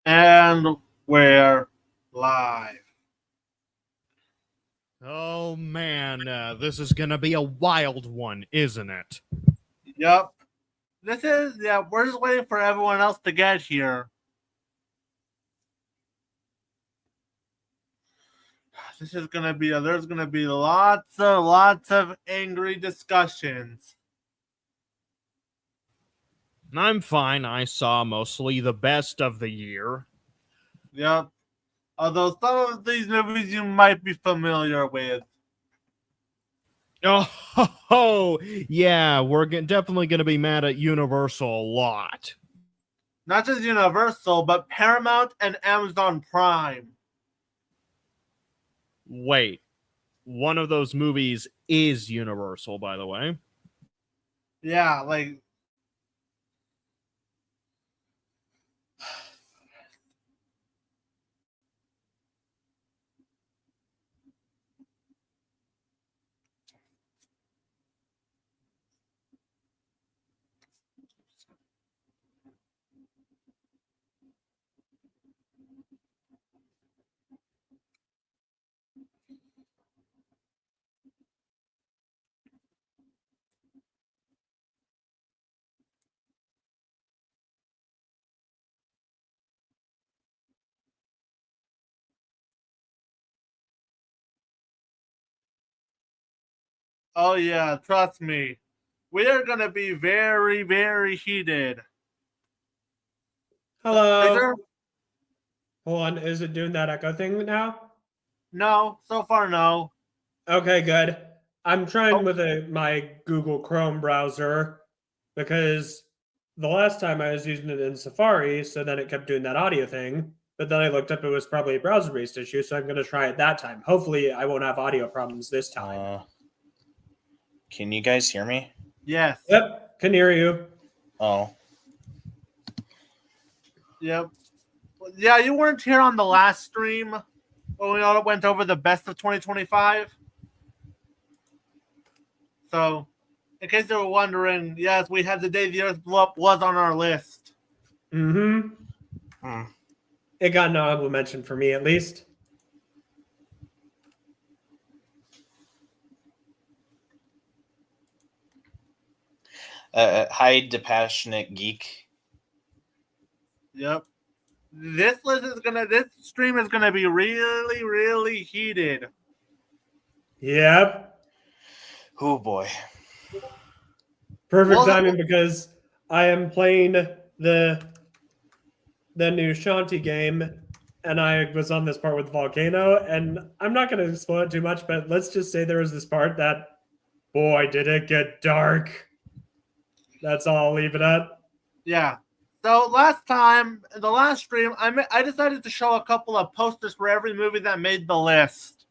And we're live. Oh man, this is gonna be a wild one, isn't it? Yep. We're just waiting for everyone else to get here. There's gonna be lots of angry discussions. I'm fine. I saw mostly the best of the year. Yep. Although some of these movies you might be familiar with. Oh, yeah, we're definitely gonna be mad at Universal a lot. Not just Universal, but Paramount and Amazon Prime. Wait, one of those movies is Universal, by the way. Yeah, like oh yeah, trust me. We are gonna be very heated. Hello. Victor? Hold on. Is it doing that echo thing now? No, so far no. Okay, good. I'm trying Oh, with my Google Chrome browser because the last time I was using it in Safari, so then it kept doing that audio thing. But then I looked up, it was probably a browser based issue, so I'm going to try it that time. Hopefully, I won't have audio problems this time. Can you guys hear me? yes. Yep, can hear you. Oh, Yep. Yeah, you weren't here on the last stream when we all went over the best of 2025. So, in case you were wondering, yes, we had The Day the Earth Blew Up was on our list. Mm-hmm. It got an honorable mention for me, at least. Hi, Depassionate Geek. Yep. This stream is gonna be really heated. Yep. Oh boy. Perfect timing because I am playing the new Shanti game, and I was on this part with Volcano, and I'm not going to spoil it too much, but let's just say there was this part that, boy, did it get dark. That's all I'll leave it at. Yeah. So last time, in the last stream, I decided to show a couple of posters for every movie that made the list.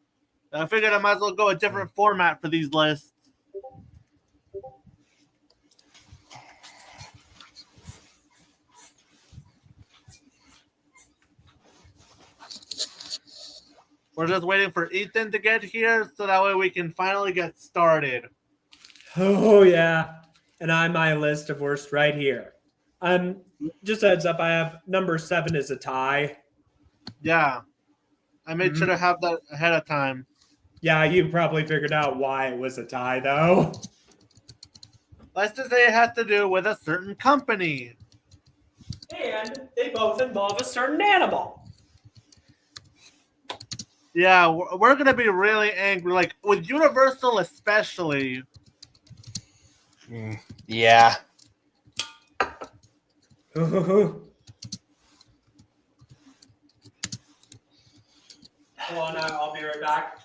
I figured I might as well go a different format for these lists. We're just waiting for Ethan to get here so that way we can finally get started. Oh, yeah. And my list of worst right here. Just a heads up, I have number 7 is a tie. Yeah. I made sure to have that ahead of time. Yeah, you probably figured out why it was a tie, though. Let's just say it has to do with a certain company. And they both involve a certain animal. Yeah, we're going to be really angry. Like, with Universal especially. Yeah. Hold on, I'll be right back.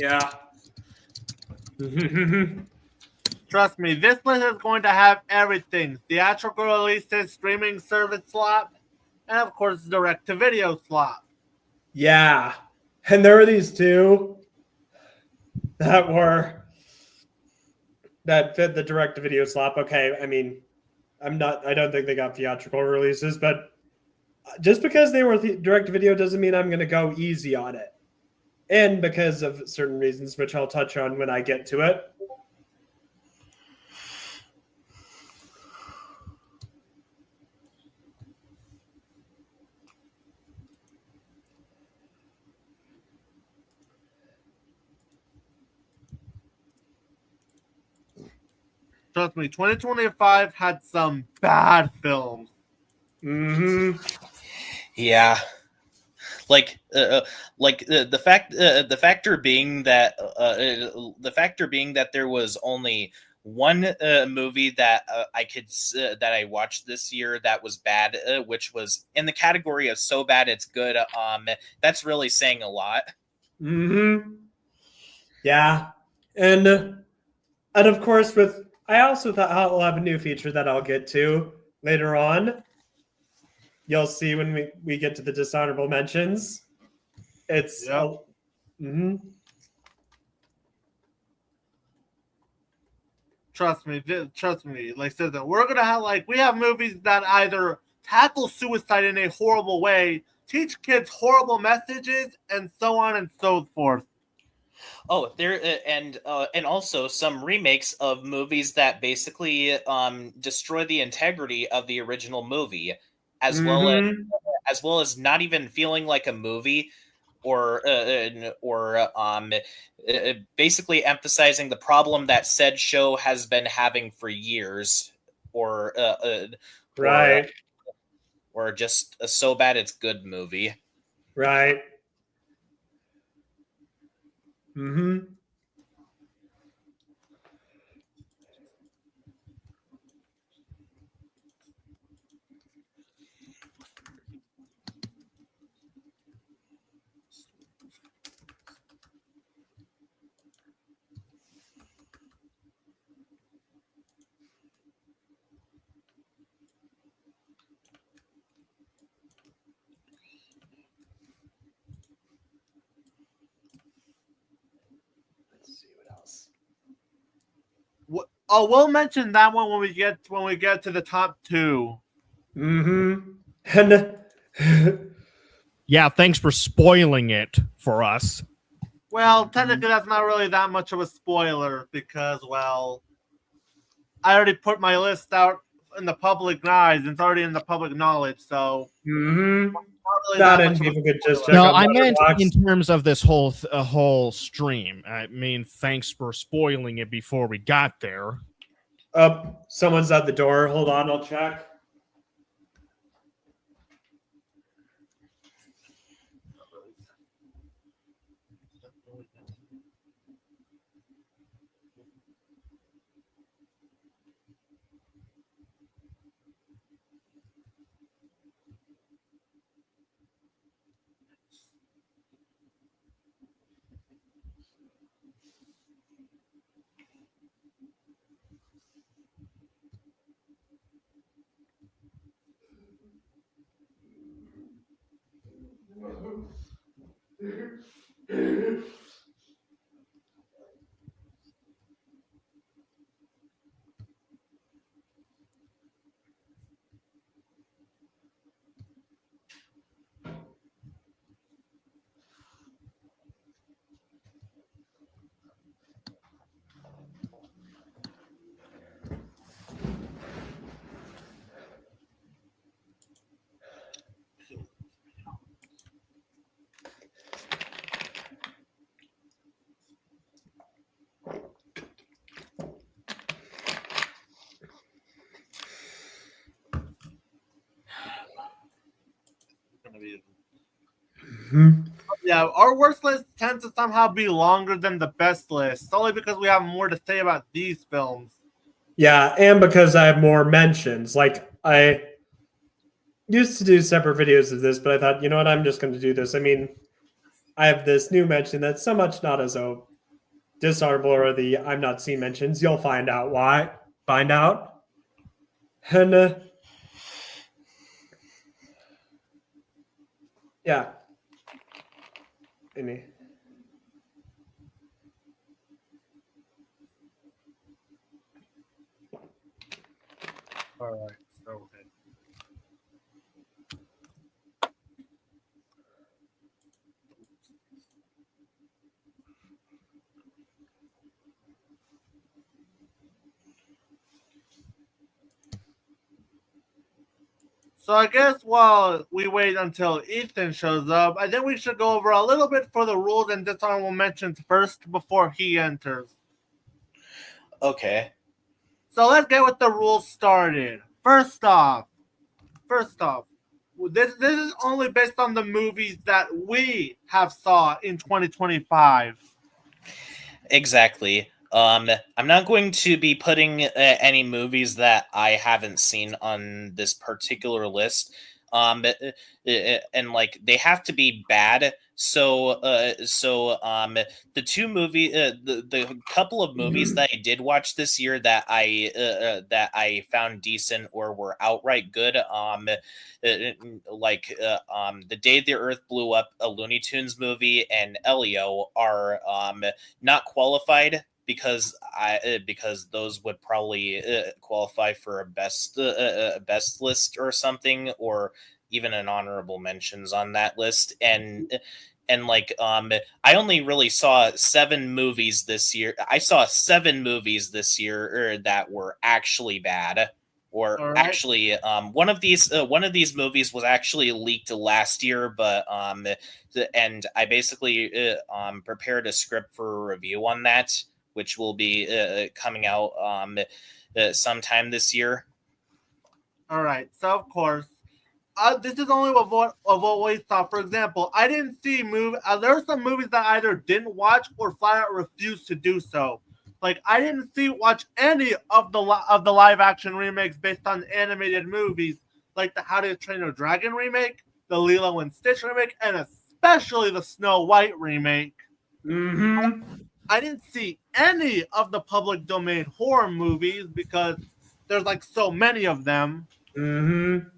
Yeah. Trust me, this list is going to have everything. Theatrical releases, streaming service slot, and of course, direct-to-video slot. Yeah. And there were these two that fit the direct-to-video slot. Okay, I mean, I don't think they got theatrical releases, but just because they were direct-to-video doesn't mean I'm going to go easy on it. And because of certain reasons, which I'll touch on when I get to it. Trust me, 2025 had some bad films. Mm-hmm. Yeah. The factor being that there was only one movie that that I watched this year that was bad, which was in the category of so bad it's good. That's really saying a lot. Mm-hmm. Yeah, and of course, I also thought I'll have a new feature that I'll get to later on. You'll see when we get to the dishonorable mentions. It's Trust me. Like I said, that we're gonna have we have movies that either tackle suicide in a horrible way, teach kids horrible messages, and so on and so forth. Oh, there and also some remakes of movies that basically destroy the integrity of the original movie, as well as not even feeling like a movie, or basically emphasizing the problem that said show has been having for years, or right, or just a so bad it's good movie. Right. Mm-hmm. We'll mention that one when we get to the top two. Mm-hmm. And yeah, thanks for spoiling it for us. Well, technically, that's not really that much of a spoiler because, well, I already put my list out in the public eyes. It's already in the public knowledge, so. Mm-hmm. Not really people could just check no, out I meant Letterboxd. in terms of this whole stream. I mean, thanks for spoiling it before we got there. Someone's at the door. Hold on, I'll check. Mm-hmm. Yeah, our worst list tends to somehow be longer than the best list, solely because we have more to say about these films. Yeah, and because I have more mentions. Like, I used to do separate videos of this, but I thought, you know what, I'm just going to do this. I mean, I have this new mention that's so much not as dishonorable are the I'm not seen mentions. You'll find out why. Find out. And yeah. Any. All right. So So I guess while we wait until Ethan shows up, I think we should go over a little bit for the rules and dishonorable mentions first before he enters. Okay. So let's get with the rules started. First off, this is only based on the movies that we have saw in 2025. Exactly. I'm not going to be putting any movies that I haven't seen on this particular list. And like they have to be bad. So the two the couple of movies that I did watch this year that I found decent or were outright good. The Day the Earth Blew Up, a Looney Tunes movie, and Elio are not qualified because those would probably qualify for a best list or something, or even an honorable mentions on that list. I only really saw 7 movies this year. I saw 7 movies this year that were actually bad. Or All right. actually, one of these movies was actually leaked last year, but and I basically prepared a script for a review on that, which will be coming out sometime this year. All right. So of course, this is only of what we saw. For example, I didn't see there were some movies that I either didn't watch or flat out refused to do so. Like I didn't watch any of the live action remakes based on animated movies, like the How to Train Your Dragon remake, the Lilo and Stitch remake, and especially the Snow White remake. Mm-hmm. I didn't see any of the public domain horror movies because there's like so many of them. Mm-hmm.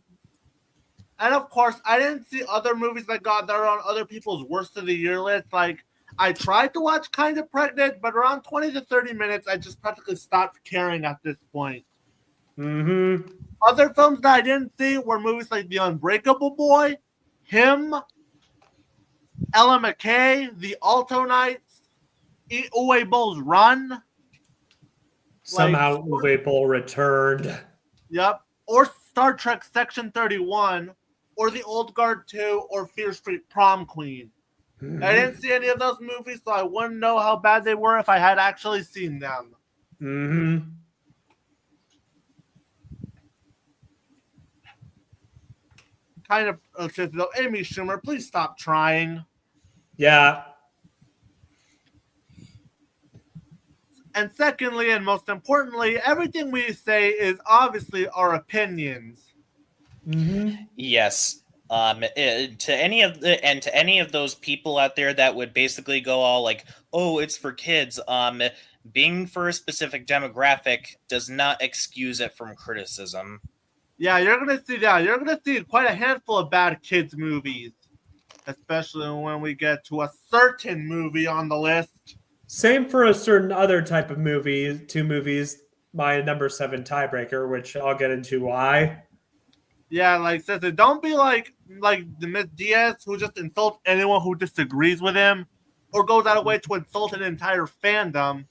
And of course, I didn't see other movies that are on other people's worst of the year list. Like, I tried to watch Kind of Pregnant, but around 20 to 30 minutes, I just practically stopped caring at this point. Mm-hmm. Other films that I didn't see were movies like The Unbreakable Boy, Him, Ella McKay, The Alto Knights, Uwe Boll's Run. Somehow Uwe Boll returned. Yep. Or Star Trek Section 31, or The Old Guard 2, or Fear Street Prom Queen. Mm-hmm. I didn't see any of those movies, so I wouldn't know how bad they were if I had actually seen them. Mm-hmm. Kind of says, though, Amy Schumer, please stop trying. Yeah. And secondly, and most importantly, everything we say is obviously our opinions. Mm-hmm. Yes. To any of those people out there that would basically go all like, "Oh, it's for kids." Being for a specific demographic does not excuse it from criticism. Yeah, you're gonna see that. You're gonna see quite a handful of bad kids movies, especially when we get to a certain movie on the list. Same for a certain other type of movie. 2 movies. My number 7 tiebreaker, which I'll get into why. Yeah, like says it. Don't be like the Miss Diaz who just insults anyone who disagrees with him, or goes out of way to insult an entire fandom,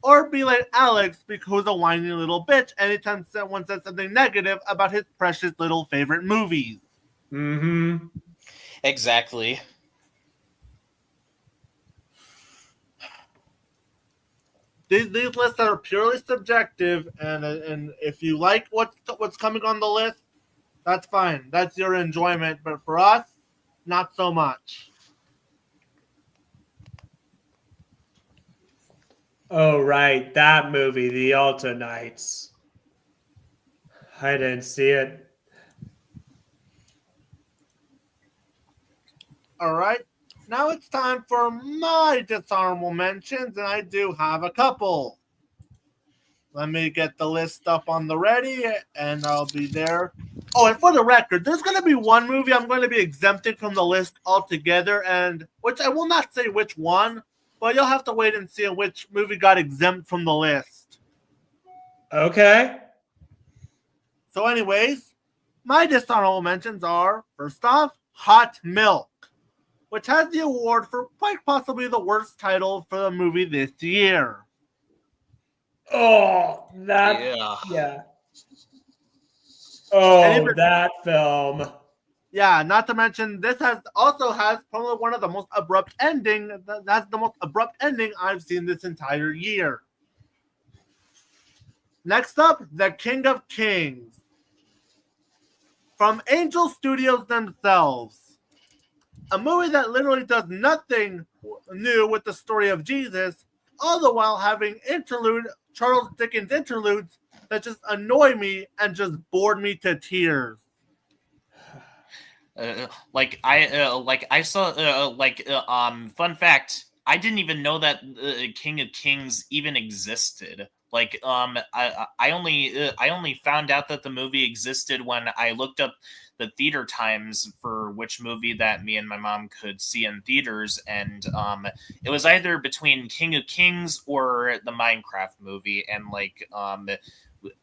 or be like Alex, who's a whiny little bitch anytime someone says something negative about his precious little favorite movies. Mm-hmm. Exactly. These lists are purely subjective, and if you like what's coming on the list, that's fine. That's your enjoyment. But for us, not so much. Oh, right. That movie, The Alta Knights. I didn't see it. All right. Now it's time for my dishonorable mentions, and I do have a couple. Let me get the list up on the ready, and I'll be there. Oh, and for the record, there's going to be one movie I'm going to be exempting from the list altogether, and which I will not say which one, but you'll have to wait and see which movie got exempt from the list. Okay. So anyways, my dishonorable mentions are, first off, Hot Milk, which has the award for quite possibly the worst title for the movie this year. Oh, that. Yeah. Oh, that film. Yeah, not to mention this also has probably one of the most abrupt ending. That's the most abrupt ending I've seen this entire year. Next up, The King of Kings, from Angel Studios themselves. A movie that literally does nothing new with the story of Jesus, all the while having Charles Dickens interludes that just annoy me and just bored me to tears. Fun fact, I didn't even know that King of Kings even existed. I only found out that the movie existed when I looked up the theater times for which movie that me and my mom could see in theaters, and it was either between King of Kings or the Minecraft movie, and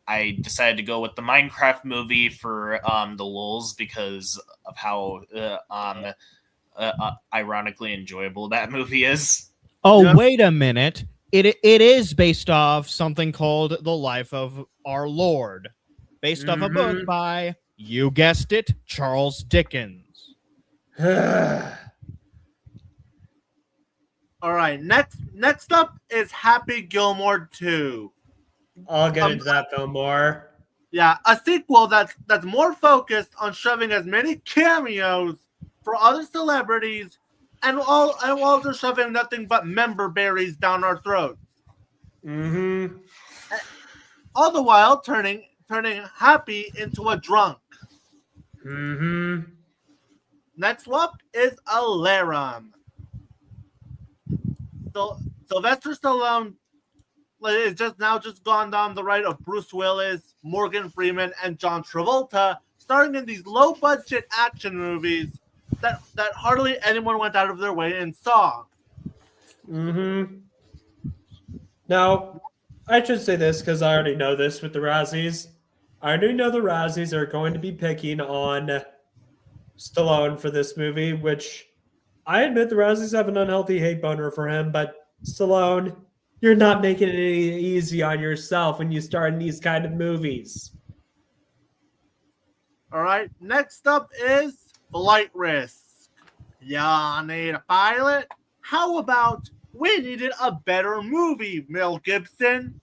I decided to go with the Minecraft movie for the lulz because of how ironically enjoyable that movie is. Oh, Yep. Wait a minute. It is based off something called The Life of Our Lord, based off a book by, you guessed it, Charles Dickens. All right, next up is Happy Gilmore 2. I'll get into that film more. Yeah, a sequel that's more focused on shoving as many cameos for other celebrities and while they're shoving nothing but member berries down our throats. Mm-hmm. All the while turning Happy into a drunk. Mm-hmm. Next up is Alarum. So Sylvester Stallone is just gone down the right of Bruce Willis, Morgan Freeman, and John Travolta, starring in these low-budget action movies that hardly anyone went out of their way and saw. Mm-hmm. Now, I should say this because I already know this with the Razzies. I already know the Razzies are going to be picking on Stallone for this movie, which I admit the Razzies have an unhealthy hate boner for him, but Stallone, you're not making it any easy on yourself when you start in these kind of movies. All right, next up is Flight Risk. Ya need a pilot? How about we needed a better movie, Mel Gibson?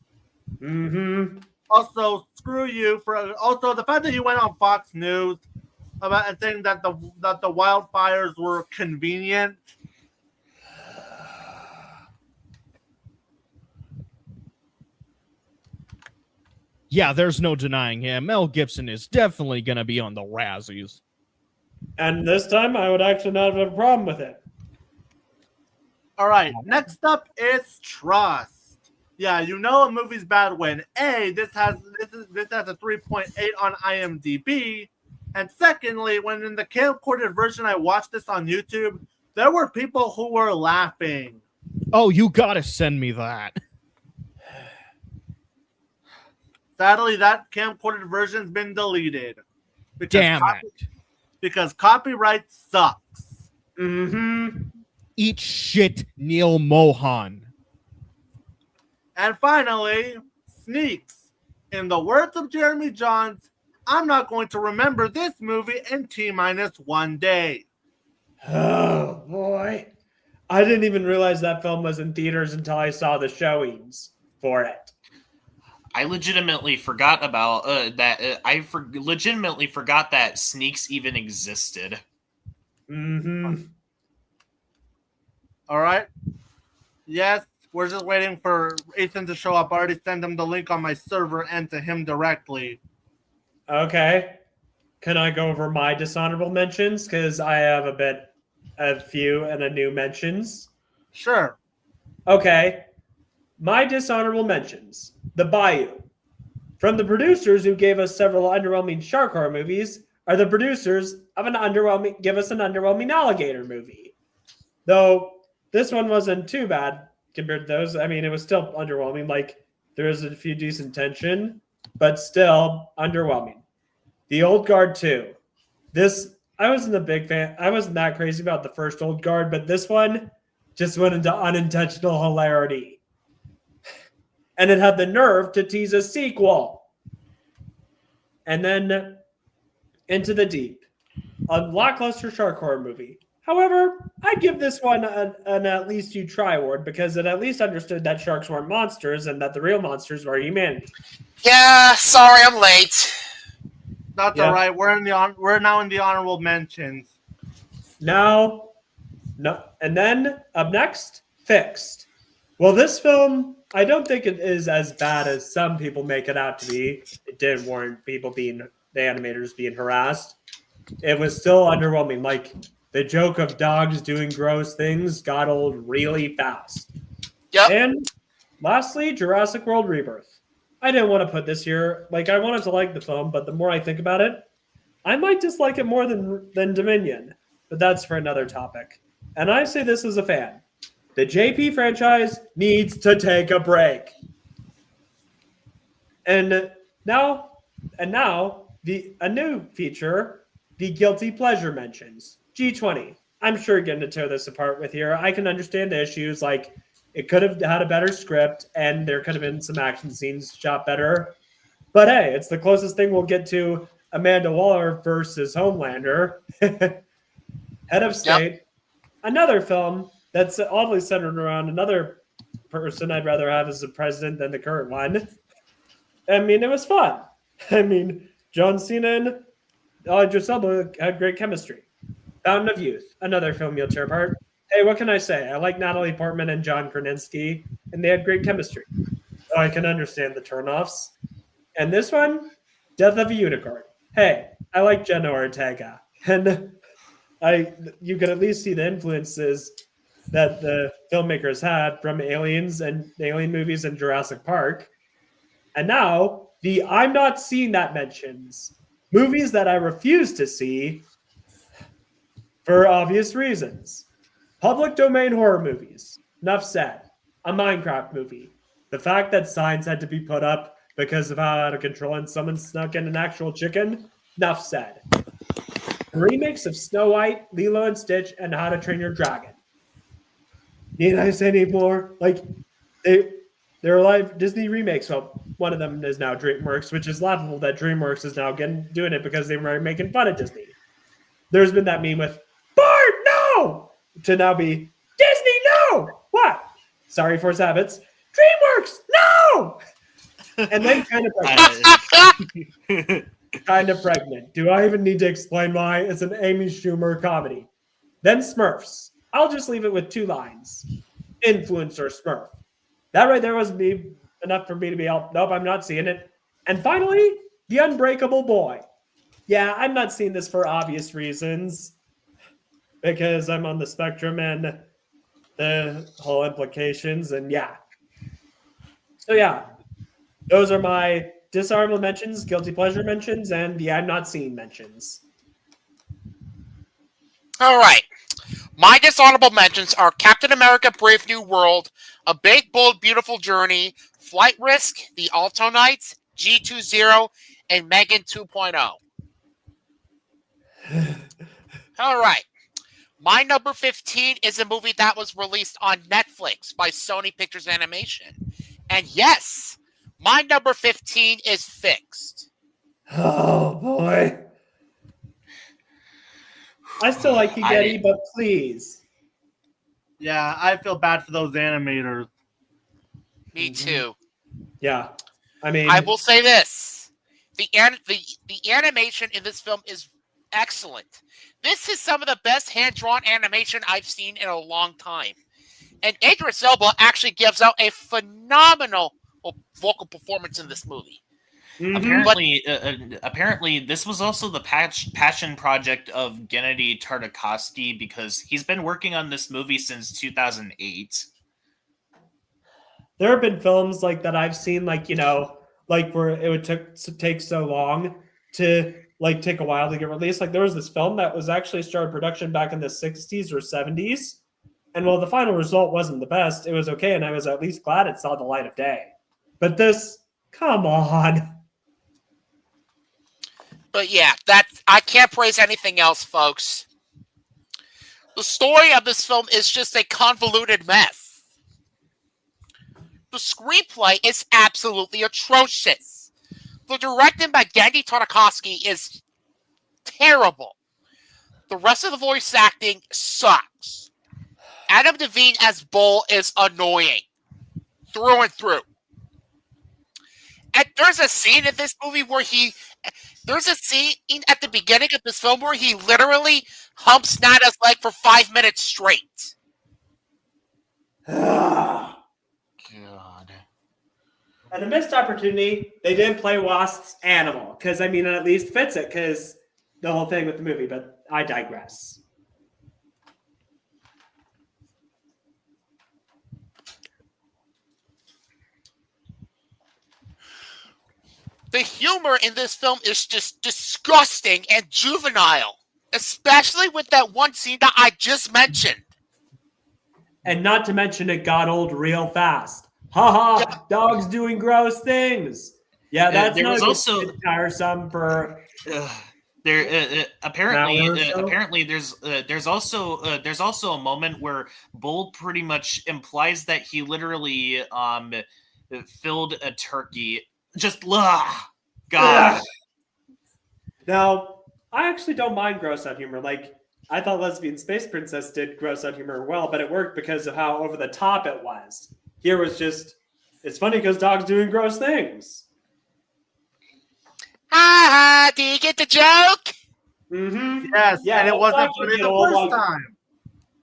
Mm-hmm. Also, screw you for the fact that you went on Fox News about saying that the wildfires were convenient. Yeah, there's no denying him. Mel Gibson is definitely going to be on the Razzies. And this time, I would actually not have a problem with it. All right, next up is Trust. Yeah, you know a movie's bad when A, this has a 3.8 on IMDb, and secondly, when in the camcorded version I watched this on YouTube, there were people who were laughing. Oh, you gotta send me that. Sadly, that camcorded version's been deleted. Damn it. Because copyright sucks. Mm-hmm. Eat shit, Neil Mohan. And finally, Sneaks. In the words of Jeremy Johns, I'm not going to remember this movie in T-1 day. Oh, boy. I didn't even realize that film was in theaters until I saw the showings for it. I legitimately forgot about that. Legitimately forgot that Sneaks even existed. Mm-hmm. All right. Yes, we're just waiting for Ethan to show up. I already sent him the link on my server and to him directly. Okay. Can I go over my dishonorable mentions? Because I have a bit a few and a new mentions. Sure. Okay. My dishonorable mentions. The Bayou. From the producers who gave us several underwhelming shark horror movies are the producers of an underwhelming alligator movie. Though this one wasn't too bad compared to those. I mean, it was still underwhelming. Like, there was a few decent tension, but still underwhelming. The Old Guard 2. This, I wasn't a big fan. I wasn't that crazy about the first Old Guard, but this one just went into unintentional hilarity. And it had the nerve to tease a sequel. And then Into the Deep, a lackluster shark horror movie. However, I'd give this one an at least you try award because it at least understood that sharks weren't monsters and that the real monsters were humanity. Yeah, sorry, I'm late. That's Yeah. all right. We're now in the honorable mentions. Now, no, and then up next, Fixed. Well, this film, I don't think it is as bad as some people make it out to be. It didn't warrant the animators being harassed. It was still underwhelming. Like, the joke of dogs doing gross things got old really fast. Yep. And lastly, Jurassic World Rebirth. I didn't want to put this here. Like, I wanted to like the film, but the more I think about it, I might dislike it more than Dominion. But that's for another topic. And I say this as a fan. The JP franchise needs to take a break. And now a new feature, the guilty pleasure mentions. G20. I'm sure you're going to tear this apart with here. I can understand the issues, like it could have had a better script and there could have been some action scenes shot better. But hey, it's the closest thing we'll get to Amanda Waller versus Homelander. Head of State. Yep. Another film that's oddly centered around another person I'd rather have as the president than the current one. I mean, it was fun. I mean, John Cena and Idris Elba had great chemistry. Fountain of Youth, another film you'll tear apart. Hey, what can I say? I like Natalie Portman and John Krasinski, and they had great chemistry. So I can understand the turnoffs. And this one, Death of a Unicorn. Hey, I like Jenna Ortega. And you can at least see the influences that the filmmakers had from Aliens and Alien movies and Jurassic Park. And now, the I'm not seeing that mentions. Movies that I refuse to see for obvious reasons. Public domain horror movies. Enough said. A Minecraft movie. The fact that signs had to be put up because of how out of control and someone snuck in an actual chicken. Enough said. Remakes of Snow White, Lilo and Stitch, and How to Train Your Dragon. Need I say any more? Like, they're live Disney remakes. Well, one of them is now DreamWorks, which is laughable that DreamWorks is now doing it because they were making fun of Disney. There's been that meme with Bart, no! To now be Disney, no! What? Sorry, Force Habits. DreamWorks, no! And then Kind of Pregnant. Do I even need to explain why? It's an Amy Schumer comedy. Then Smurfs. I'll just leave it with 2 lines. Influencer Smurf. That right there was enough for me to be out. Nope, I'm not seeing it. And finally, The Unbreakable Boy. Yeah, I'm not seeing this for obvious reasons. Because I'm on the spectrum and the whole implications. And yeah. So yeah. Those are my dishonorable mentions, guilty pleasure mentions, and the I'm not seeing mentions. All right. My dishonorable mentions are Captain America Brave New World, A Big, Bold, Beautiful Journey, Flight Risk, The Altonites, G20, and Megan 2.0. All right. My number 15 is a movie that was released on Netflix by Sony Pictures Animation. And yes, my number 15 is Fixed. Oh, boy. I still like you, Getty, but please. Yeah, I feel bad for those animators. Me too. Yeah. I mean, I will say this. The animation in this film is excellent. This is some of the best hand-drawn animation I've seen in a long time. And Idris Elba actually gives out a phenomenal vocal performance in this movie. Apparently, this was also the passion project of Gennady Tartakovsky because he's been working on this movie since 2008. There have been films like that I've seen, like where it would take so long to take a while to get released. Like there was this film that was actually started production back in the 60s or 70s, and while the final result wasn't the best, it was okay, and I was at least glad it saw the light of day. But this, come on. But yeah, I can't praise anything else, folks. The story of this film is just a convoluted mess. The screenplay is absolutely atrocious. The directing by Gennady Tartakovsky is terrible. The rest of the voice acting sucks. Adam Devine as Bull is annoying. Through and through. And there's a scene in this movie where there's a scene at the beginning of this film where he literally humps Nana's leg for 5 minutes straight. God. And a missed opportunity, they didn't play Wasp's animal. Because, it at least fits it. Because the whole thing with the movie. But I digress. The humor in this film is just disgusting and juvenile. Especially with that one scene that I just mentioned. And not to mention it got old real fast. Haha, Yeah. Dogs doing gross things. Yeah, that's there was also tiresome for apparently there's also a moment where Bull pretty much implies that he literally filled a turkey. Just God. Now, I actually don't mind gross out humor. Like I thought Lesbian Space Princess did gross out humor well, but it worked because of how over the top it was. Here was just, it's funny because dogs doing gross things. Ha! Do you get the joke? Mm-hmm. Yes, Yeah, and it wasn't dogs funny get the old first like- time.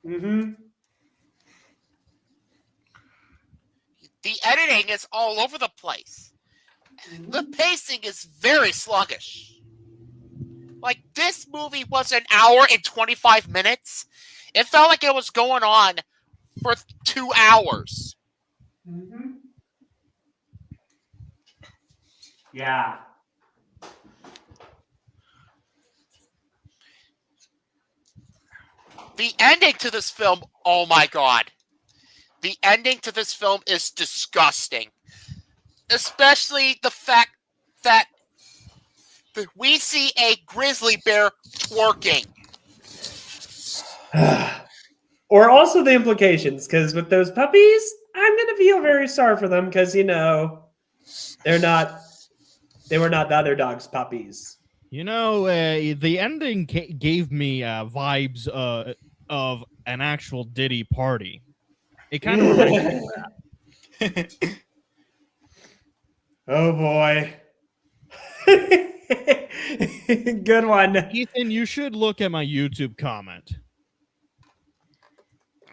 Mm-hmm. The editing is all over the place. The pacing is very sluggish. Like, this movie was an hour and 25 minutes. It felt like it was going on for 2 hours. Mm-hmm. Yeah. The ending to this film, oh my god. The ending to this film is disgusting. Especially the fact that we see a grizzly bear twerking. Or also the implications, because with those puppies, I'm going to feel very sorry for them because, they were not the other dog's puppies. The ending gave me vibes of an actual Diddy party. It kind of reminds me of that. Oh boy. Good one. Ethan, you should look at my YouTube comment.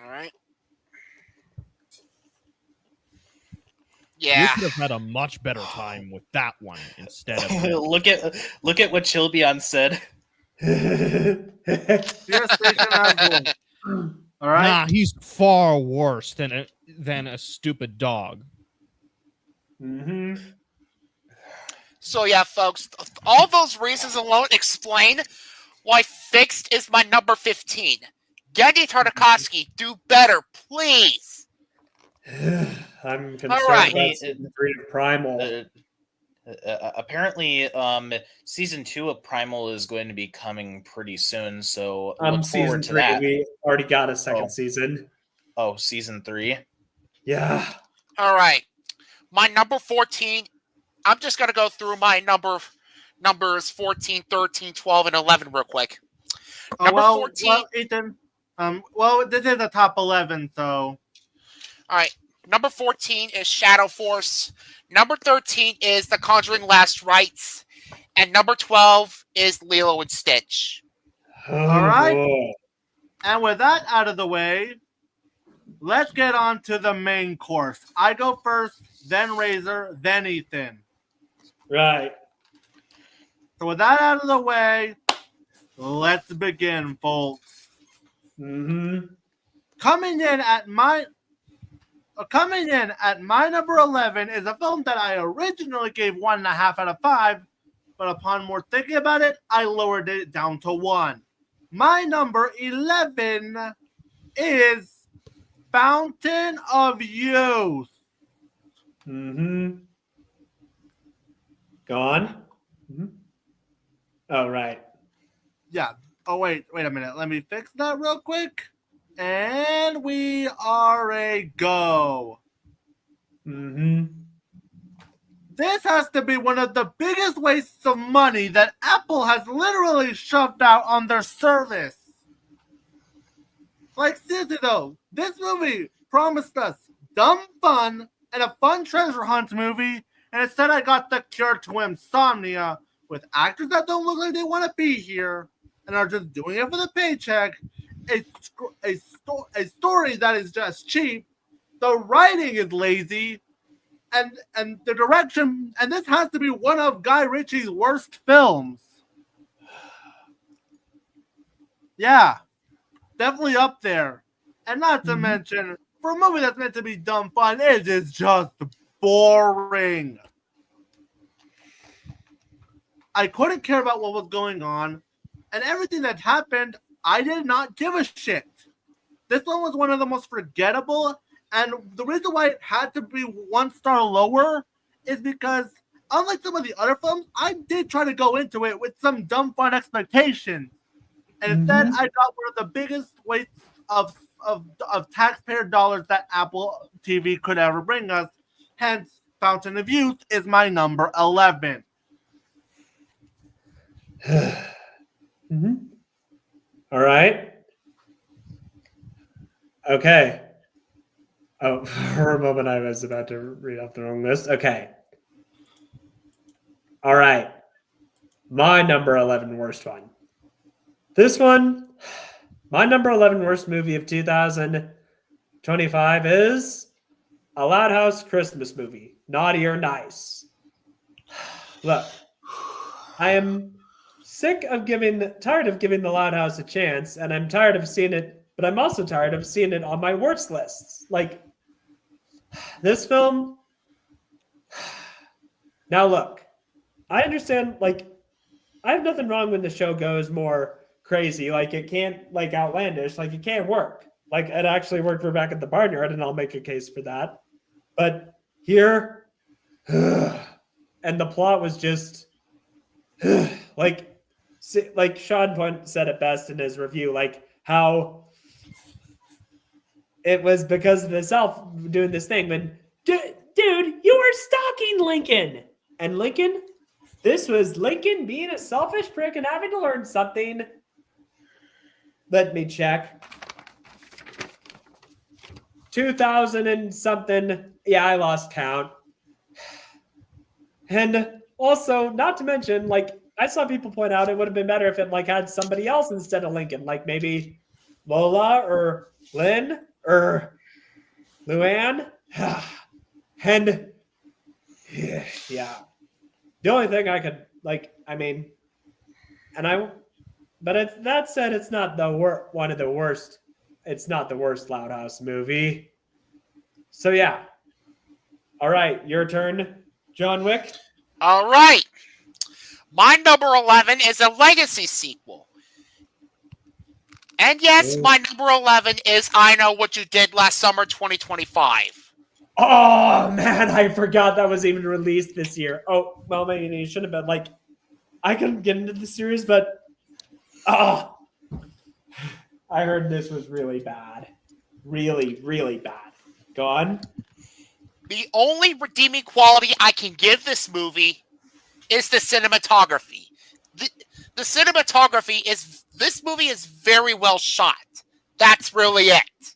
Alright. You Yeah. could have had a much better time with that one instead of look at what Chilbyon said. Your station has one. All right. Nah, he's far worse than a stupid dog. Mm-hmm. So yeah, folks, all those reasons alone explain why Fixed is my number 15. Gennady Tartakovsky, do better, please. I'm concerned right. about season 3 of Primal. Apparently, season 2 of Primal is going to be coming pretty soon. So look Season forward to 3, that. we already got a second season. Oh, season 3. Yeah. All right. My number 14, I'm just going to go through my numbers 14, 13, 12, and 11 real quick. Number 14. Well, Ethan. This is the top 11, so. All right. Number 14 is Shadow Force. Number 13 is The Conjuring Last Rites. And number 12 is Lilo and Stitch. All right. boy. And with that out of the way, let's get on to the main course. I go first, then Razor, then Ethan. Right. So with that out of the way, let's begin, folks. Mm-hmm. Coming in at my number 11 is a film that I originally gave 1.5 out of 5, but upon more thinking about it, I lowered it down to 1. My number 11 is Fountain of Youth. Mm-hmm. Go on. Mm-hmm. Oh, right. Yeah. Oh, wait a minute. Let me fix that real quick. And we are a go. Mm-hmm. This has to be one of the biggest wastes of money that Apple has literally shoved out on their service. Like, seriously though, this movie promised us dumb fun and a fun treasure hunt movie, and instead I got the cure to insomnia with actors that don't look like they want to be here and are just doing it for the paycheck, a story that is just cheap, the writing is lazy, and the direction, and this has to be one of Guy Ritchie's worst films. Yeah, definitely up there. And not to mention, for a movie that's meant to be dumb fun, it is just boring. I couldn't care about what was going on, and everything that happened, I did not give a shit. This one was one of the most forgettable, and the reason why it had to be 1 star lower is because, unlike some of the other films, I did try to go into it with some dumb fun expectations. And instead, I got one of the biggest wastes of taxpayer dollars that Apple TV could ever bring us. Hence, Fountain of Youth is my number 11. Mm-hmm. All right. Okay. Oh, for a moment I was about to read off the wrong list. Okay. All right. My number 11 worst one. This one, my number 11 worst movie of 2025 is A Loud House Christmas Movie, Naughty or Nice. Look, I am tired of giving The Loud House a chance, and I'm tired of seeing it, but I'm also tired of seeing it on my worst lists. Like, this film. Now, look, I understand, like, I have nothing wrong when the show goes more crazy. Like, it can't, like, outlandish. Like, it can't work. Like, it actually worked for Back at the Barnyard, and I'll make a case for that. But here, and the plot was just, like Sean said it best in his review, like, how it was because of the self doing this thing when, dude, you were stalking Lincoln. And Lincoln, this was Lincoln being a selfish prick and having to learn something. Let me check. 2000 and something. Yeah, I lost count. And also, not to mention, like, I saw people point out it would have been better if it, like, had somebody else instead of Lincoln, like maybe Lola or Lynn or Luann. And yeah. The only thing I could, like, I mean, but that said, it's not one of the worst. It's not the worst Loud House movie. So yeah. All right, your turn, John Wick. All right. My number 11 is a legacy sequel. And yes, my number 11 is I Know What You Did Last Summer 2025. Oh, man, I forgot that was even released this year. Oh, well, maybe it should have been. Like, I couldn't get into the series, but I heard this was really bad. Really, really bad. Go on. The only redeeming quality I can give this movie is the cinematography. The cinematography is, this movie is very well shot. That's really it.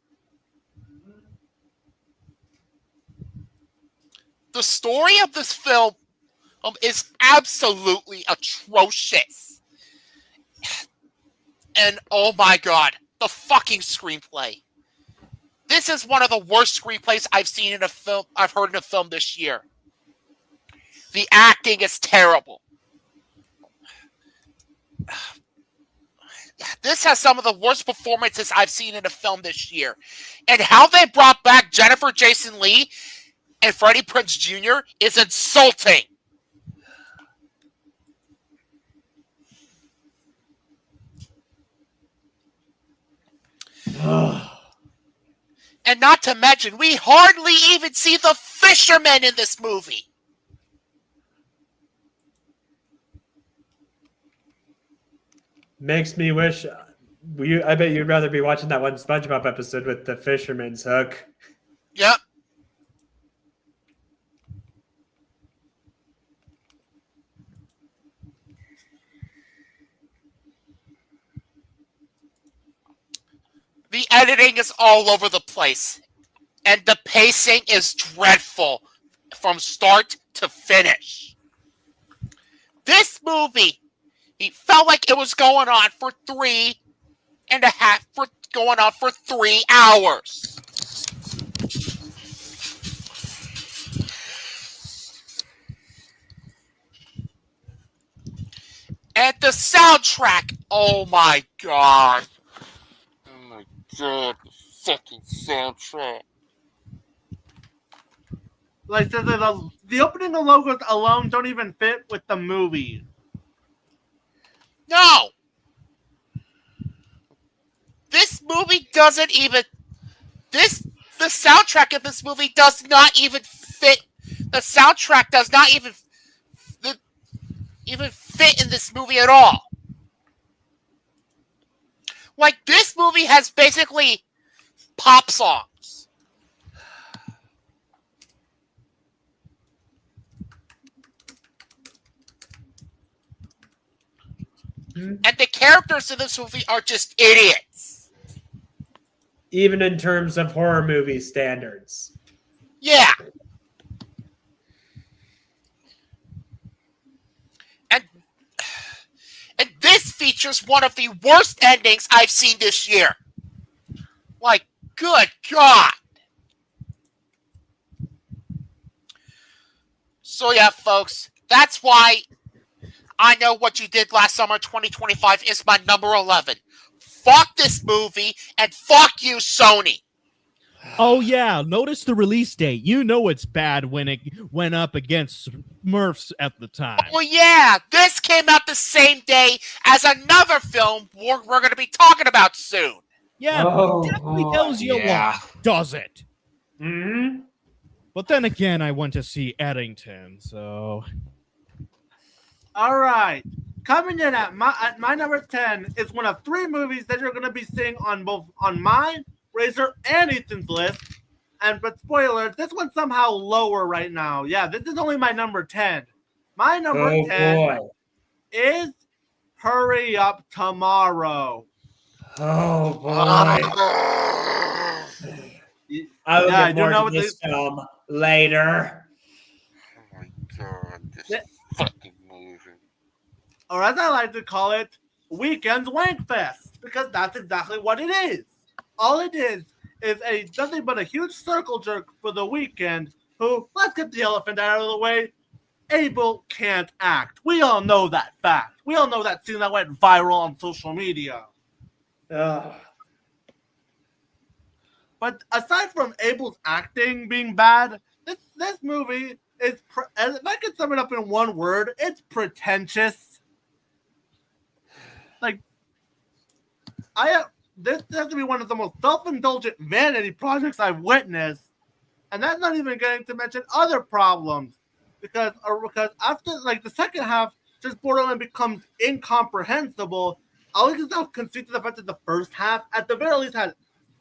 The story of this film is absolutely atrocious. And oh my god, the fucking screenplay. This is one of the worst screenplays I've seen in a film, I've heard in a film this year. The acting is terrible. This has some of the worst performances I've seen in a film this year. And how they brought back Jennifer Jason Leigh and Freddie Prinze Jr. is insulting. And not to mention, we hardly even see the fishermen in this movie. Makes me wish. I bet you'd rather be watching that one SpongeBob episode with the fisherman's hook. Yep. The editing is all over the place. And the pacing is dreadful from start to finish. This movie, it felt like it was going on for 3 hours. And the soundtrack, oh my god. Oh my god, the fucking soundtrack. Like the opening and logos alone don't even fit with the movie. No! This movie doesn't even... The soundtrack of this movie does not even fit. The soundtrack does not even fit in this movie at all. Like, this movie has basically pop songs. And the characters in this movie are just idiots. Even in terms of horror movie standards. Yeah. And this features one of the worst endings I've seen this year. Like, good God. So yeah, folks, that's why I Know What You Did Last Summer 2025 is my number 11. Fuck this movie, and fuck you, Sony. Oh yeah, notice the release date. You know it's bad when it went up against Smurfs at the time. Well, yeah, this came out the same day as another film we're going to be talking about soon. Yeah, definitely tells you a lot, does it? Mm-hmm. But then again, I went to see Eddington, so... All right. Coming in at my number 10 is one of 3 movies that you're going to be seeing on mine, Razor, and Ethan's list. But spoiler, this one's somehow lower right now. Yeah, this is only my number 10. My number 10 is Hurry Up Tomorrow. Oh boy. I will get more to this film later. Oh my god, this fucking movie. Or as I like to call it, Weekend's Wankfest, because that's exactly what it is. All it is nothing but a huge circle jerk for The Weeknd, who, let's get the elephant out of the way, Abel can't act. We all know that fact. We all know that scene that went viral on social media. But aside from Abel's acting being bad, this movie is, if I could sum it up in one word, it's pretentious. Like, this has to be one of the most self-indulgent vanity projects I've witnessed, and that's not even getting to mention other problems, because after the second half just borderline becomes incomprehensible. I'll just concede to the fact that the first half, at the very least, had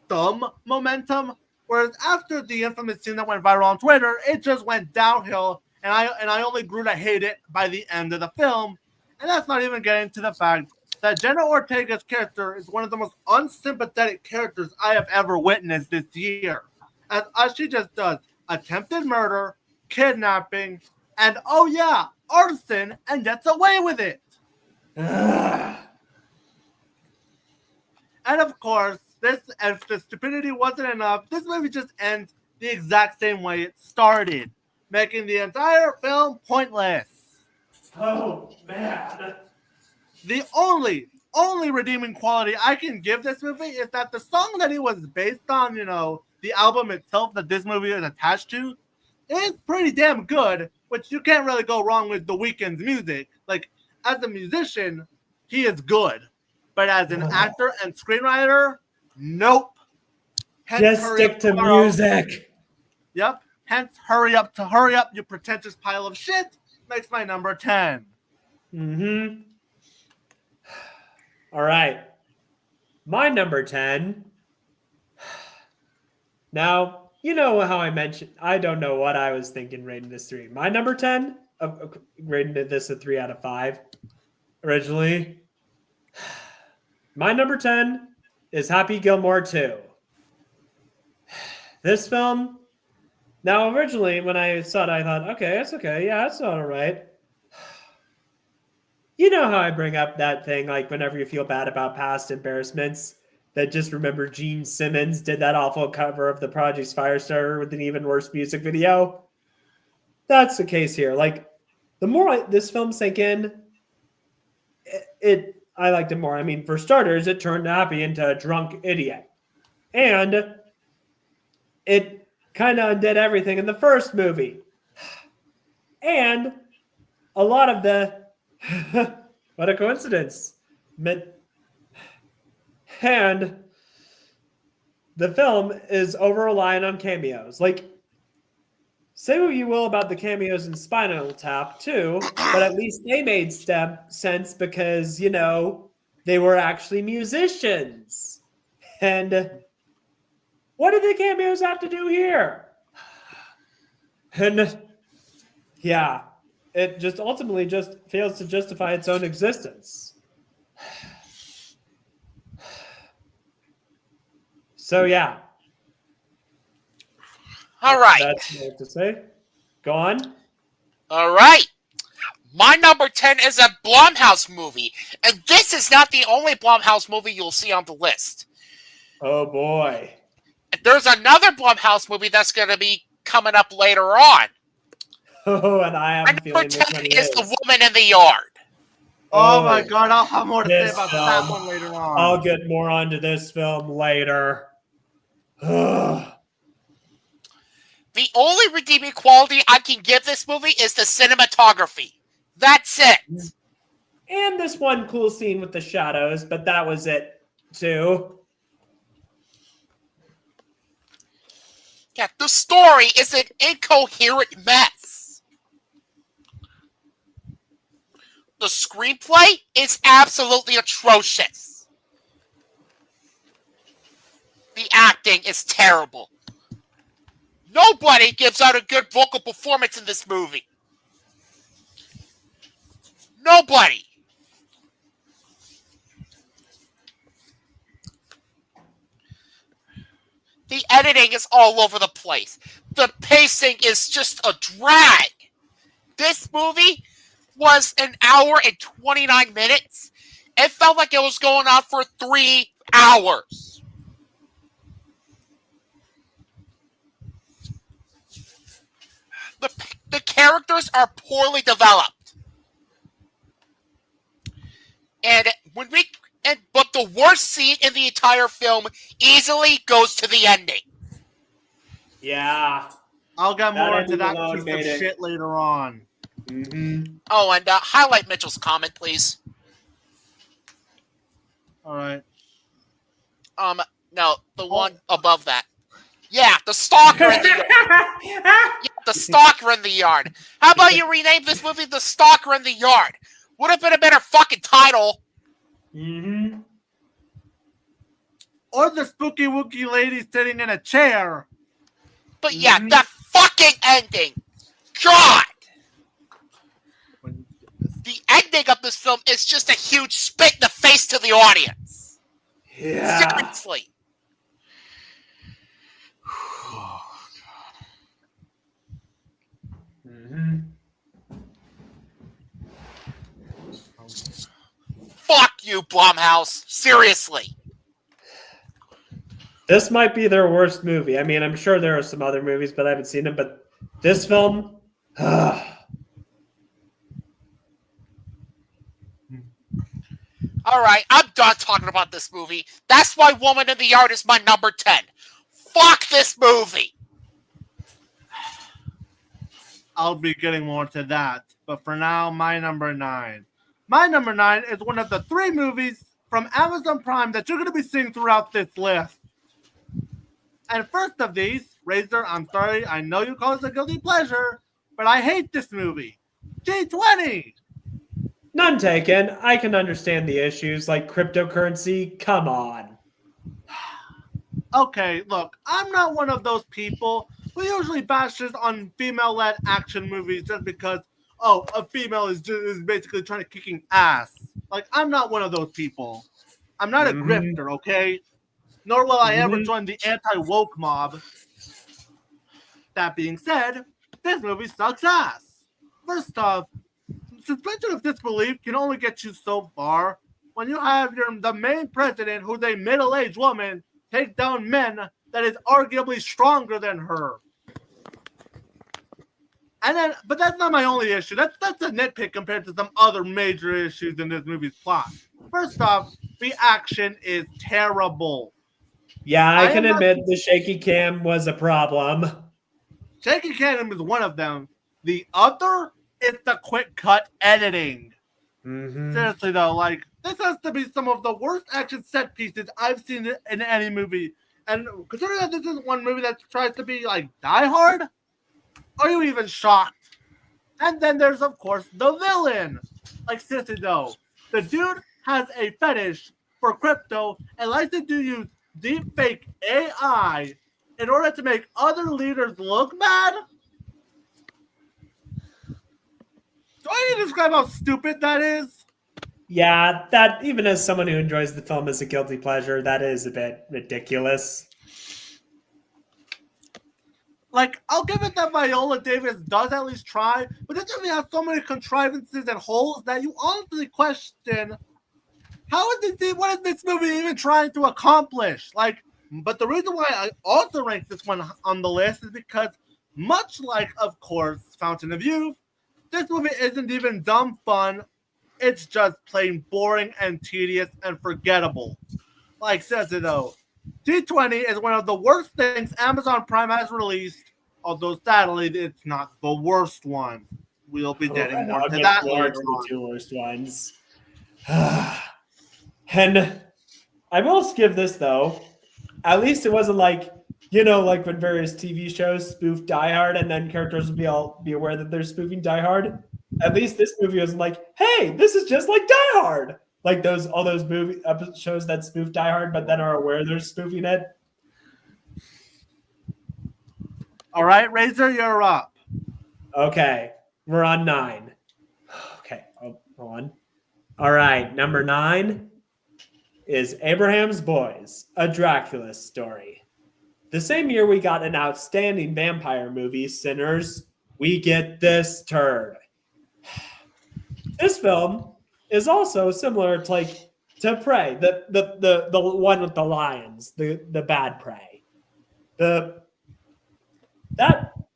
some momentum, whereas after the infamous scene that went viral on Twitter, it just went downhill, and I only grew to hate it by the end of the film, and that's not even getting to the fact that Jenna Ortega's character is one of the most unsympathetic characters I have ever witnessed this year. As she just does attempted murder, kidnapping, and oh yeah, arson, and gets away with it. And of course, if the stupidity wasn't enough, this movie just ends the exact same way it started. making the entire film pointless. Oh, man. The only redeeming quality I can give this movie is that the song that it was based on, the album itself that this movie is attached to, is pretty damn good, which you can't really go wrong with The Weeknd's music. Like, as a musician, he is good. But as an actor and screenwriter, nope. Hence, Just Hurry stick Up to Tomorrow. music. Yep. Hence, hurry up, you pretentious pile of shit, makes my number 10. Mm-hmm. All right. My number 10. Now, you know how I mentioned, I don't know what I was thinking rating this 3. My number 10, rating this a 3 out of 5 originally. My number 10 is Happy Gilmore 2. This film, now originally when I saw it, I thought, okay, it's okay. Yeah, it's all right. You know how I bring up that thing, like whenever you feel bad about past embarrassments, that just remember Gene Simmons did that awful cover of the Project's Firestarter with an even worse music video? That's the case here. Like, the more this film sank in, I liked it more. I mean, for starters, it turned Happy into a drunk idiot. And it kind of undid everything in the first movie. And a lot of the... what a coincidence. And the film is over-reliant on cameos. Like, say what you will about the cameos in Spinal Tap, too, but at least they made sense because, they were actually musicians. And what did the cameos have to do here? And, yeah, it just ultimately just fails to justify its own existence. So, yeah. All right. That's what I have to say. Go on. All right. My number 10 is a Blumhouse movie. And this is not the only Blumhouse movie you'll see on the list. Oh, boy. There's another Blumhouse movie that's going to be coming up later on. Oh, and I My am number feeling this 10 one is The Woman in the Yard. Oh my god, I'll have more to say this about film. that one later on. I'll get more onto this film later. Ugh. The only redeeming quality I can give this movie is the cinematography. That's it. And this one cool scene with the shadows, but that was it, too. Yeah, the story is an incoherent mess. The screenplay is absolutely atrocious. The acting is terrible. Nobody gives out a good vocal performance in this movie. Nobody. The editing is all over the place. The pacing is just a drag. This movie was an hour and 29 minutes. It felt like it was going on for 3 hours. The characters are poorly developed. But the worst scene in the entire film easily goes to the ending. Yeah. I'll get That more into ending that alone piece of made it. shit later on. Mm-hmm. Oh, and highlight Mitchell's comment, please. All right. No, the one above that. Yeah, the stalker in the yard. The stalker in the yard. How about you rename this movie The Stalker in the Yard? Would have been a better fucking title. Mm-hmm. Or the spooky wookie lady sitting in a chair. But yeah, that fucking ending. God! The ending of this film is just a huge spit in the face to the audience. Yeah. Seriously. Mm-hmm. Fuck you, Blumhouse. Seriously. This might be their worst movie. I mean, I'm sure there are some other movies, but I haven't seen them. But this film All right, I'm done talking about this movie. That's why Woman in the Yard is my number 10. Fuck this movie. I'll be getting more to that. But for now, my number 9. My number 9 is one of the 3 movies from Amazon Prime that you're going to be seeing throughout this list. And first of these, Razor, I'm sorry, I know you call this a guilty pleasure, but I hate this movie. G20! None taken. I can understand the issues like cryptocurrency. Come on. Okay, look, I'm not one of those people who usually bashes on female-led action movies just because, a female is basically trying to kicking ass. Like, I'm not one of those people. I'm not a grifter, okay? Nor will I ever join the anti-woke mob. That being said, this movie sucks ass. First off, suspension of disbelief can only get you so far when you have the main president, who's a middle-aged woman, take down men that is arguably stronger than her. But that's not my only issue. That's a nitpick compared to some other major issues in this movie's plot. First off, the action is terrible. Yeah, I can admit the shaky cam was a problem. Shaky cam is one of them. The other is the quick cut editing. Seriously though, like, this has to be some of the worst action set pieces I've seen in any movie. And considering that this is one movie that tries to be like Die Hard, are you even shocked? And then there's of course the villain. Like, seriously though, the dude has a fetish for crypto and likes to use deep fake AI in order to make other leaders look bad. Do I need to describe how stupid that is? Yeah, that even as someone who enjoys the film as a guilty pleasure, that is a bit ridiculous. Like, I'll give it that Viola Davis does at least try, but this movie has so many contrivances and holes that you honestly question, what is this movie even trying to accomplish? Like, but the reason why I also rank this one on the list is because, much like, of course, Fountain of Youth, this movie isn't even dumb fun. It's just plain boring and tedious and forgettable. Like says it though, G20 is one of the worst things Amazon Prime has released, although sadly it's not the worst one. We'll be getting more to that later on. The 2 worst ones. And I will give this though. At least it wasn't like, like when various TV shows spoof Die Hard and then characters would be aware that they're spoofing Die Hard. At least this movie wasn't like, hey, this is just like Die Hard. Like all those movie shows that spoof Die Hard, but then are aware they're spoofing it. All right, Razor, you're up. Okay, we're on 9. Okay, hold on. All right, number 9 is Abraham's Boys, a Dracula story. The same year we got an outstanding vampire movie, Sinners, we get this turd. This film is also similar to Prey, the one with the lions, the bad Prey. That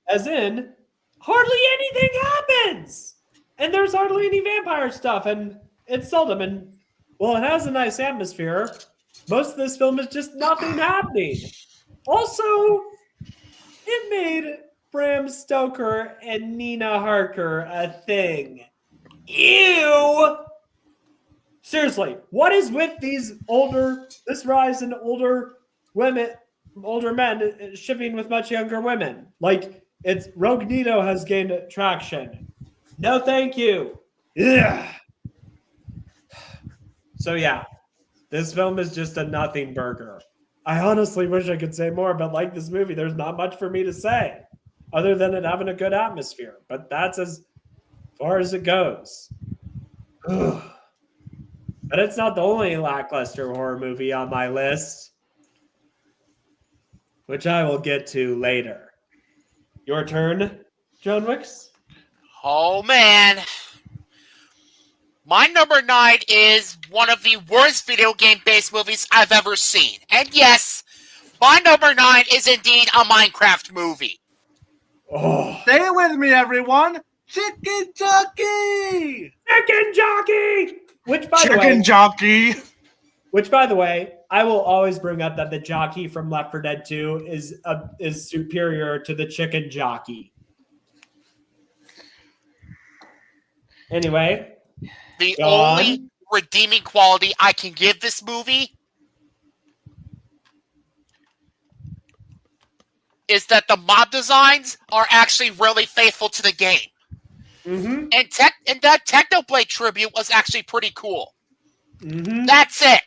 as in hardly anything happens, and there's hardly any vampire stuff, and it's seldom. And well, it has a nice atmosphere. Most of this film is just nothing happening. Also, it made Bram Stoker and Nina Harker a thing. Ew! Seriously, what is with this rise in older men shipping with much younger women? Like, it's Rogue Nito has gained traction. No, thank you. Ugh. So yeah, this film is just a nothing burger. I honestly wish I could say more, but like this movie, there's not much for me to say other than it having a good atmosphere. But that's as far as it goes. Ugh. But it's not the only lackluster horror movie on my list, which I will get to later. Your turn, John Wicks. Oh, man. My number 9 is one of the worst video game-based movies I've ever seen. And yes, my number 9 is indeed a Minecraft movie. Oh, Say it with me, everyone. Chicken jockey. chicken jockey. Which, by the way, Chicken jockey. I will always bring up that the jockey from Left 4 Dead 2 is superior to the chicken jockey. Anyway, The go only on. redeeming quality I can give this movie is that the mob designs are actually really faithful to the game. Mm-hmm. And that Technoblade tribute was actually pretty cool. Mm-hmm. That's it.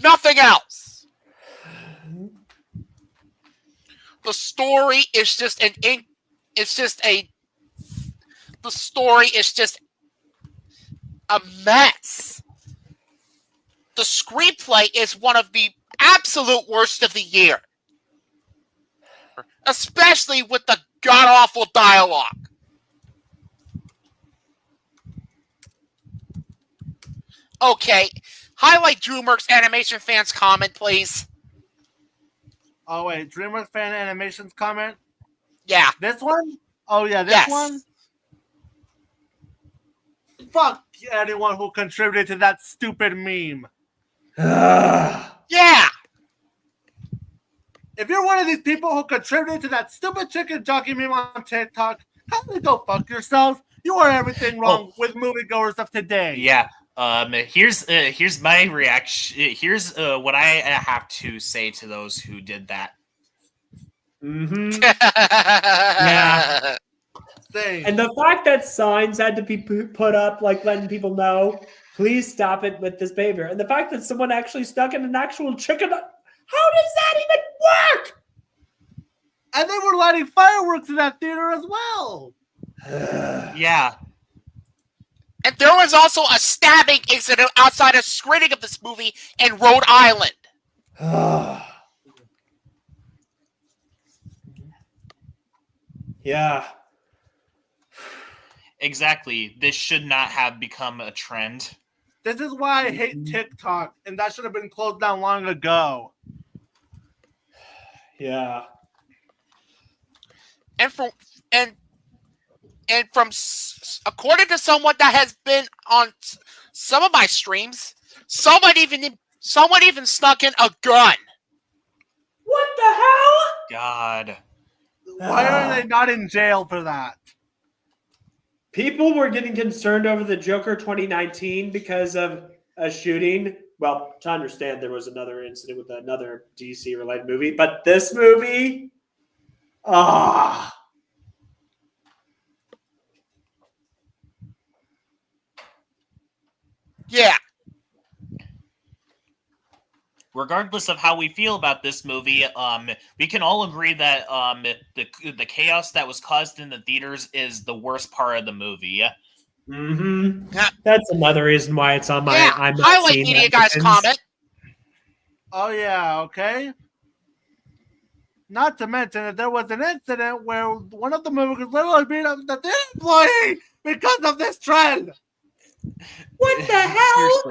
Nothing else. The story is just the story is just a mess. The screenplay is one of the absolute worst of the year. Especially with the god-awful dialogue. Okay, highlight DreamWorks Animation fans' comment, please. Oh wait, DreamWorks fan animations comment. Yeah. This one? Oh yeah, this Yes. one. Fuck anyone who contributed to that stupid meme. Yeah. If you're one of these people who contributed to that stupid chicken jockey meme on TikTok, how do you go fuck yourselves? You are everything wrong with moviegoers of today. Yeah. Here's my reaction. Here's what I have to say to those who did that. Mm-hmm. Yeah. Same. And the fact that signs had to be put up, like letting people know, please stop it with this behavior. And the fact that someone actually stuck in an actual chicken. How does that even work? And they were lighting fireworks in that theater as well. Yeah. And there was also a stabbing incident outside a screening of this movie in Rhode Island. Yeah. Exactly. This should not have become a trend. This is why I hate TikTok, and that should have been closed down long ago. Yeah. And from according to someone that has been on some of my streams, someone even snuck in a gun. What the hell? God. Why are they not in jail for that? People were getting concerned over the Joker 2019 because of a shooting. Well, to understand, there was another incident with another DC-related movie, but this movie, Yeah. Regardless of how we feel about this movie, we can all agree that the chaos that was caused in the theaters is the worst part of the movie. Mm-hmm. Yeah. That's another reason why it's on my. Yeah. I'm not Highlight seeing media that guys because- comment. Oh yeah, okay. Not to mention that there was an incident where one of the movies literally beat up the employee because of this trend. What the hell?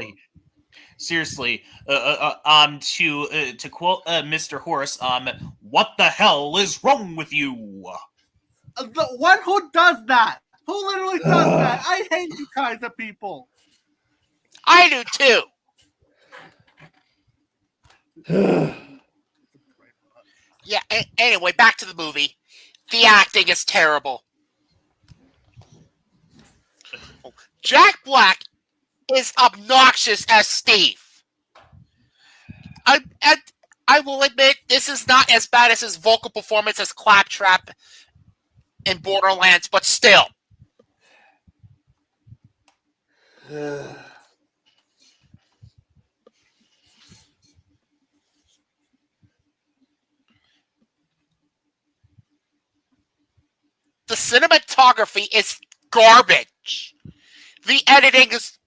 Seriously. To quote Mr. Horse, what the hell is wrong with you? The one who does that? Who literally does that? I hate you kinds of people. I do too. Yeah. Anyway, back to the movie. The acting is terrible. Jack Black is obnoxious as Steve. I will admit this is not as bad as his vocal performance as Claptrap in Borderlands, but still. The cinematography is garbage. The editing is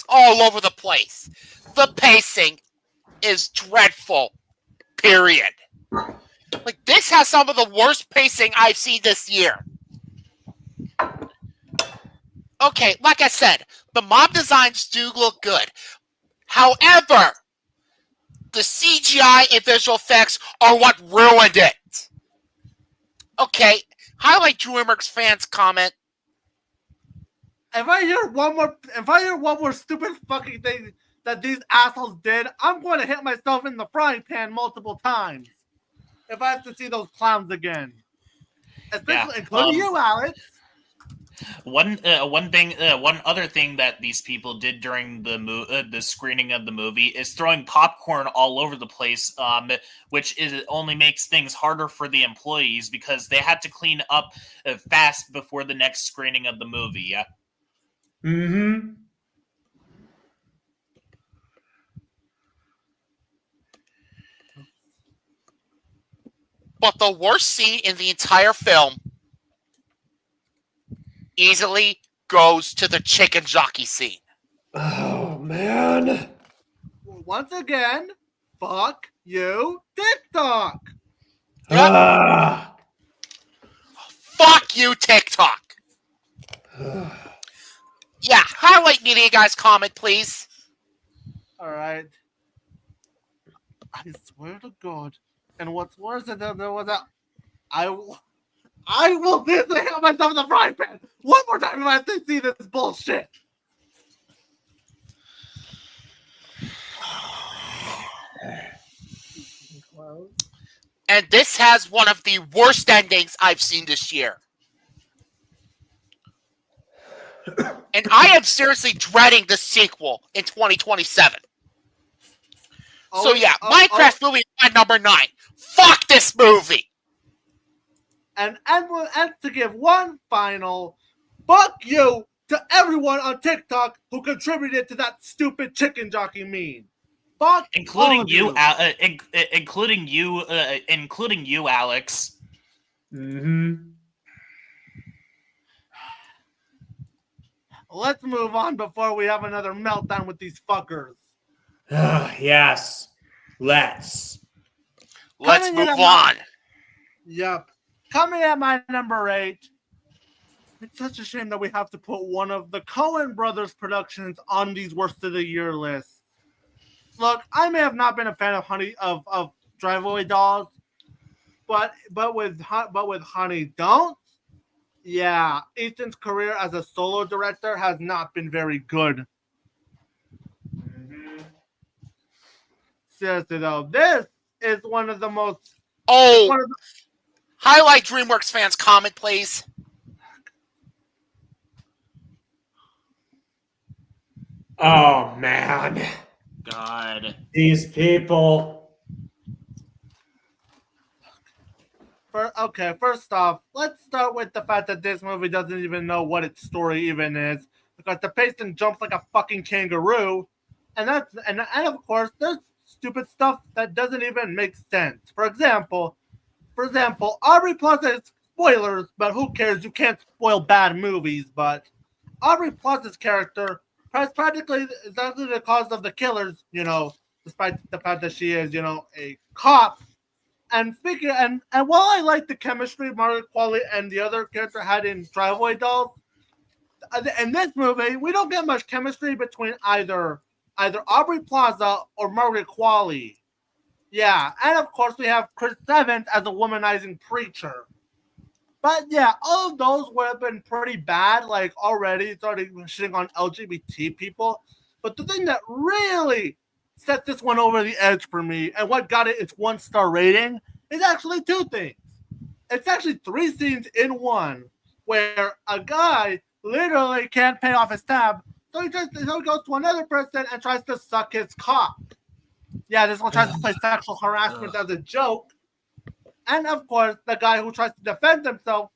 all over the place. The pacing is dreadful. Period. Like, this has some of the worst pacing I've seen this year. Okay, like I said, the mob designs do look good. However, the CGI and visual effects are what ruined it. Okay, highlight DreamWorks fans comment. If I hear one more stupid fucking thing that these assholes did, I'm going to hit myself in the frying pan multiple times. If I have to see those clowns again, especially including you, Alex. One other thing that these people did during the screening of the movie is throwing popcorn all over the place, which only makes things harder for the employees because they had to clean up fast before the next screening of the movie. Yeah. Mm-hmm. But the worst scene in the entire film easily goes to the chicken jockey scene. Oh, man. Once again, fuck you, TikTok. Yep. Ah. Fuck you, TikTok. Yeah, highlight media guys comment, please. All right. I swear to God. And what's worse is that there was a. I will seriously hit myself in the frying pan one more time if I have to see this bullshit. And this has one of the worst endings I've seen this year. And I am seriously dreading the sequel in 2027. So yeah, Minecraft movie is my number 9. Fuck this movie! And to give one final fuck you to everyone on TikTok who contributed to that stupid chicken jockey meme. Fuck including you, including you, Alex. Mm-hmm. Let's move on before we have another meltdown with these fuckers. Yes. Let's move on. Yep. Coming at my number 8. It's such a shame that we have to put one of the Coen Brothers productions on these worst of the year lists. Look, I may have not been a fan of Driveway Dolls, but with Honey Don't, yeah, Ethan's career as a solo director has not been very good. Mm-hmm. Seriously though, this is one of the most. Highlight DreamWorks fans comment, please. Oh man. God. These people. First off, let's start with the fact that this movie doesn't even know what its story even is, because the pacing jumps like a fucking kangaroo, and of course there's stupid stuff that doesn't even make sense. For example, Aubrey Plaza's spoilers, but who cares? You can't spoil bad movies. But Aubrey Plaza's character is practically exactly the cause of the killers. Despite the fact that she is, a cop. And while I like the chemistry Margaret Qualley and the other character had in Driveway Dolls, in this movie we don't get much chemistry between either Aubrey Plaza or Margaret Qualley. Yeah, and of course we have Chris Evans as a womanizing preacher. But yeah, all of those would have been pretty bad, like already starting shitting on LGBT people. But the thing that really set this one over the edge for me and what got it its 1-star rating is actually 2 things. It's actually 3 scenes in one, where a guy literally can't pay off his tab, so he goes to another person and tries to suck his cock. Yeah, this one tries to play sexual harassment as a joke. And of course, the guy who tries to defend himself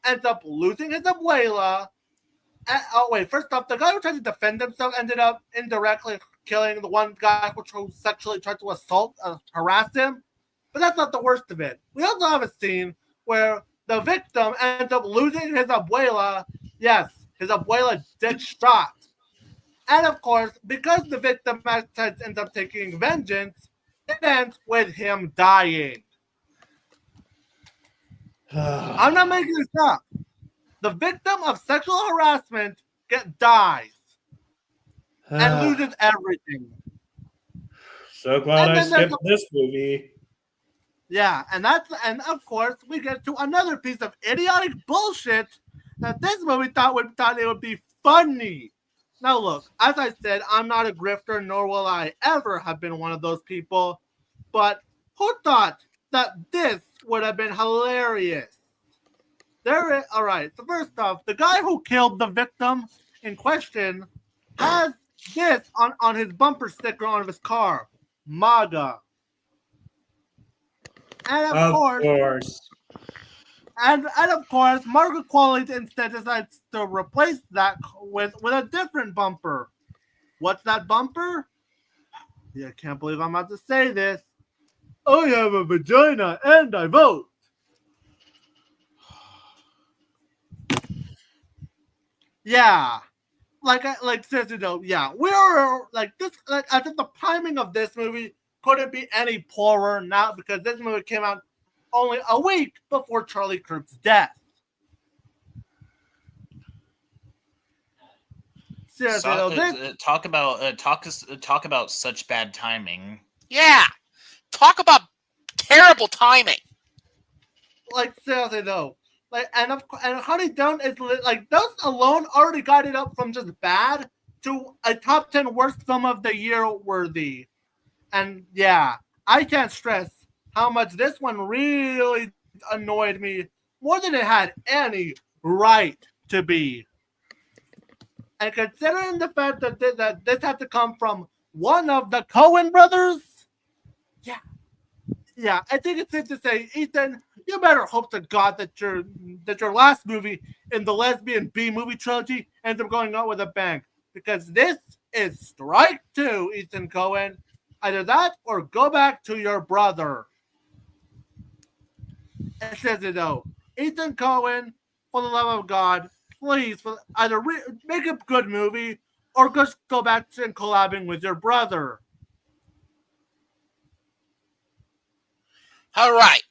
ends up losing his abuela. First off, the guy who tried to defend himself ended up indirectly killing the one guy who sexually tried to harass him. But that's not the worst of it. We also have a scene where the victim ends up losing his abuela. Yes, his abuela dead shot. And of course, because the victim ends up taking vengeance, it ends with him dying. I'm not making this up. The victim of sexual harassment dies and loses everything. So glad I skipped this movie. Yeah, and of course we get to another piece of idiotic bullshit that this movie thought it would be funny. Now look, as I said, I'm not a grifter, nor will I ever have been one of those people. But who thought that this would have been hilarious? All right. So first off, the guy who killed the victim in question has this on his bumper sticker on his car, MAGA, and of Of course, course. Margaret Qualley instead decides to replace that with a different bumper. What's that bumper? Yeah, I can't believe I'm about to say this. I have a vagina and I vote. Yeah, like seriously though, yeah, we are like this. Like I think the timing of this movie couldn't be any poorer now because this movie came out only a week before Charlie Kirk's death. Seriously though, this talk about such bad timing. Yeah. Talk about terrible timing. like seriously though, and Honey Don't is like those alone already got it up from just bad to a top 10 worst film of the year worthy. And yeah, I can't stress how much this one really annoyed me more than it had any right to be. And considering the fact that this had to come from one of the Coen brothers, yeah, yeah, I think it's safe to say, Ethan, you better hope to God that your last movie in the lesbian B movie trilogy ends up going out with a bang. Because this is strike two, Ethan Cohen. Either that or go back to your brother. It says it though. Ethan Cohen, for the love of God, please either make a good movie or just go back to collabing with your brother. All right.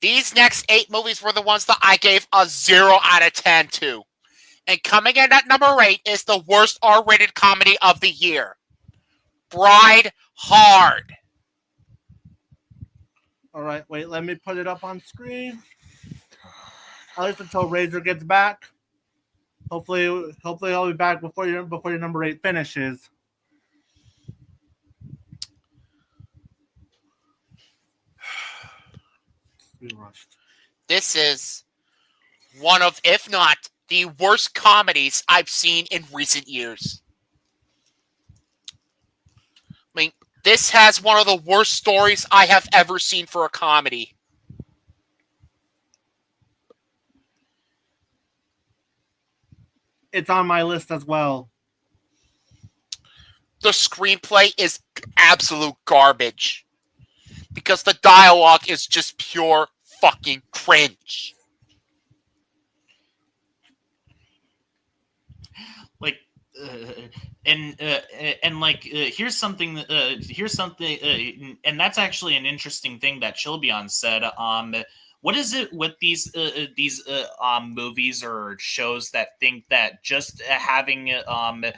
These next 8 movies were the ones that I gave a 0 out of 10 to. And coming in at number 8 is the worst R-rated comedy of the year. Bride Hard. All right, wait, let me put it up on screen. At least until Razor gets back. Hopefully I'll be back before your number 8 finishes. We rushed. This is one of, if not, the worst comedies I've seen in recent years. I mean, this has one of the worst stories I have ever seen for a comedy. It's on my list as well. The screenplay is absolute garbage. Because the dialogue is just pure fucking cringe. Like here's something and that's actually an interesting thing that Chilbyon said. What is it with these movies or shows that think that just having a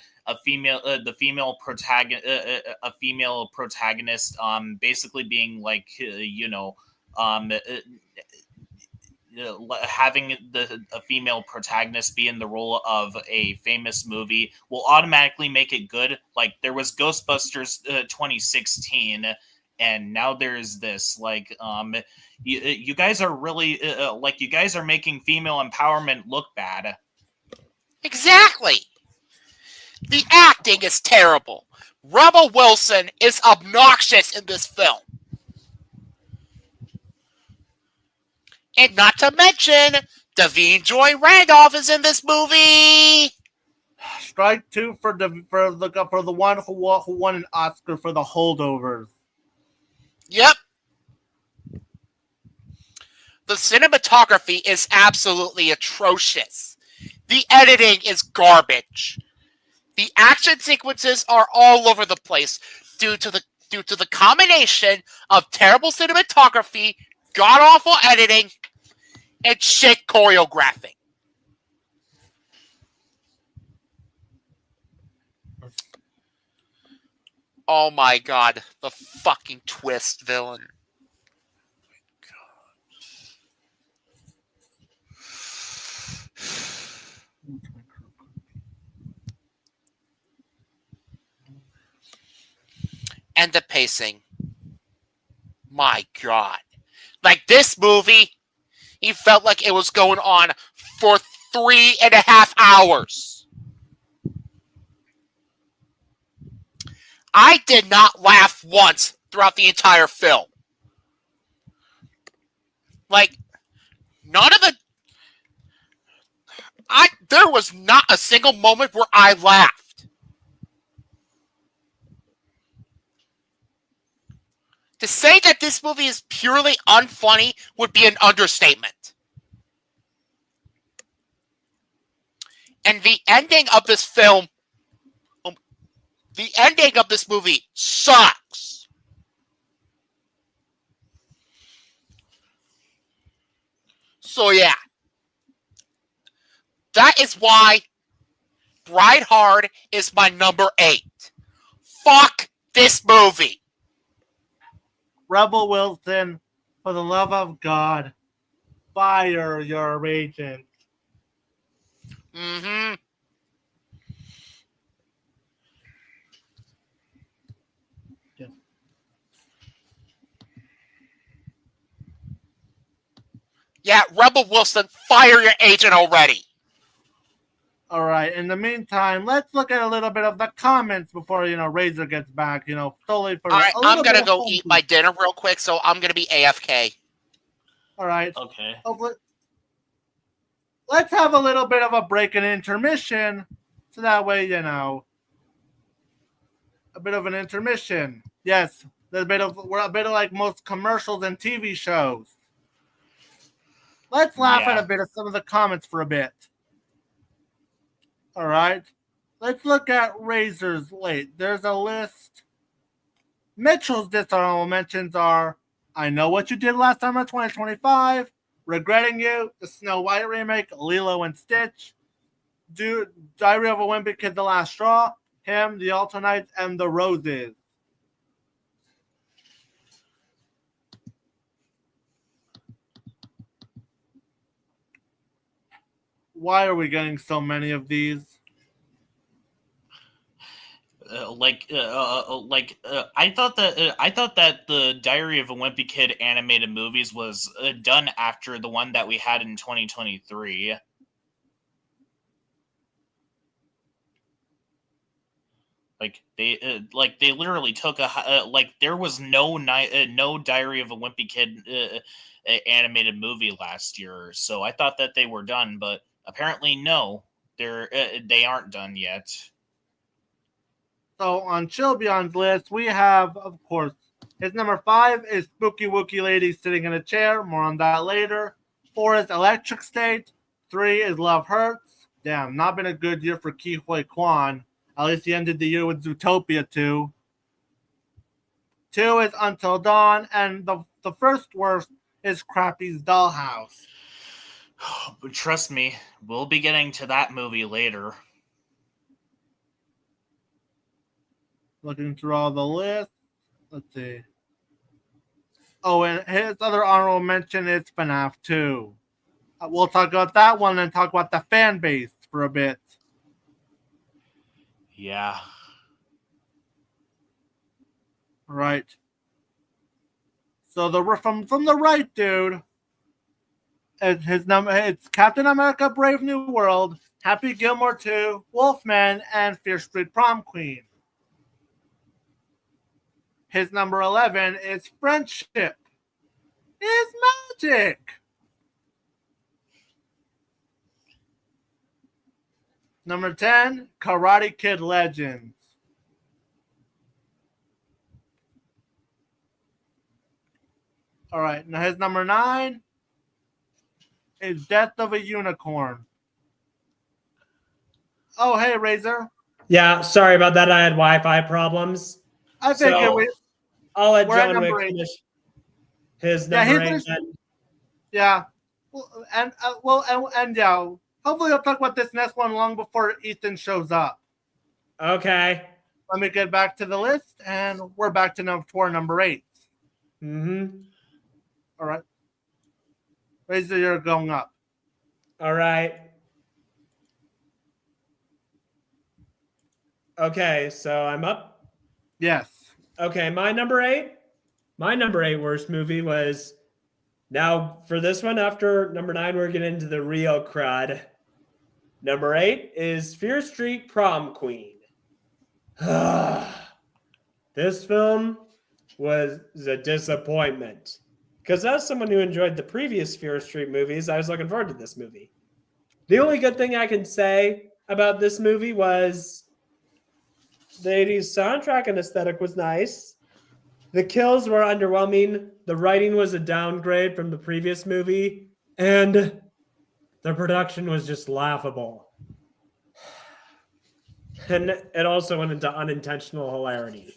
female the female protagonist a female protagonist basically being like having a female protagonist be in the role of a famous movie will automatically make it good. Like there was Ghostbusters 2016, and now there's this. Like you guys are really you guys are making female empowerment look bad. Exactly. The acting is terrible. Rebel Wilson is obnoxious in this film. And not to mention, Davine Joy Randolph is in this movie. Strike two for the one who won an Oscar for The Holdovers. Yep. The cinematography is absolutely atrocious. The editing is garbage. The action sequences are all over the place due to the combination of terrible cinematography, god-awful editing, and shit choreographing. Oh my god, the fucking twist, villain. And the pacing. My God. Like this movie, he felt like it was going on for 3.5 hours. I did not laugh once throughout the entire film. Like, none of the... There was not a single moment where I laughed. To say that this movie is purely unfunny would be an understatement. And the ending of this film, the ending of this movie sucks. So yeah. That is why Bride Hard is my number 8. Fuck this movie. Rebel Wilson, for the love of God, fire your agent. Mm-hmm. Yeah. Yeah, Rebel Wilson, fire your agent already. All right. In the meantime, let's look at a little bit of the comments before Razor gets back. Solely for All right, a little I'm gonna bit go of eat fun. my dinner real quick, so I'm gonna be AFK. All right. Okay. Let's have a little bit of a break and intermission, so that way a bit of an intermission. Yes, we're a bit of like most commercials and TV shows. Let's laugh at a bit of some of the comments for a bit. All right. Let's look at Razor's late. There's a list. Mitchell's dishonorable mentions are I Know What You Did Last Summer 2025, Regretting You, the Snow White remake, Lilo and Stitch, Diary of a Wimpy Kid, The Last Straw, Him, The Alternites, and The Roses. Why are we getting so many of these? I thought that the Diary of a Wimpy Kid animated movies was done after the one that we had in 2023. They literally took there was no Diary of a Wimpy Kid animated movie last year, so I thought that they were done, but apparently no, they aren't done yet. So on Chilbion's list, we have, of course, his number 5 is Spooky Wookie Lady Sitting in a Chair. More on that later. 4 is Electric State. 3 is Love Hurts. Damn, not been a good year for Ki Hui Kwan. At least he ended the year with Zootopia 2. 2 is Until Dawn. And the first worst is Crappy's Dollhouse. But trust me, we'll be getting to that movie later. Looking through all the lists. Let's see. Oh, and his other honorable mention is FNAF 2. We'll talk about that one and talk about the fan base for a bit. Yeah. Right. So from the right dude, it's Captain America: Brave New World, Happy Gilmore 2, Wolfman, and Fear Street Prom Queen. His number 11 is Friendship is Magic. Number 10, Karate Kid Legends. All right, now his number 9 is Death of a Unicorn. Oh, hey, Razor. Yeah, sorry about that. I had Wi-Fi problems. I figured I'll let we're at John Wick number 8. finish his number 8. Yeah. And yeah. Hopefully, I'll talk about this next one long before Ethan shows up. Okay. Let me get back to the list, and we're back to number 8. Mm-hmm. All right. Razor, you're going up. All right. Okay, so I'm up. Yes. Okay, my number 8 worst movie was. Now, for this one, after number 9, we're getting into the real crud. Number 8 is Fear Street Prom Queen. This film was a disappointment. Because as someone who enjoyed the previous Fear Street movies, I was looking forward to this movie. The only good thing I can say about this movie was the 80s soundtrack and aesthetic was nice. The kills were underwhelming. The writing was a downgrade from the previous movie. And the production was just laughable. And it also went into unintentional hilarity.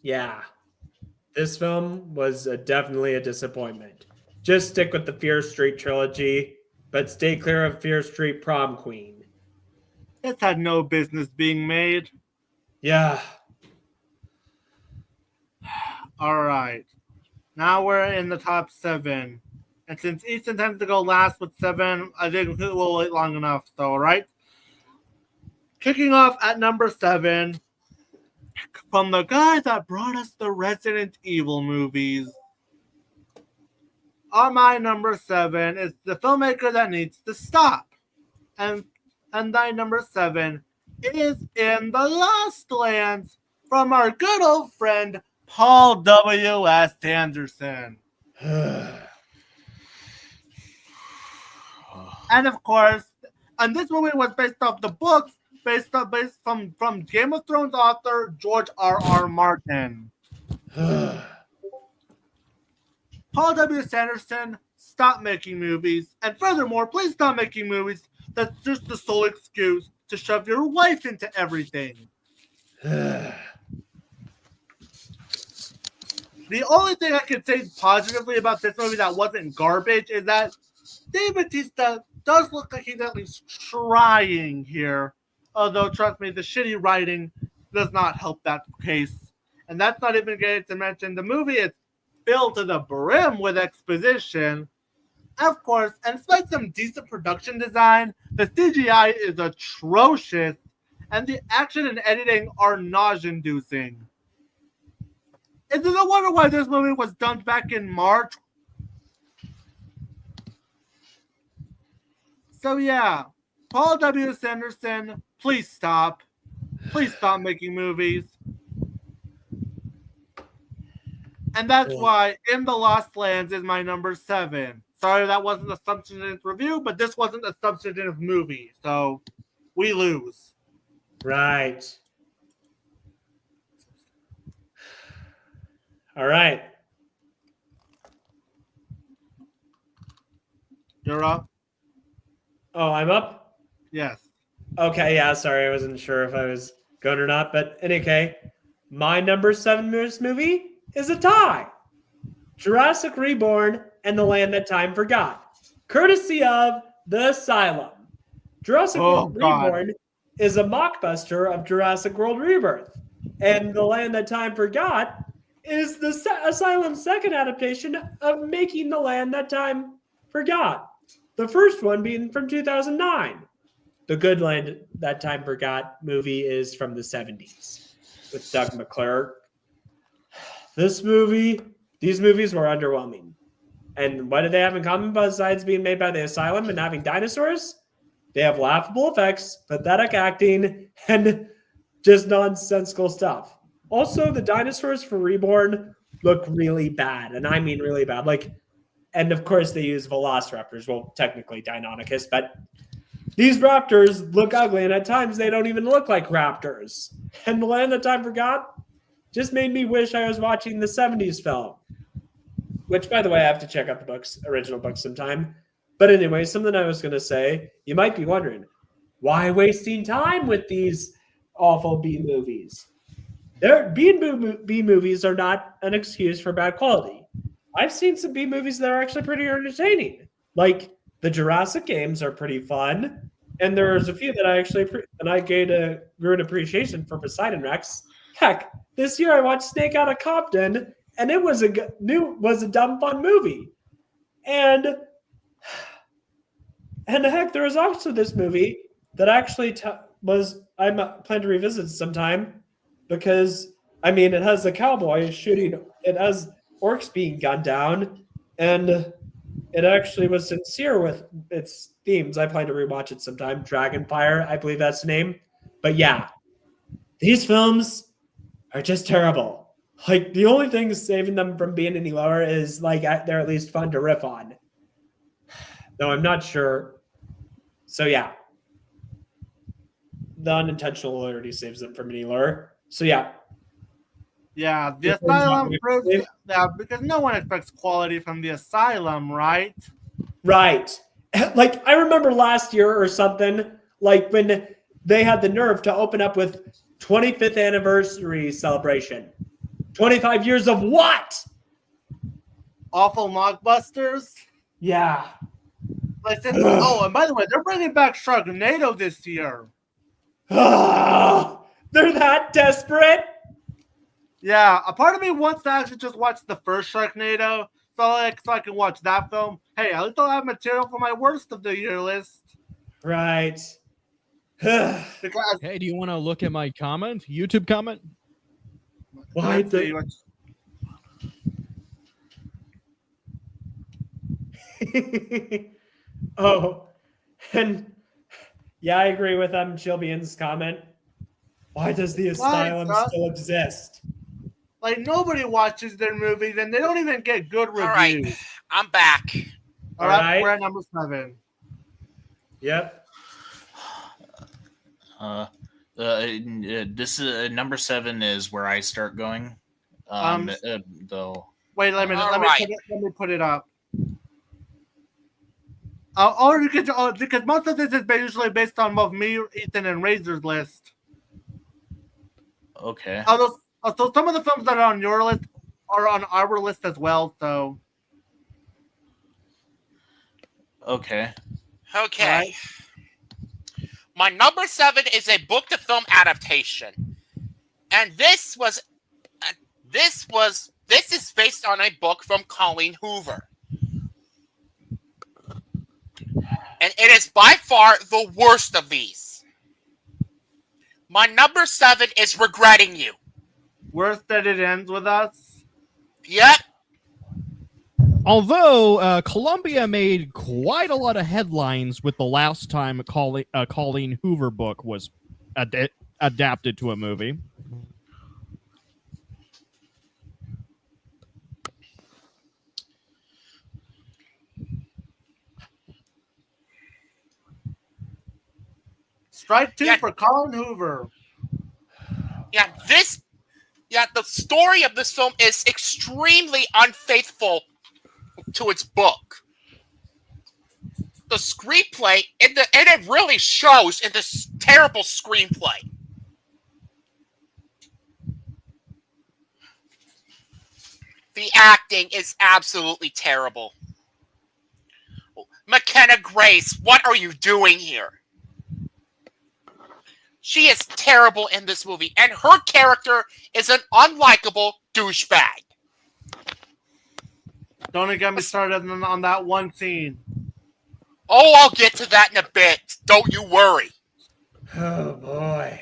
Yeah. This film was definitely a disappointment. Just stick with the Fear Street trilogy, but stay clear of Fear Street Prom Queen. This had no business being made. Yeah. All right. Now we're in the top 7. And since Easton tends to go last with 7, I think we'll wait long enough. So, all right. Kicking off at number 7, from the guy that brought us the Resident Evil movies. On my number 7 is the filmmaker that needs to stop. And my number 7 is In the Lost Lands from our good old friend Paul W.S. Anderson. And of course, and this movie was based off the books based from Game of Thrones author George R.R. Martin. Paul W.S. Anderson, stop making movies, and furthermore, please stop making movies that's just the sole excuse to shove your wife into everything. The only thing I can say positively about this movie that wasn't garbage is that Dave Bautista does look like he's at least trying here. Although, trust me, the shitty writing does not help that case. And that's not even getting to mention the movie is filled to the brim with exposition. Of course, and despite some decent production design, the CGI is atrocious, and the action and editing are nausea-inducing. Is it no wonder why this movie was done back in March? So yeah, Paul W. Sanderson, please stop. Please stop making movies. And that's why In the Lost Lands is my number 7. Sorry that wasn't a substantive review, but this wasn't a substantive movie. So we lose. Right. All right. You're up? Oh, I'm up? Yes. Okay, yeah, sorry. I wasn't sure if I was going or not. But in any case, my number 7 movie is a tie. Jurassic Reborn and the Land That Time Forgot. Courtesy of The Asylum. Jurassic World Reborn is a mockbuster of Jurassic World Rebirth. And The Land That Time Forgot is the Asylum's second adaptation of Making the Land That Time Forgot. The first one being from 2009. The Good Land That Time Forgot movie is from the 70s with Doug McClure. These movies were underwhelming. And what do they have in common besides being made by the Asylum and having dinosaurs? They have laughable effects, pathetic acting, and just nonsensical stuff. Also, the dinosaurs for Reborn look really bad, and I mean really bad. And of course, they use velociraptors. Well, technically Deinonychus, but these raptors look ugly, and at times they don't even look like raptors. And The Land That Time Forgot just made me wish I was watching the 70s film. Which, by the way, I have to check out the original books sometime. But anyway, something I was going to say, you might be wondering, why wasting time with these awful B movies? B movies are not an excuse for bad quality. I've seen some B movies that are actually pretty entertaining. Like the Jurassic games are pretty fun. And there's a few that I actually, and I grew an appreciation for Poseidon Rex. Heck, this year I watched Snake Out of Compton, and it was a dumb fun movie. And heck, there was also this movie that actually I'm plan to revisit sometime because I mean it has the cowboy shooting, it has orcs being gunned down, and it actually was sincere with its themes. I plan to rewatch it sometime. Dragonfire, I believe that's the name. But yeah, these films are just terrible. Like the only thing saving them from being any lower is like they're at least fun to riff on. Though I'm not sure. So yeah, the unintentional loyalty saves them from any lower. So yeah, Yeah, the asylum proves. Yeah, because no one expects quality from the asylum, right? right. Like I remember last year or something, like when they had the nerve to open up with 25th anniversary celebration. 25 years of what? Awful mockbusters. Yeah. Like, oh, and by the way, they're bringing back Sharknado this year. They're that desperate? Yeah, a part of me wants to actually just watch the first Sharknado, so I can watch that film. Hey, at least I'll have material for my worst of the year list. Right. Because Hey, do you want to look at my comment? YouTube comment? Why oh, and yeah, I agree with Chilbian's comment. Why does the asylum still exist? Like, nobody watches their movies, and they don't even get good reviews. All right, I'm back. All right, we're at number 7. Yep. This number 7 is where I start going. Though. Wait a minute. All Let me put it up. Or you could, because most of this is usually based on both me, Ethan, and Razor's list. Okay. So some of the films that are on your list are on our list as well. So. Okay. Okay. Right. My number 7 is a book to film adaptation. And this is based on a book from Colleen Hoover. And it is by far the worst of these. My number 7 is Regretting You. Worse that it ends with us. Yep. Although Columbia made quite a lot of headlines with the last time a Colleen Hoover book was adapted to a movie. Strike 2 for Colin Hoover. The story of this film is extremely unfaithful to its book. The screenplay, and it really shows in this terrible screenplay. The acting is absolutely terrible. McKenna Grace, what are you doing here? She is terrible in this movie, and her character is an unlikable douchebag. Don't get me started on that one scene. Oh, I'll get to that in a bit. Don't you worry. Oh, boy.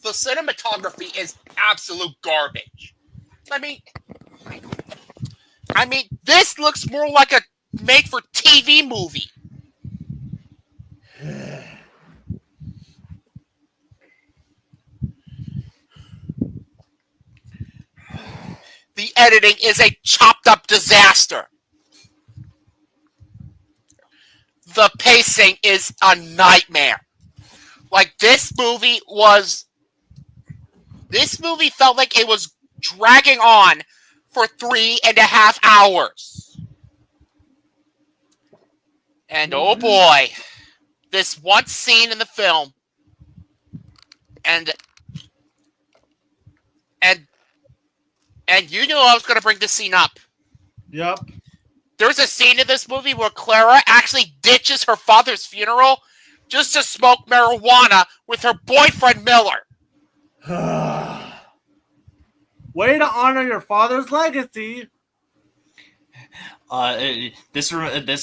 The cinematography is absolute garbage. I mean, this looks more like a made-for-TV movie. The editing is a chopped-up disaster. The pacing is a nightmare. Like, this movie felt like it was dragging on for 3.5 hours. And oh boy, this one scene in the film, and you knew I was going to bring this scene up. Yep. There's a scene in this movie where Clara actually ditches her father's funeral just to smoke marijuana with her boyfriend Miller. Way to honor your father's legacy. This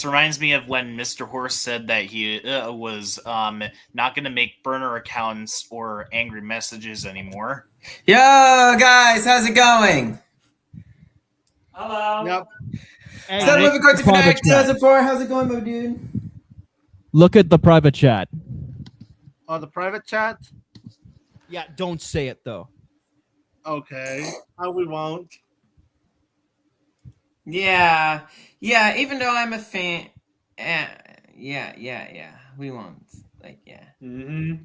reminds me of when Mr. Horse said that he was not going to make burner accounts or angry messages anymore. Yo, guys, how's it going? Hello. Yep. Hey, Son Nick, of a Court to private Connect chat. 2004. How's it going, my dude? Look at the private chat. Oh, the private chat. Yeah, don't say it though. Okay, we won't. Yeah. Even though I'm a fan, yeah. We won't. Like, yeah. Mm-hmm.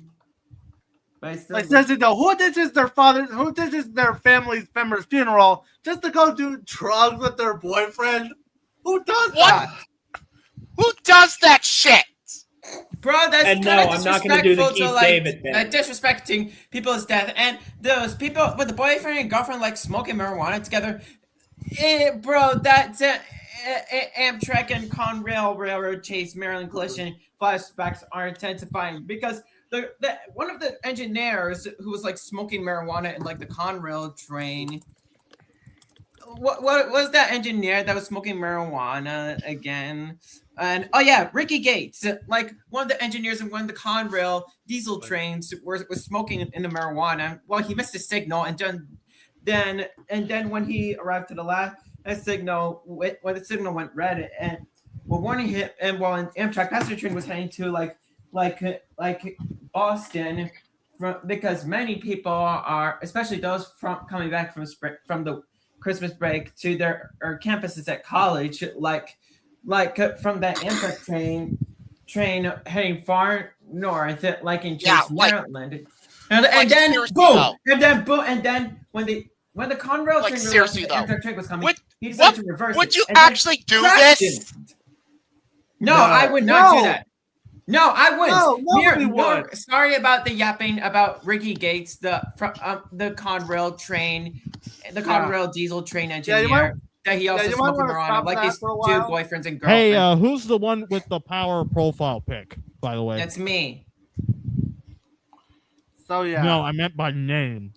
But I still. Like, seriously though, who ditches their father? Who ditches their family's member's funeral just to go do drugs with their boyfriend? Who does that? Who does that shit? Bro, that's And kind no, of I'm not gonna do the disrespectful to Keith like David thing. disrespecting people's death and those people with the boyfriend and girlfriend like smoking marijuana together. Bro, that's Amtrak and Conrail Railroad chase Maryland collision flashbacks are intensifying because the one of the engineers who was like smoking marijuana in like the Conrail train. What was that engineer that was smoking marijuana again? And oh yeah, Ricky Gates, like one of the engineers in one of the Conrail diesel trains, was smoking in the marijuana. Well, he missed a signal, and then when he arrived to the last signal, when the signal went red, and well, warning him, and while an Amtrak passenger train was heading to like Boston, because many people are, especially those coming back from the Christmas break to their campuses at college, like from that Amtrak train heading far north, like in Chase, Maryland, and then boom, and then when the Conrail train realized the Amtrak train was coming, he decided to reverse. Would you actually do this? No, I would not do that. No, I wouldn't. No, nobody would. Sorry about the yapping about Ricky Gates, the Conrail train, the Conrail diesel train engineer. That he also smoked marijuana, like these two boyfriends and girlfriends. Hey, who's the one with the power profile pic, by the way? That's me. So yeah. No, I meant by name.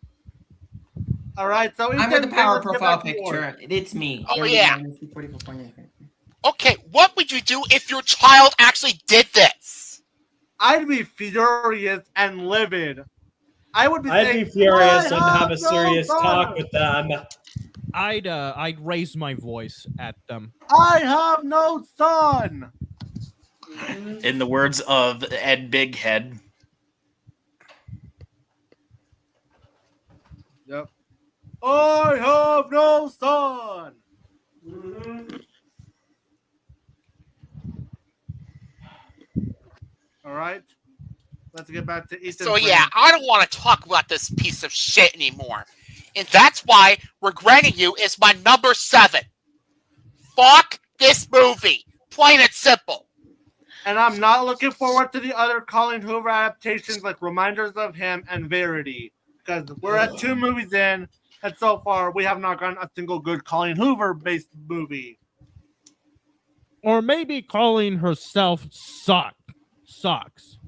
All right, so I'm with the power profile picture. It's me. Oh yeah. Okay, what would you do if your child actually did this? I'd be furious and livid. I'd be furious and have a serious talk with them. I'd raise my voice at them. I have no son. In the words of Ed Bighead. Yep. I have no son. All right. Let's get back to Ethan. So yeah, I don't want to talk about this piece of shit anymore. And that's why Regretting You is my number 7. Fuck this movie. Plain and simple. And I'm not looking forward to the other Colin Hoover adaptations like Reminders of Him and Verity. Because we're at 2 movies in, and so far we have not gotten a single good Colin Hoover-based movie. Or maybe Colleen herself sucks.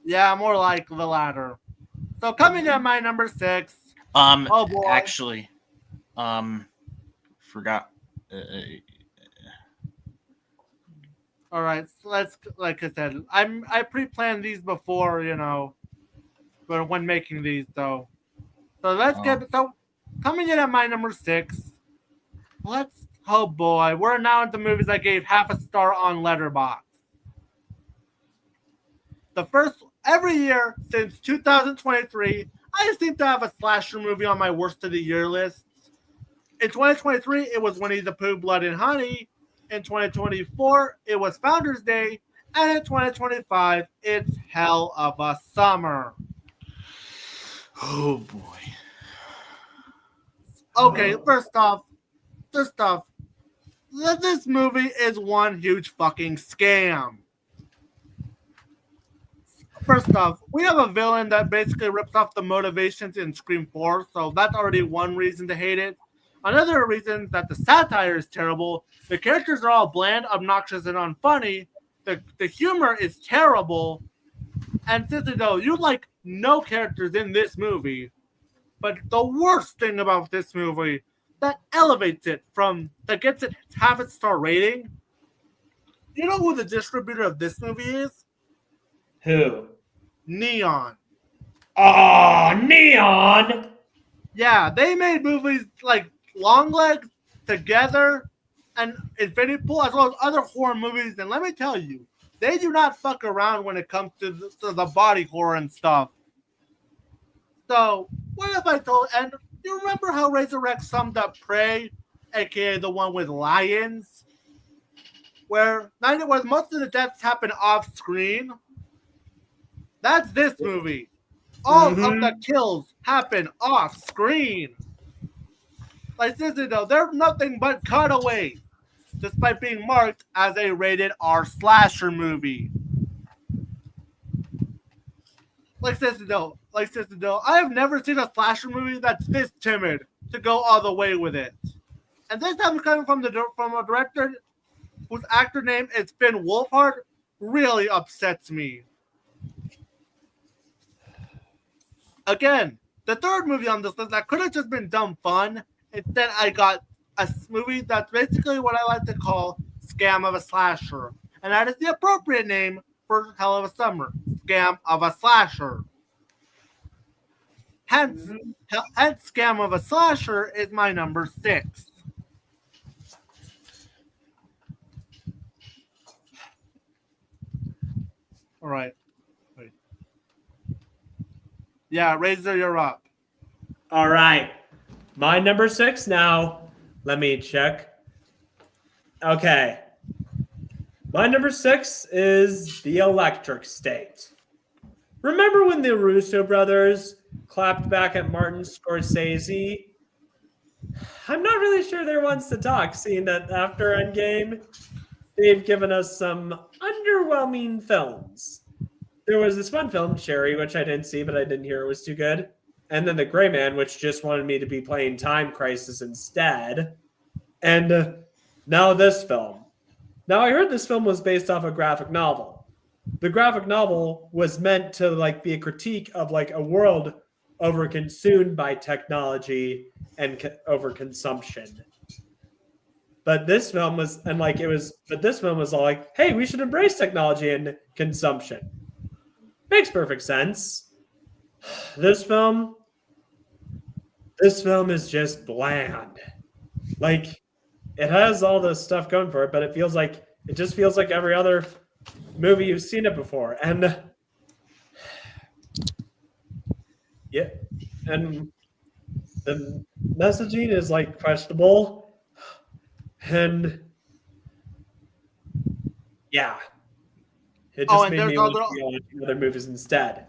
Yeah, more like the latter. So coming in at my number 6. Oh boy. Actually, forgot. All right, so let's, like I said, I pre-planned these before, but when making these, though. So let's coming in at my number 6. Oh boy, we're now into movies I gave half a star on Letterboxd. The first every year since 2023. I seem to have a slasher movie on my worst of the year list. In 2023, it was Winnie the Pooh, Blood and Honey. In 2024, it was Founders Day. And in 2025, it's Hell of a Summer. Oh, boy. Okay, first off, this movie is one huge fucking scam. First off, we have a villain that basically rips off the motivations in Scream 4, so that's already one reason to hate it. Another reason that the satire is terrible. The characters are all bland, obnoxious, and unfunny. The humor is terrible. And simply though, you like no characters in this movie. But the worst thing about this movie, that elevates it that gets it half its star rating. You know who the distributor of this movie is? Who? Neon. Oh, Neon! Yeah, they made movies like Longlegs, Together, and Infinity Pool, as well as other horror movies. And let me tell you, they do not fuck around when it comes to the body horror and stuff. So, what if I told, and you remember how Resurrect summed up Prey, aka the one with lions? Where most of the deaths happen off screen? That's this movie. All of the kills happen off screen. Like seriously though, they're nothing but cutaways, despite being marked as a rated R slasher movie. Like seriously though, I have never seen a slasher movie that's this timid to go all the way with it. And this time coming from a director whose actor name is Finn Wolfhard really upsets me. Again, the third movie on this list that could have just been dumb fun. Instead, I got a movie that's basically what I like to call Scam of a Slasher. And that is the appropriate name for Hell of a Summer. Scam of a Slasher. Hence, Scam of a Slasher is my number 6. All right. Wait. Yeah, Razor, you're up. All right. My number 6 now. Let me check. Okay. My number 6 is The Electric State. Remember when the Russo brothers clapped back at Martin Scorsese? I'm not really sure they're ones to talk, seeing that after Endgame, they've given us some underwhelming films. There was this one film, Cherry, which I didn't see, but I didn't hear it was too good. And then The Gray Man, which just wanted me to be playing Time Crisis instead. And now this film. Now, I heard this film was based off a graphic novel. The graphic novel was meant to be a critique of a world overconsumed by technology and overconsumption. But this film was, all like, hey, we should embrace technology and consumption. Makes perfect sense. This film is just bland. It has all this stuff going for it, but it just feels like every other movie you've seen it before. And yeah, and the messaging is questionable. And yeah, it just made me want to watch other movies instead.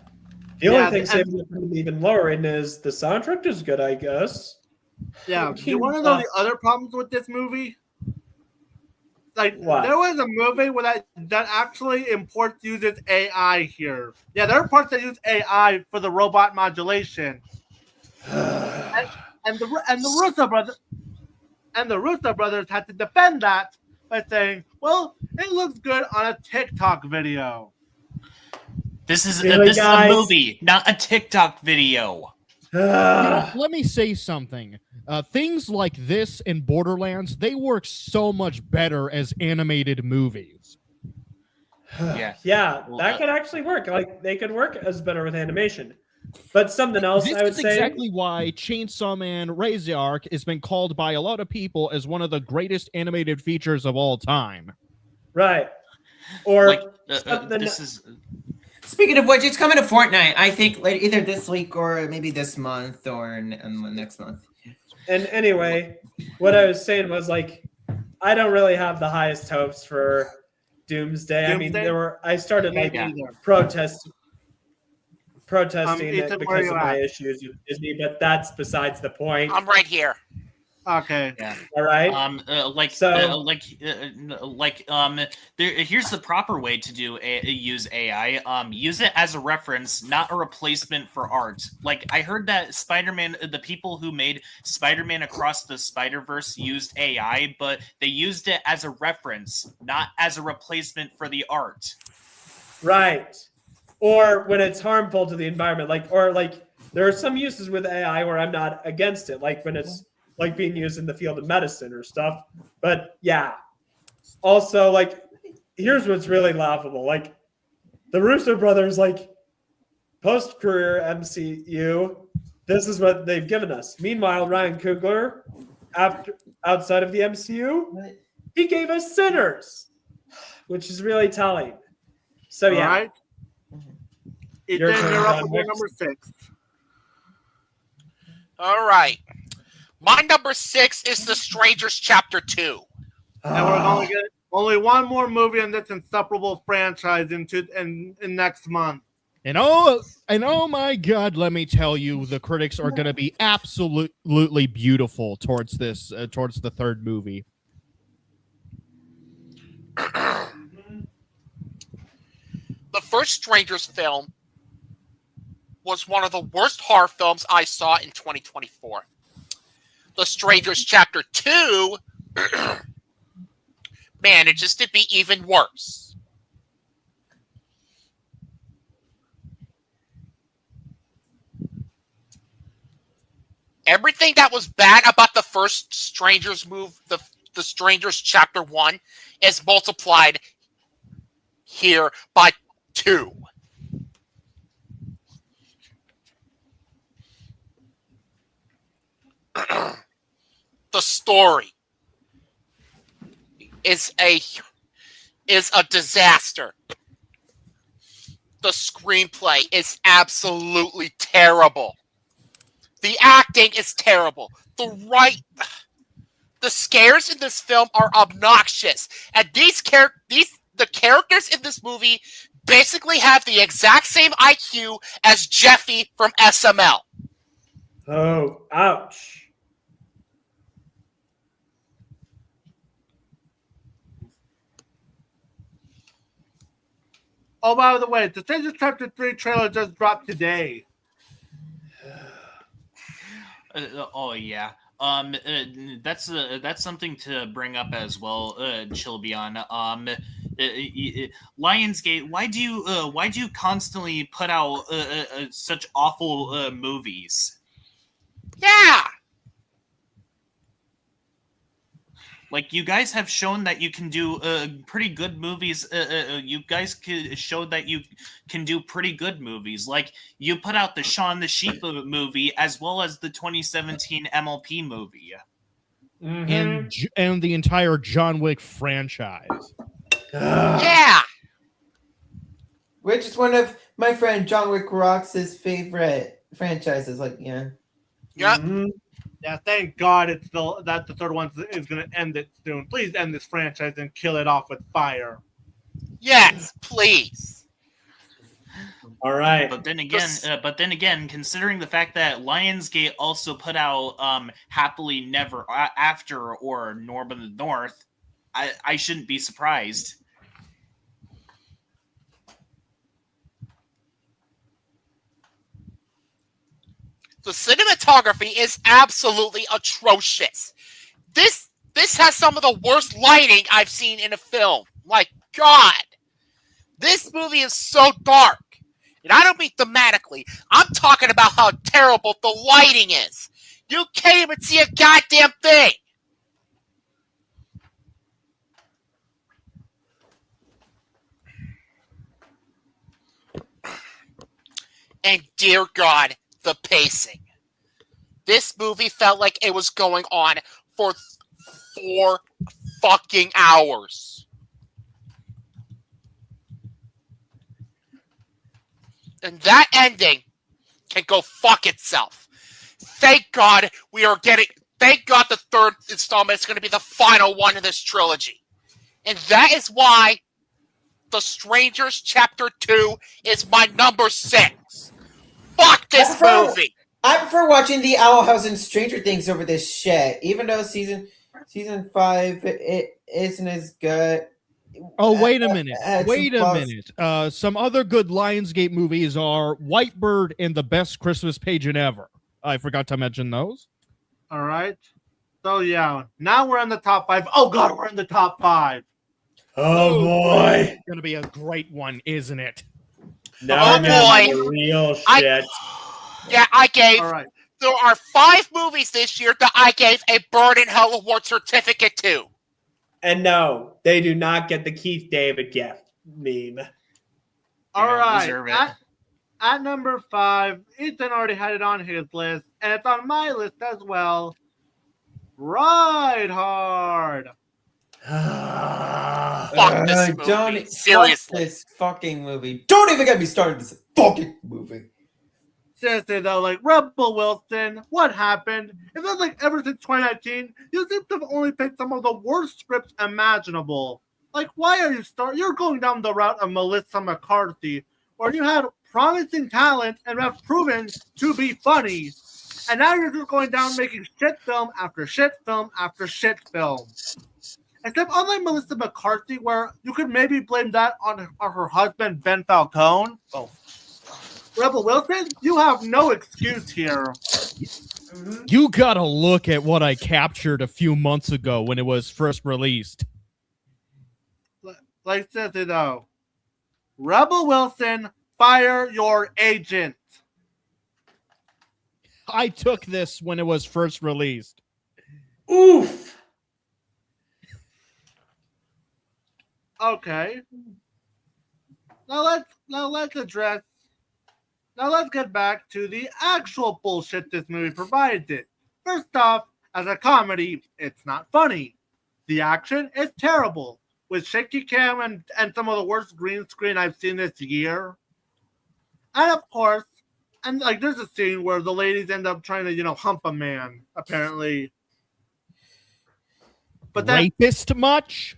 The only thing saving it from even lower rating is the soundtrack is good, I guess. Yeah, do you want to know the other problems with this movie? What? There was a movie that actually uses AI here. Yeah, there are parts that use AI for the robot modulation. and the Russo brothers had to defend that by saying, "Well, it looks good on a TikTok video." This is a movie, not a TikTok video. Let me say something. Things like this in Borderlands, they work so much better as animated movies. Yeah, that could actually work. They could work as better with animation. But something else I would say. This is exactly why Chainsaw Man Razork has been called by a lot of people as one of the greatest animated features of all time. Right. Or this is. Speaking of which, it's coming to Fortnite. I think either this week or maybe this month or next month. And anyway, what I was saying was I don't really have the highest hopes for Doomsday. I mean, I started protesting it because of my issues with Disney, but that's besides the point. I'm right here. Okay. Yeah. All right. Here's the proper way to use AI. Use it as a reference, not a replacement for art. I heard that Spider-Man, the people who made Spider-Man Across the Spider-Verse used AI, but they used it as a reference, not as a replacement for the art. Right. Or when it's harmful to the environment, there are some uses with AI where I'm not against it, when it's like being used in the field of medicine or stuff. But yeah, also like here's what's really laughable: like the Russo brothers, like post-career MCU, this is what they've given us. Meanwhile, Ryan Coogler, outside of the MCU, he gave us Sinners, which is really telling. So yeah, All right. Your Ethan, turn, you're up John with Wick. number 6. All right. My number 6 is The Strangers Chapter 2. And we're going to get only one more movie in this insufferable franchise in next month. And oh my God, let me tell you, the critics are going to be absolutely beautiful towards this, towards the third movie. The first Strangers film was one of the worst horror films I saw in 2024. The Strangers Chapter 2 manages to be even worse. Everything that was bad about the first Strangers the Strangers Chapter 1 is multiplied here by 2. The story is a disaster. The screenplay is absolutely terrible. The acting is terrible. The scares in this film are obnoxious, and the characters in this movie basically have the exact same IQ as Jeffy from SML. Oh, ouch. Oh, by the way, the Strangers Chapter 3 trailer just dropped today. Oh yeah. That's something to bring up as well, Chilbyon. Lionsgate, why do you constantly put out such awful movies? Yeah. Like, you guys have shown that you can do pretty good movies. You guys showed that you can do pretty good movies. Like, you put out the Shaun the Sheep movie as well as the 2017 MLP movie. Mm-hmm. And the entire John Wick franchise. Yeah. Which is one of my friend John Wick Rox's favorite franchises. Like, yeah. Yep. Mm-hmm. Yeah, thank God that the third one is going to end it soon. Please end this franchise and kill it off with fire. Yes, please. All right. But then again, considering the fact that Lionsgate also put out Happily Never After or Norm of the North, I shouldn't be surprised. The cinematography is absolutely atrocious. This has some of the worst lighting I've seen in a film. My God. This movie is so dark. And I don't mean thematically. I'm talking about how terrible the lighting is. You can't even see a goddamn thing. And dear God, the pacing. This movie felt like it was going on for 4 fucking hours. And that ending can go fuck itself. Thank God the third installment is going to be the final one in this trilogy. And that is why The Strangers Chapter 2 is my number 6. Fuck this movie. I prefer watching the Owl House and Stranger Things over this shit. Even though season 5 it isn't as good. Oh, wait a minute. Wait a minute. Some other good Lionsgate movies are Whitebird and The Best Christmas Pageant Ever. I forgot to mention those. All right. So, yeah. Now we're in the top 5. Oh, God, we're in the top 5. Oh boy. It's going to be a great one, isn't it? Now Oh, boy. the real shit. I gave All right. there are 5 movies this year that I gave a Bird in Hell Award certificate to. And no, they do not get the Keith David gift meme. All don't right. deserve it. At number 5, Ethan already had it on his list, and it's on my list as well. Ride Hard. Fuck this movie. Johnny, Seriously. fuck this fucking movie. Don't even get me started this fucking movie. Seriously though, like Rebel Wilson, what happened? It feels like ever since 2019, you seem to have only picked some of the worst scripts imaginable. Like, why are you're going down the route of Melissa McCarthy, where you had promising talent and have proven to be funny, and now you're just going down making shit film after shit film after shit film. Except unlike Melissa McCarthy, where you could maybe blame that on her husband Ben Falcone. Oh. Rebel Wilson, you have no excuse here. You gotta look at what I captured a few months ago when it was first released. Like seriously though, Rebel Wilson, fire your agent. I took this when it was first released. Oof. Okay. Now let's get back to the actual bullshit this movie provided. First off, as a comedy, it's not funny. The action is terrible, with shaky cam and some of the worst green screen I've seen this year. And of course, and like there's a scene where the ladies end up trying to, hump a man, apparently. But that Rapist much?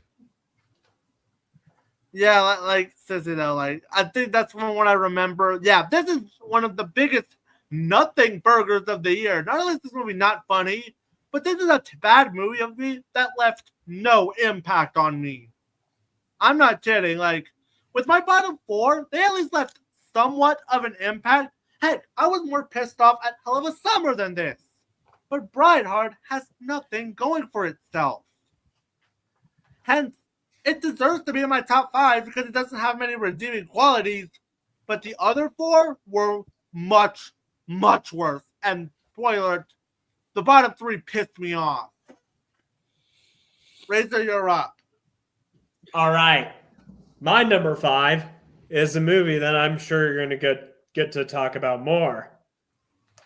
Yeah, like says like I think that's one I remember. Yeah, this is one of the biggest nothing burgers of the year. Not only is this movie not funny, but this is a bad movie of me that left no impact on me. I'm not kidding. Like with my bottom 4, they at least left somewhat of an impact. Heck, I was more pissed off at Hell of a Summer than this. But Brideheart has nothing going for itself. Hence, it deserves to be in my top 5 because it doesn't have many redeeming qualities, but the other 4 were much, much worse. And spoiler alert, the bottom 3 pissed me off. Razor, you're up. All right. My number 5 is a movie that I'm sure you're going to get to talk about more.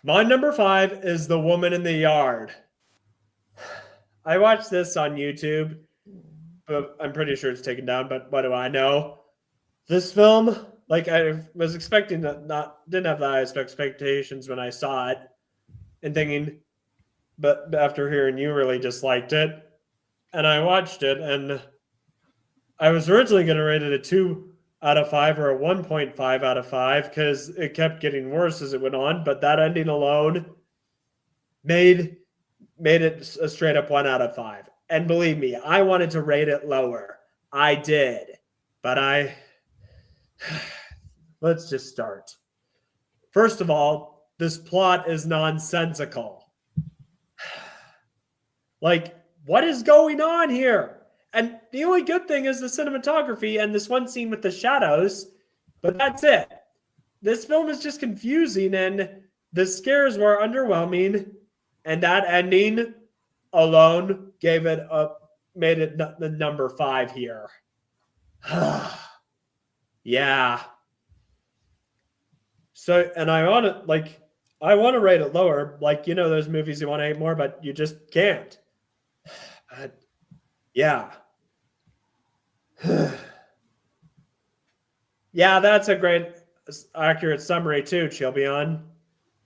My number 5 is The Woman in the Yard. I watched this on YouTube. But I'm pretty sure it's taken down, but what do I know? This film, like I was expecting didn't have the highest expectations when I saw it and thinking, but after hearing you really disliked it, and I watched it, and I was originally going to rate it a 2 out of 5 or a 1.5 out of 5 because it kept getting worse as it went on, but that ending alone made it a straight up 1 out of 5. And believe me, I wanted to rate it lower. I did. But let's just start. First of all, this plot is nonsensical. Like, what is going on here? And the only good thing is the cinematography and this one scene with the shadows, but that's it. This film is just confusing and the scares were underwhelming, and that ending alone made it the number 5 here. Yeah. So, and I want to rate it lower. Like, those movies you want to hate more, but you just can't. But, yeah. Yeah, that's a great, accurate summary too, Chilbyon.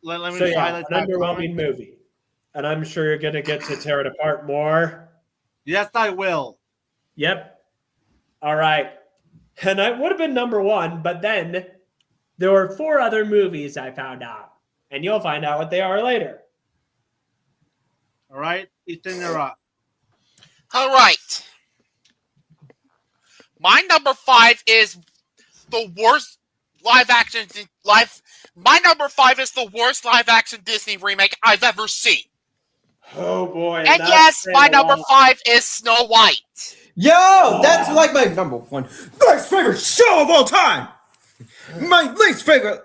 Let me So, yeah, highlight an that underwhelming movie. And I'm sure you're going to get to tear it apart more. Yes, I will. Yep. All right. And I would have been number 1, but then there were 4 other movies I found out. And you'll find out what they are later. All right, Ethan, you're up. All right. My number 5 is the worst live action My number 5 is the worst live action Disney remake I've ever seen. Oh boy. And yes, my number 5 is Snow White. Yo, that's like my number 1 least favorite show of all time. My least favorite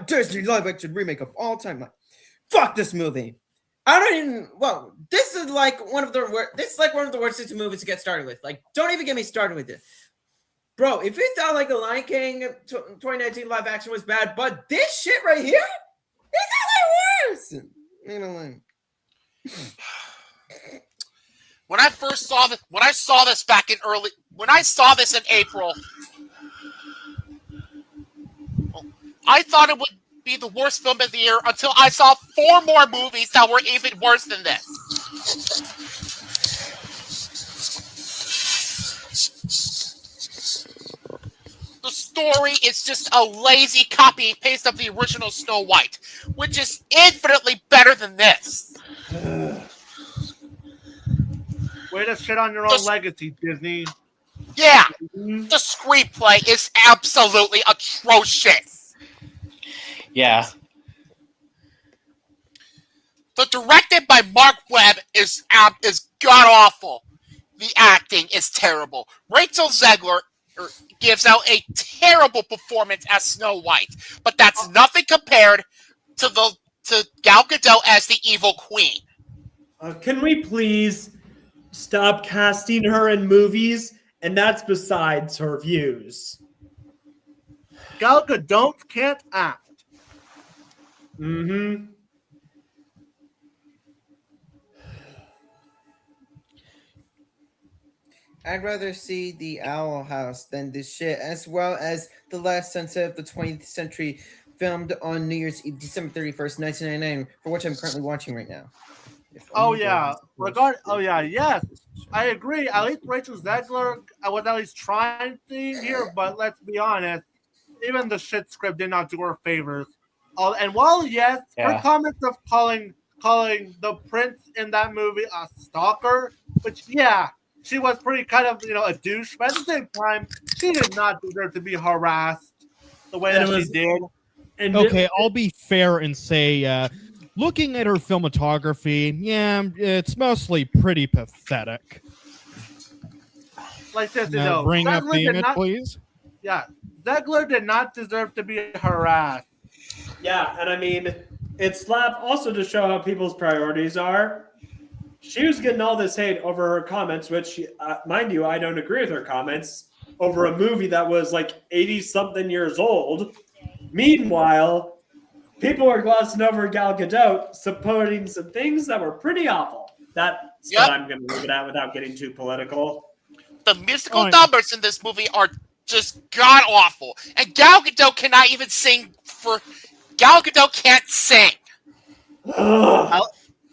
Disney live action remake of all time. My fuck this movie. I don't even. Well, this is like one of the worst. This is like one of the worst six movies to get started with. Like, don't even get me started with it, bro. If you thought like the Lion King 2019 live action was bad, but this shit right here, it's worse. You know, like. When I saw this back in April, I thought it would be the worst film of the year until I saw 4 more movies that were even worse than this. The story is just a lazy copy and paste of the original Snow White, which is infinitely better than this. Way to shit on your own legacy, Disney. Yeah, the screenplay is absolutely atrocious. Yeah. The directed by Mark Webb is god awful. The acting is terrible. Rachel Zegler gives out a terrible performance as Snow White, but that's nothing compared to Gal Gadot as the evil queen. Can we please stop casting her in movies? And that's besides her views. Gal Gadot can't act. Mm-hmm. I'd rather see the Owl House than this shit, as well as The Last Sunset of the 20th Century, filmed on New Year's Eve, December 31st, 1999, for which I'm currently watching right now. Yes. I agree. At least Rachel Zegler was at least trying things here, but let's be honest, even the shit script did not do her favors. And while yes, her comments of calling the prince in that movie a stalker, which she was pretty kind of a douche, but at the same time, she did not deserve to be harassed the way that she did. Okay, I'll be fair and say, looking at her filmography, it's mostly pretty pathetic. Like this, bring up the image, please. Yeah, Zegler did not deserve to be harassed. Yeah, and I mean, it's also to show how people's priorities are. She was getting all this hate over her comments, which, mind you, I don't agree with her comments, over a movie that was like 80-something years old. Meanwhile, people are glossing over Gal Gadot, supporting some things that were pretty awful. That's what I'm going to leave it at without getting too political. The musical numbers in this movie are just god awful, and Gal Gadot cannot even sing. Gal Gadot can't sing.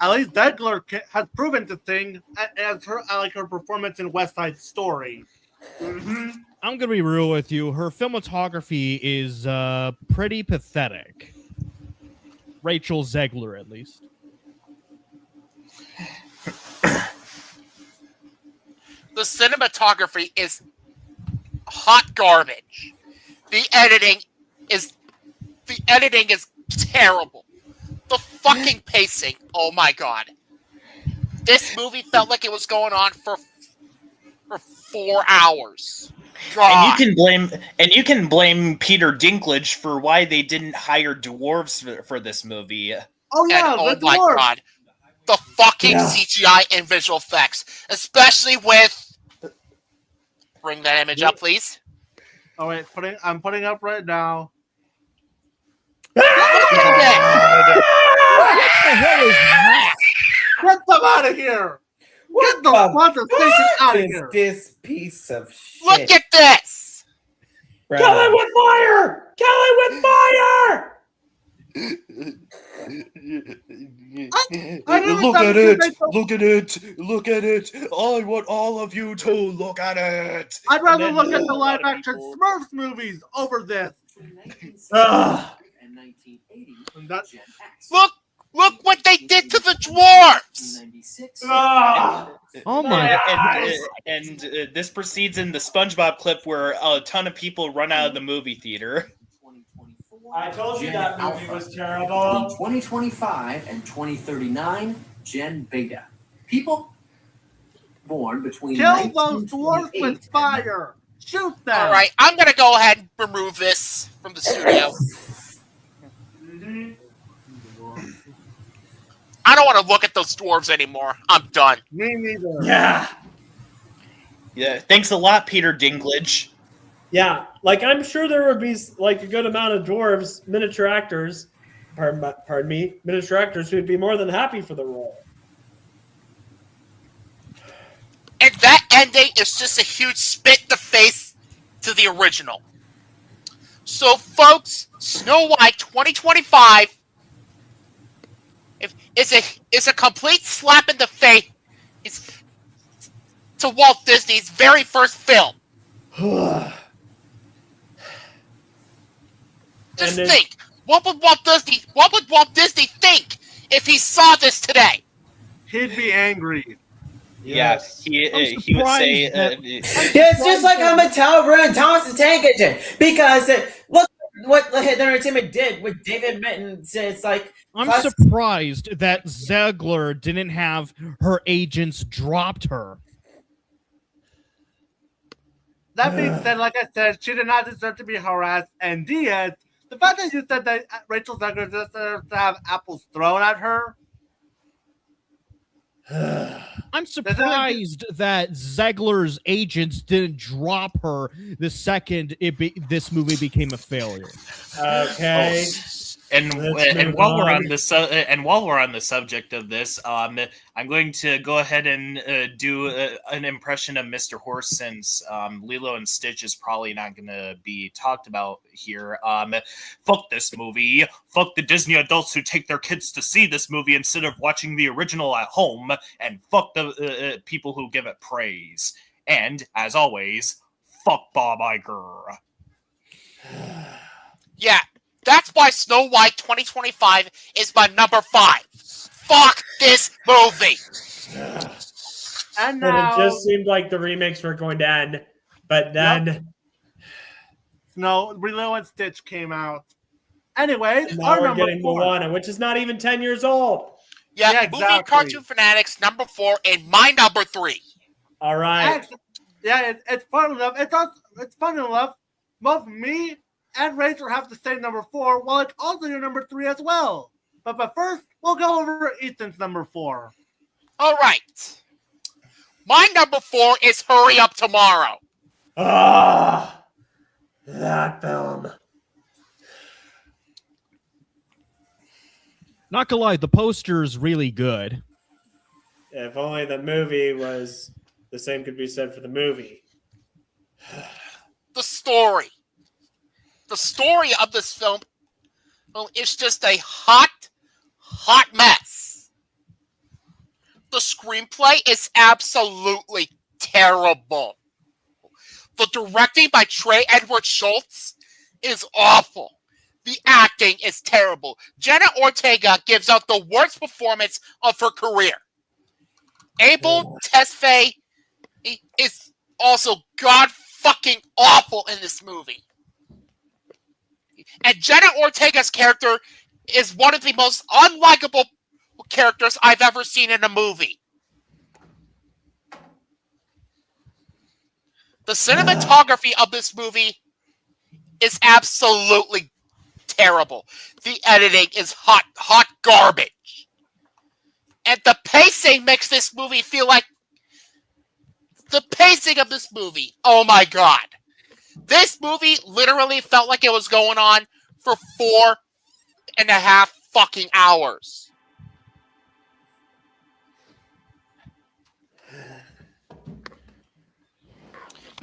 At least Zegler has proven to sing, as her performance in West Side Story. Mm-hmm. I'm gonna be real with you. Her filmography is pretty pathetic. Rachel Zegler, at least. The cinematography is hot garbage. The editing is terrible. The fucking pacing, oh my god. This movie felt like it was going on for 4 hours. God. And you can blame Peter Dinklage for why they didn't hire dwarves for this movie. Oh yeah, oh my god. The fucking CGI and visual effects, especially with bring that image up, please. Oh wait, I'm putting up right now. What the hell is that? Get them out of here! Get the sponsor station out of here! This piece of shit. Look at this! Kill it with fire! Kill it with fire! Look at it! Look at it! Look at it! I want all of you to look at it! I'd rather look at the live action Smurfs movies over this. Look what they did to the dwarves! Oh my god. And this proceeds in the SpongeBob clip where a ton of people run out of the movie theater. I told you that movie was terrible. 2025 and 2039, Gen Beta. People born between kill those dwarfs with fire. Shoot them. All right, I'm gonna go ahead and remove this from the studio. I don't want to look at those dwarves anymore. I'm done. Me neither. Yeah. Yeah, thanks a lot, Peter Dinklage. Yeah, like I'm sure there would be like a good amount of dwarves, miniature actors, pardon me, miniature actors who'd be more than happy for the role. And that ending is just a huge spit in the face to the original. So, folks, Snow White 2025 is a complete slap in the face to Walt Disney's very first film. Just think, what would Walt Disney think if he saw this today? He'd be angry. Yes. Yeah, he would say. Yeah, it's just like how Mattel ruined Thomas the Tank Engine because look what Hidden Entertainment did with David Mitten. It's like I'm surprised that Zegler didn't have her agents dropped her. That being said, like I said, she did not deserve to be harassed. And Diaz, the fact that you said that Rachel Zegler deserves to have apples thrown at her. I'm surprised that Zegler's agents didn't drop her the second this movie became a failure. Okay. And while we're on the subject of this, I'm going to go ahead and do an impression of Mr. Horse since Lilo and Stitch is probably not going to be talked about here. Fuck this movie. Fuck the Disney adults who take their kids to see this movie instead of watching the original at home, and fuck the people who give it praise. And as always, fuck Bob Iger. Yeah. That's why Snow White 2025 is my number 5. Fuck this movie. And now, it just seemed like the remakes were going to end, but then no, Lilo and Stitch came out. Anyways, now our we're number getting 4. Moana, which is not even 10 years old. Yeah, Movie Cartoon Fanatics number 4 and my number 3. All right. It's fun enough. It's fun enough. Both me and Razor have the same number 4, while it's also your number 3 as well. But first, we'll go over Ethan's number 4. All right. My number 4 is Hurry Up Tomorrow. Ah, that film. Not gonna lie, the poster's really good. If only the movie was the same could be said for the movie. The story of this film is just a hot mess. The screenplay is absolutely terrible. The directing by Trey Edward Schultz is awful. The acting is terrible. Jenna Ortega gives out the worst performance of her career. Abel Tesfaye is also god fucking awful in this movie. And Jenna Ortega's character is one of the most unlikable characters I've ever seen in a movie. The cinematography of this movie is absolutely terrible. The editing is hot garbage. And the pacing makes this movie feel like the pacing of this movie. Oh my god. This movie literally felt like it was going on for 4.5 fucking hours.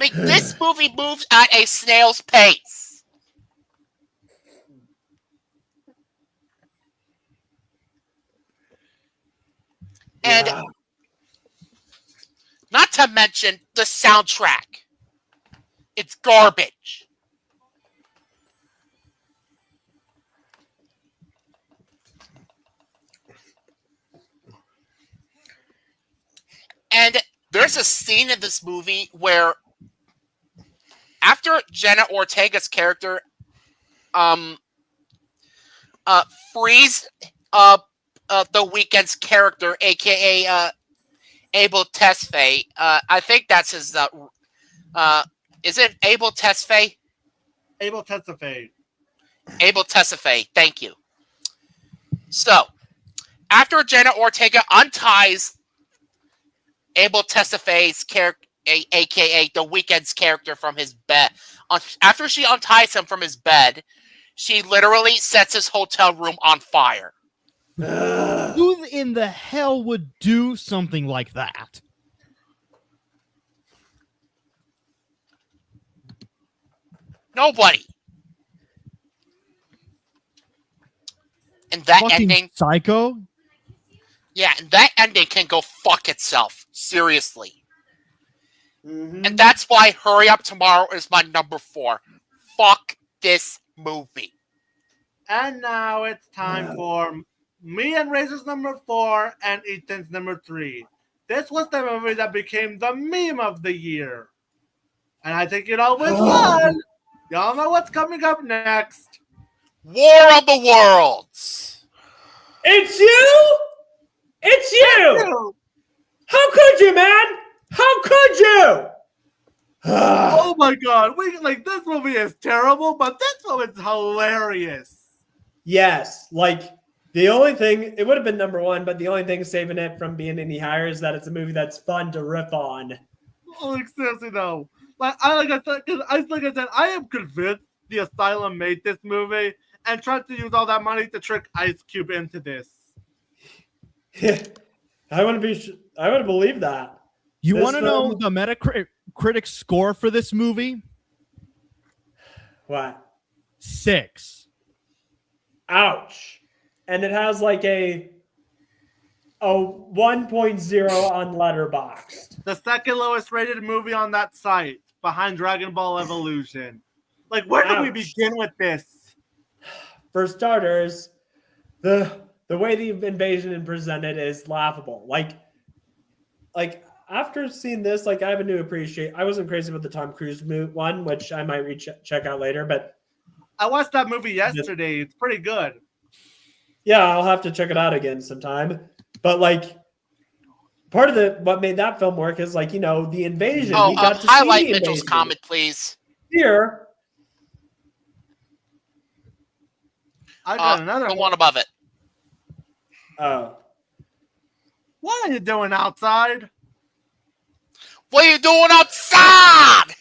I mean, this movie moves at a snail's pace. And not to mention the soundtrack. It's garbage. And there's a scene in this movie where after Jenna Ortega's character frees the Weeknd's character, aka Abel Tesfaye. I think that's his is it Abel Tesfaye? Abel Tesfaye. Abel Tesfaye, thank you. So, after Jenna Ortega unties Abel Tesfafe's character, aka The Weeknd's character, from his bed, after she unties him from his bed, she literally sets his hotel room on fire. Who in the hell would do something like that? Nobody. And that Fucking ending, psycho. yeah, and that ending can go fuck itself. Seriously. Mhm. And that's why Hurry Up Tomorrow is my number 4. Fuck this movie. And now it's time for me and Razor's number 4 and Ethan's number 3. This was the movie that became the meme of the year. And I think you know which one. Y'all know what's coming up next. War of the Worlds. It's you! It's you! How could you, man? How could you? Oh my god, this movie is terrible, but this movie is hilarious. Yes, like the only thing, it would have been number 1, but the only thing saving it from being any higher is that it's a movie that's fun to riff on. Like seriously though, like I said, I am convinced the Asylum made this movie and tried to use all that money to trick Ice Cube into this. I want to believe that. You This want to know film- the Metacritic score for this movie? What? 6. Ouch. And it has like a 1.0 on Letterboxd. The second lowest rated movie on that site, behind Dragon Ball Evolution. Like, where do we Ouch. begin with this? For starters, the way the invasion is presented is laughable. Like after seeing this, like I have a new appreciation. I wasn't crazy about the Tom Cruise one, which I might check out later, but I watched that movie yesterday. It's pretty good. yeah, I'll have to check it out again sometime. But like part of what made that film work is like, the invasion. Oh, we got to highlight see the Mitchell's invasion. comment, please. Here. I got another The one. one above it. Oh. What are you doing outside? What are you doing outside?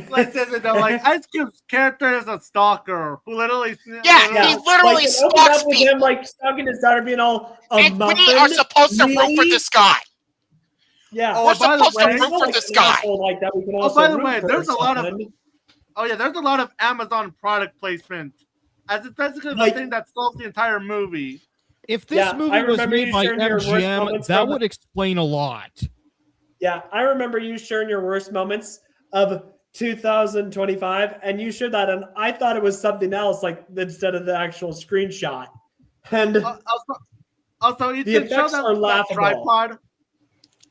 Like, Ice Cube's character is a stalker who literally. Yeah, he literally like, it opened stalks up with people. him like stalking his daughter, being all a And muffin. we are supposed to root for really? this guy. Yeah, Oh, We're by the supposed to way- root for like this an guy. asshole like that. We can Oh, also by the root way, for there's a lot of. something. Oh yeah, there's a lot of Amazon product placement, as it's basically Like- the thing that solves the entire movie. If this Yeah, I movie was remember made you by sharing your worst MGM, moments that from- would explain a lot. Yeah, I remember you sharing your worst moments of 2025, and you shared that, and I thought it was something else, like instead of the actual screenshot. And Also, Ethan, The effects show are that laughable. tripod.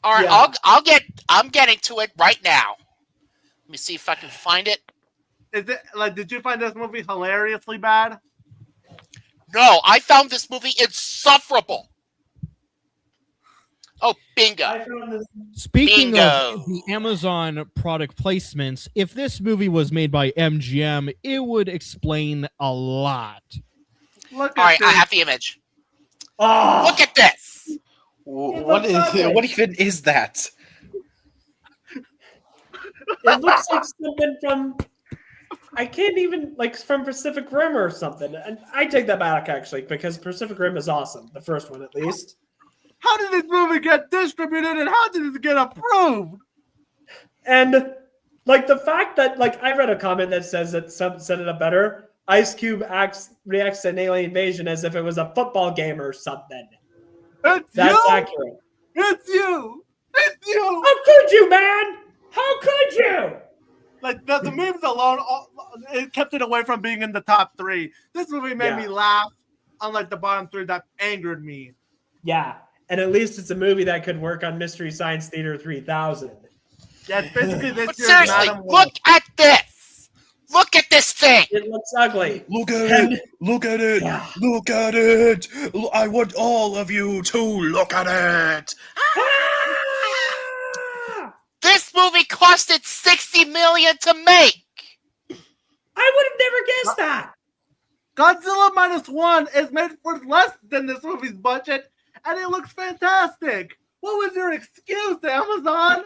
All right, Yeah. I'm getting to it right now. Let me see if I can find it. Is it like? Did you find this movie hilariously bad? No, I found this movie insufferable. Oh, bingo. I found this. Speaking Bingo. of the Amazon product placements, if this movie was made by MGM, it would explain a lot. Look All at right, this. I have the image. Oh, Look at this. What looks ugly. what even is that? it looks like something from. I can't even from Pacific Rim or something. And I take that back actually, because Pacific Rim is awesome. The first one, at least. How did this movie get distributed and how did it get approved? And the fact that I read a comment that says that some set it up better. Ice Cube reacts to an alien invasion as if it was a football game or something. It's That's you. accurate. It's you. It's you. How could you, man? How could you? Like the memes alone, it kept it away from being in the top 3. This movie made me laugh, unlike the bottom 3 that angered me. Yeah, and at least it's a movie that could work on Mystery Science Theater 3000. Yeah, it's basically this But year's seriously, Madam Web. look at this. Look at this thing. It looks ugly. Look at And- it! Look at it! Yeah. Look at it! I want all of you to look at it! This movie costed $60 million to make. I would have never guessed that. Godzilla Minus One is made for less than this movie's budget, and it looks fantastic. What was your excuse, Amazon?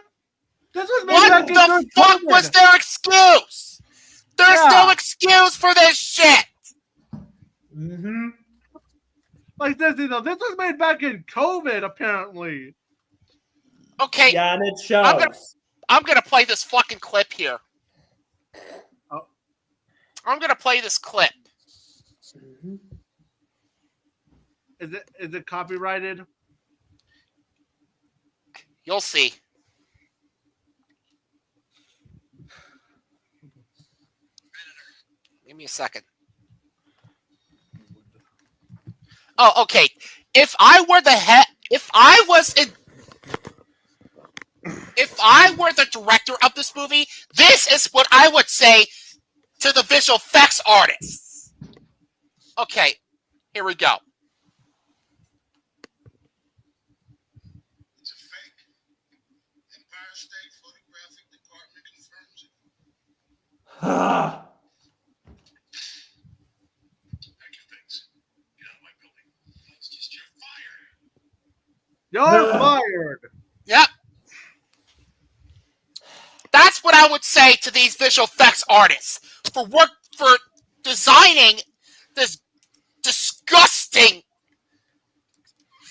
This was made What back the in fuck was their excuse? There's no excuse for this shit. Mm-hmm. Like this, this was made back in COVID, apparently. Okay. Yeah, and it shows. I'm gonna play this fucking clip here. Oh. I'm gonna play this clip. Mm-hmm. Is it copyrighted? You'll see. Give me a second. Oh, okay. If I were the director of this movie, this is what I would say to the visual effects artists. Okay, here we go. It's a fake. Empire State Photographic Department confirms it. Pack your things. Get out of my building. It's just you're fired. You're fired. Yep. That's what I would say to these visual effects artists for designing this disgusting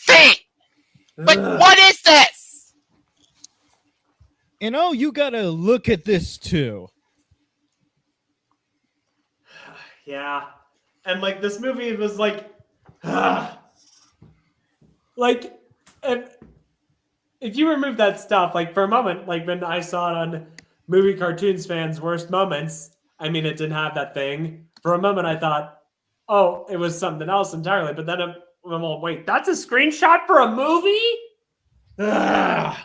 thing. Like, what is this? You gotta look at this too. Yeah. And like this movie was like if you remove that stuff, like for a moment, like when I saw it on Movie Cartoons Fans' Worst Moments, I mean, it didn't have that thing. For a moment, I thought, oh, it was something else entirely. But then, well, wait, that's a screenshot for a movie? Ugh.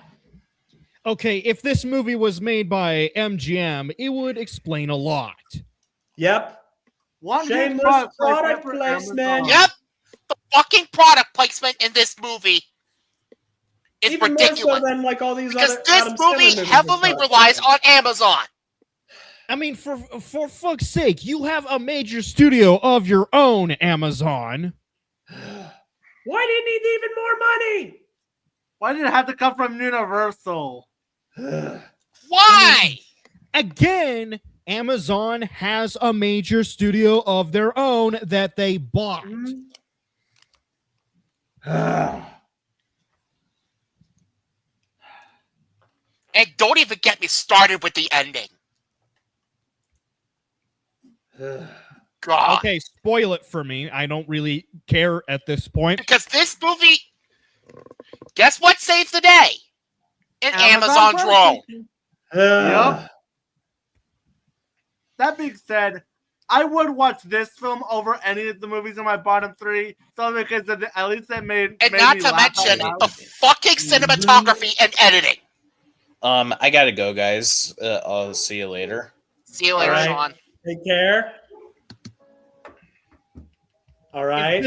Okay, if this movie was made by MGM, it would explain a lot. Yep. One Shameless product placement. Yep. The fucking product placement in this movie is Even ridiculous. more so than like all these because other this Adam Sandler movie movies heavily and stuff. relies on Amazon. I mean, for fuck's sake, you have a major studio of your own, Amazon. Why did he need even more money? Why did it have to come from Universal? Why? Again, Amazon has a major studio of their own that they bought. And don't even get me started with the ending. God. Okay, spoil it for me. I don't really care at this point. Because this movie, guess what saves the day? An Amazon drone. Yep. That being said, I would watch this film over any of the movies in my bottom three, so because at least it made And made not me to laugh out mention loud. the fucking cinematography and editing. I gotta go, guys. I'll see you later. See you later, All right. Sean. Take care. All right.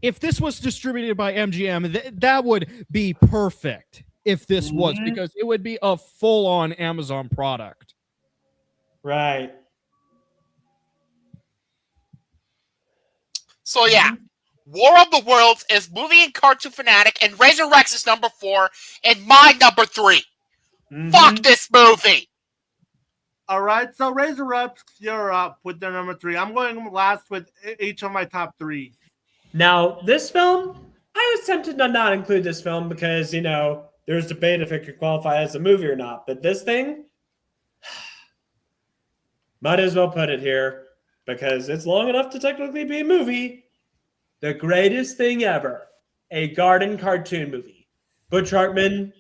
If this was distributed by MGM, that would be perfect. If this was, because it would be a full-on Amazon product. Right. So yeah, War of the Worlds is movie and cartoon fanatic, and Razor Rex is number 4, and my number 3. Fuck this movie. All right, so Razor Ups, you're up with their number 3. I'm going last with each of my top 3. Now, this film, I was tempted to not include this film because, you know, there's debate if it could qualify as a movie or not. But this thing, might as well put it here because it's long enough to technically be a movie. The greatest thing ever, a garden cartoon movie. Butch Hartman,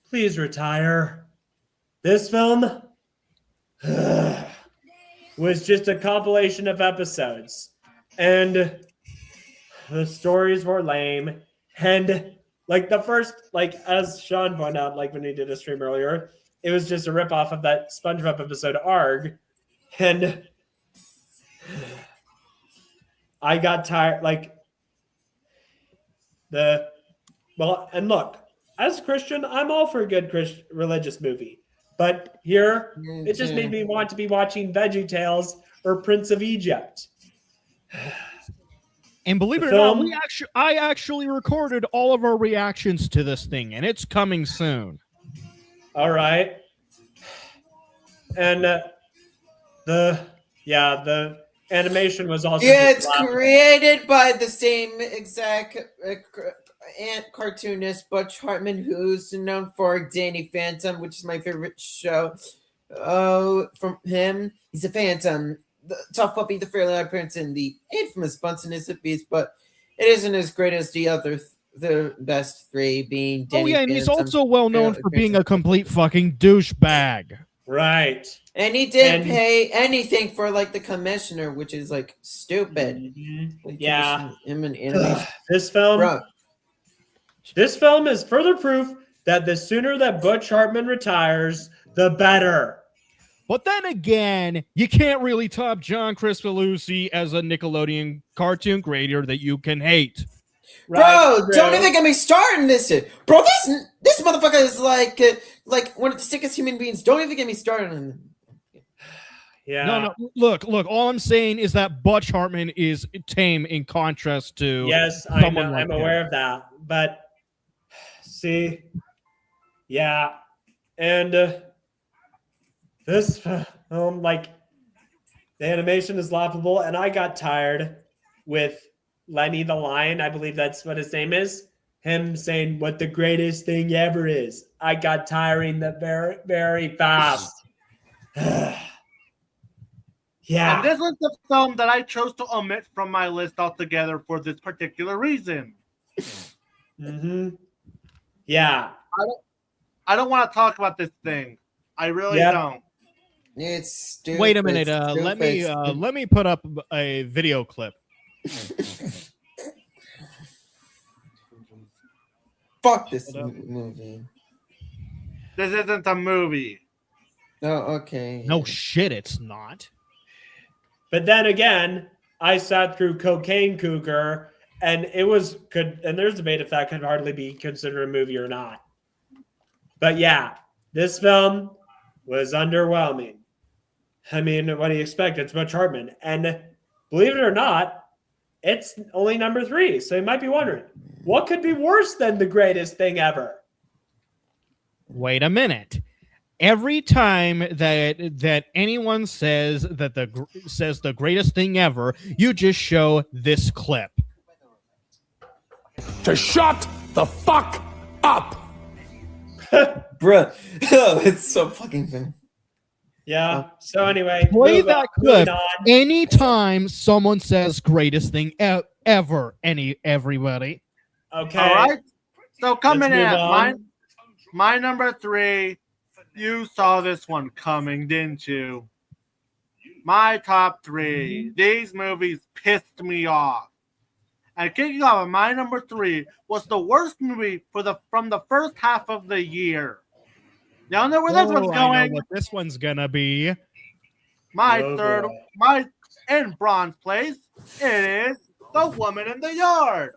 please retire. This film was just a compilation of episodes. And the stories were lame. And like the first, like as Sean pointed out, like when he did a stream earlier, it was just a ripoff of that SpongeBob episode Arg. And I got tired, like and look, as a Christian, I'm all for a good religious movie. But here, it just made me want to be watching VeggieTales or Prince of Egypt. And believe The it or not, film- I actually recorded all of our reactions to this thing, and it's coming soon. All right. And the animation was also Yeah, just it's laughable. created by the same exact cartoonist Butch Hartman, who's known for Danny Phantom, which is my favorite show. From him, he's a Phantom, the Tough Puppy, the Fairly Odd Parents, and the infamous Bunsen is a Beast, but it isn't as great as the other, the best three being Danny Oh yeah, and Phantom, he's also well known Fairly for Odd being Parents, a complete fucking douchebag. Right. and he didn't and- pay anything for like the commissioner, which is like stupid. Mhm. Like, Yeah. commission him in animation. This film Bro, This film is further proof that the sooner that Butch Hartman retires, the better. But then again, you can't really top John Crispolucci as a Nickelodeon cartoon creator that you can hate. bro, True. don't even get me started in this shit. Bro, this motherfucker is like one of the sickest human beings. Don't even get me started on him. Yeah. No. Look. All I'm saying is that Butch Hartman is tame in contrast to Yes, I someone know. like I'm him. aware of that. But see, yeah, and this film, like, the animation is laughable, and I got tired with Lenny the Lion. I believe that's what his name is. Him saying what the greatest thing ever is. I got tiring that very, very fast. Yeah. And this was the film that I chose to omit from my list altogether for this particular reason. Mm-hmm. Yeah. I don't want to talk about this thing. I really Yep. don't. It's stupid. Wait a minute. Let me put up a video clip. Fuck this movie. This isn't a movie. Oh, okay. No shit, it's not. But then again, I sat through Cocaine Cougar, and it was good. And there's debate if that could hardly be considered a movie or not. But yeah, this film was underwhelming. I mean, what do you expect? It's Butch Hartman. And believe it or not, it's only number 3. So you might be wondering, what could be worse than the greatest thing ever? Wait a minute. Every time that anyone says that the greatest thing ever, you just show this clip. To shut the fuck up. Bruh. Oh, it's so fucking funny. Yeah. So anyway, Play that clip moving on. anytime someone says greatest thing ever. Everybody. Okay. All right. So coming in Let's at move on. my number 3. You saw this one coming, didn't you? My top 3. These movies pissed me off. And kicking off my number 3 was the worst movie from the first half of the year. Y'all know where this one's I know going? what this one's gonna be. My Oh, third, boy. my in bronze place, it is The Woman in the Yard.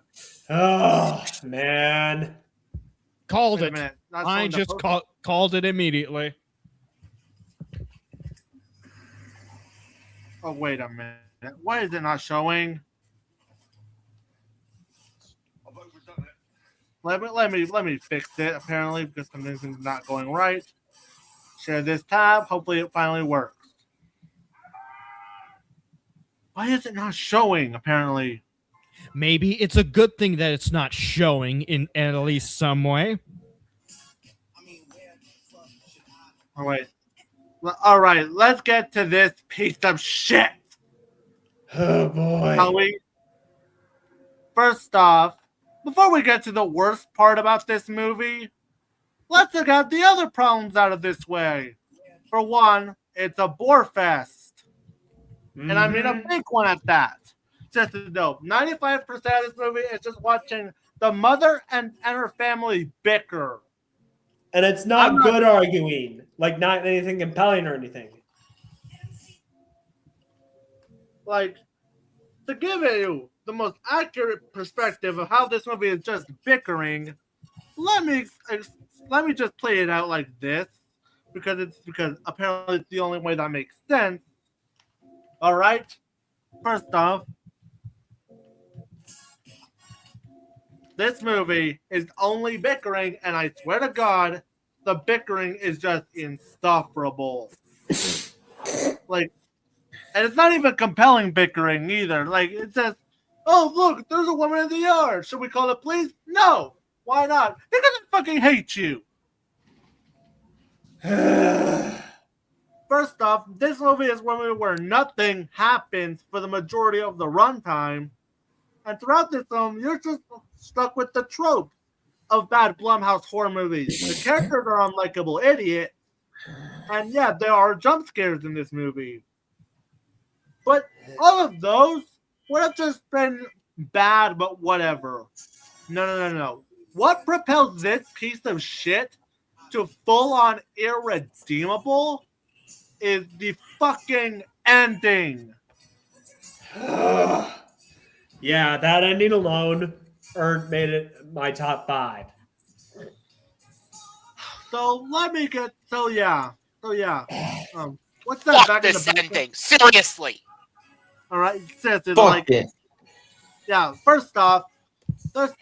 Oh, man. Called Wait a it. minute. Not I showing the just poster. called it immediately. Oh, wait a minute. Why is it not showing? Let me fix it. Apparently, because something's not going right. Share this tab. Hopefully, it finally works. Why is it not showing? Apparently, Maybe it's a good thing that it's not showing in at least some way. oh wait. All right, let's get to this piece of shit. Oh, boy. Shall we? First off, before we get to the worst part about this movie, let's get the other problems out of this way. For one, it's a bore fest. And I mean a Mhm. big one at that. Just a dope. 95% of this movie is just watching the mother and her family bicker. And it's not I'm not- good arguing, like not anything compelling or anything. Like, to give you the most accurate perspective of how this movie is just bickering, let me just play it out like this, because apparently it's the only way that makes sense. All right. First off, This movie is only bickering, and I swear to God, the bickering is just insufferable. Like, and it's not even compelling bickering either. Like, it says, "Oh, look, there's a woman in the yard. Should we call the police?" No. Why not? Because I fucking hate you. First off, this movie is one movie where nothing happens for the majority of the runtime. And throughout this film, you're just stuck with the trope of bad Blumhouse horror movies. The characters are unlikable idiots. And yeah, there are jump scares in this movie. But all of those would have just been bad, but whatever. No. What propels this piece of shit to full-on irredeemable is the fucking ending. Yeah, that ending alone made it my top 5. So let me get what's that Fuck back this in the ending. Seriously. All right, sis, it's Fuck like it. yeah. First off, this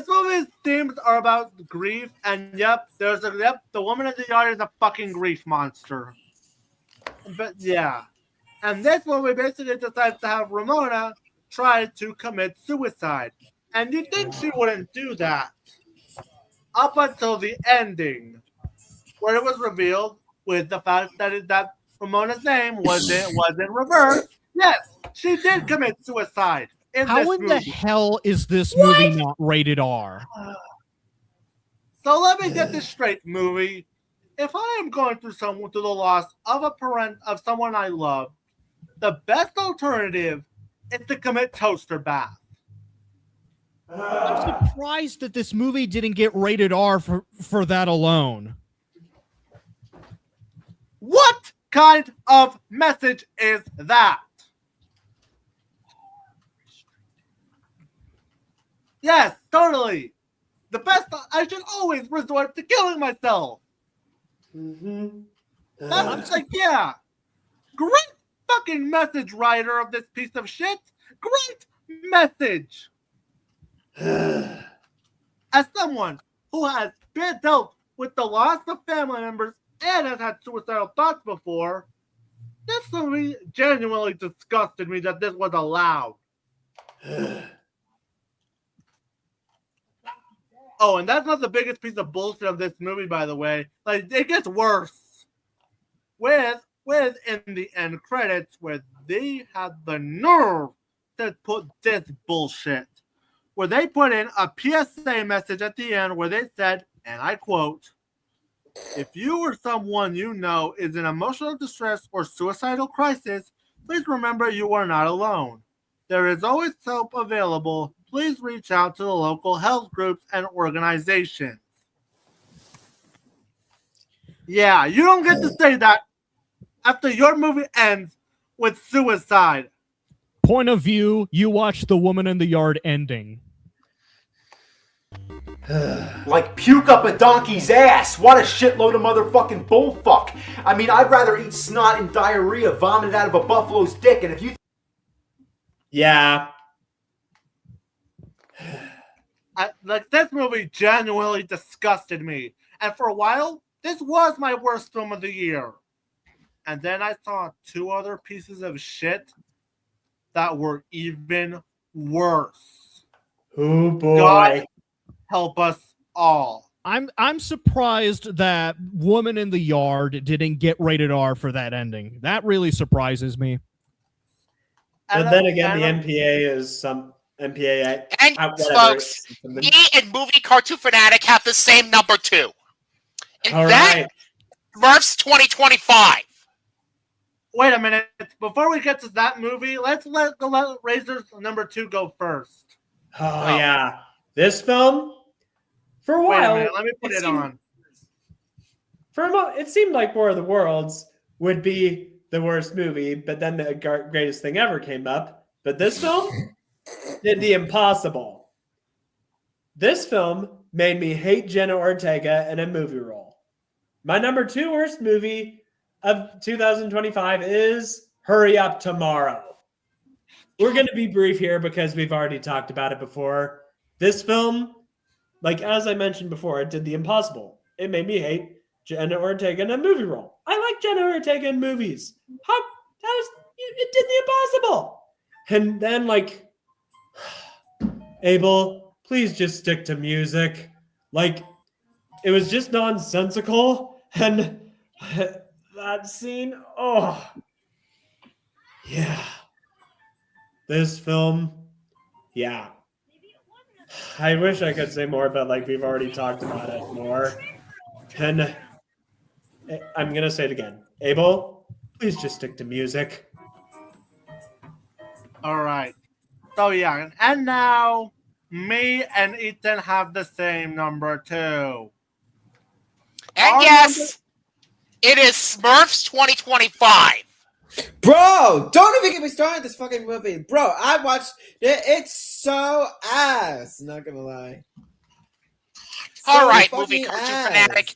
movie's themes are about grief, and the woman in the yard is a fucking grief monster. But yeah, and this movie basically decides to have Ramona try to commit suicide, and you think she wouldn't do that up until the ending, where it was revealed with the fact that Ramona's name was in reverse. Yes, she did commit suicide in How this in movie. the hell is this movie not rated R? So let me get this straight, movie. If I am going through the loss of of someone I love, the best alternative is to commit toaster bath. I'm surprised that this movie didn't get rated R for that alone. What kind of message is that? Yes, totally. The best, I should always resort to killing myself. That's like, yeah. Great fucking message, writer of this piece of shit. Great message. As someone who has been dealt with the loss of family members and has had suicidal thoughts before, this movie genuinely disgusted me that this was allowed. Oh, and that's not the biggest piece of bullshit of this movie, by the way. Like, it gets worse. With in the end credits, where they had the nerve to put this bullshit. Where they put in a PSA message at the end where they said, and I quote, "If you or someone you know is in emotional distress or suicidal crisis, please remember you are not alone. There is always help available. Please reach out to the local health groups and organizations." Yeah, you don't get to say that after your movie ends with suicide. Point of view, you watch The Woman in the Yard ending. Like puke up a donkey's ass. What a shitload of motherfucking bullfuck. I mean, I'd rather eat snot and diarrhea vomited out of a buffalo's dick, and if you... Yeah. Like, this movie genuinely disgusted me. And for a while, this was my worst film of the year. And then I saw 2 other pieces of shit that were even worse. Oh boy. God help us all. I'm surprised that Woman in the Yard didn't get rated R for that ending. That really surprises me. But then again, the MPA is some MPA. And folks, me and Movie Cartoon Fanatic have the same number 2. And All that right. Murph's 2025. Wait a minute. Before we get to that movie, let's let Razor's number 2 go first. Oh, yeah. This film, for a Wait while, a minute, let me put it on. For a moment, it seemed like War of the Worlds would be the worst movie, but then the greatest thing ever came up. But this film did the impossible. This film made me hate Jenna Ortega in a movie role. My number 2 worst movie of 2025 is Hurry Up Tomorrow. We're going to be brief here because we've already talked about it before. This film, like as I mentioned before, it did the impossible. It made me hate Jenna Ortega in a movie role. I like Jenna Ortega in movies. It did the impossible. And then like, Abel, please just stick to music. Like, it was just nonsensical. And that scene, oh, yeah. This film, yeah. I wish I could say more, but like we've already talked about it more. And I'm going to say it again. Abel, please just stick to music. All right. So yeah, and now me and Ethan have the same number 2. And Our yes, it is Smurfs 2025. Bro, don't even get me started on this fucking movie. Bro, I watched it. It's so ass. Not gonna lie. All right, fucking movie cartoon ass. fanatic.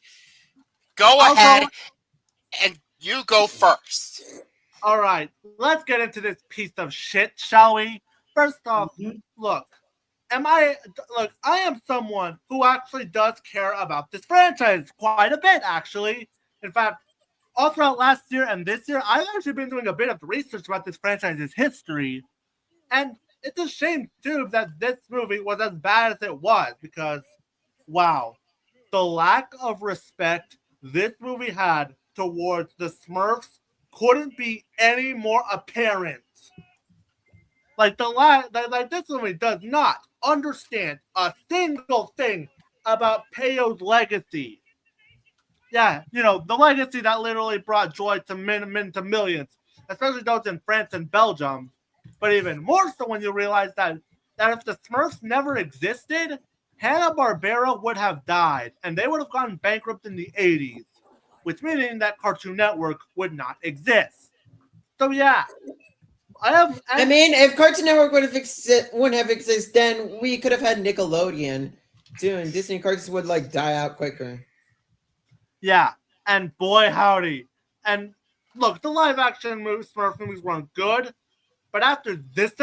Go I'll ahead go- and you go first. All right, let's get into this piece of shit, shall we? First off, look, I am someone who actually does care about this franchise quite a bit, actually. In fact, all throughout last year and this year, I've actually been doing a bit of research about this franchise's history. And it's a shame, too, that this movie was as bad as it was because, wow, the lack of respect this movie had towards the Smurfs couldn't be any more apparent. Like this movie does not understand a single thing about Peyo's legacy. Yeah, the legacy that literally brought joy to millions, especially those in France and Belgium. But even more so when you realize that if the Smurfs never existed, Hanna-Barbera would have died, and they would have gone bankrupt in the 80s, which meaning that Cartoon Network would not exist. So yeah, I mean, if Cartoon Network wouldn't have existed, then we could have had Nickelodeon too, and Disney cartoons would like die out quicker. Yeah, and boy howdy. And look, the live action Smurf movies weren't good, but after this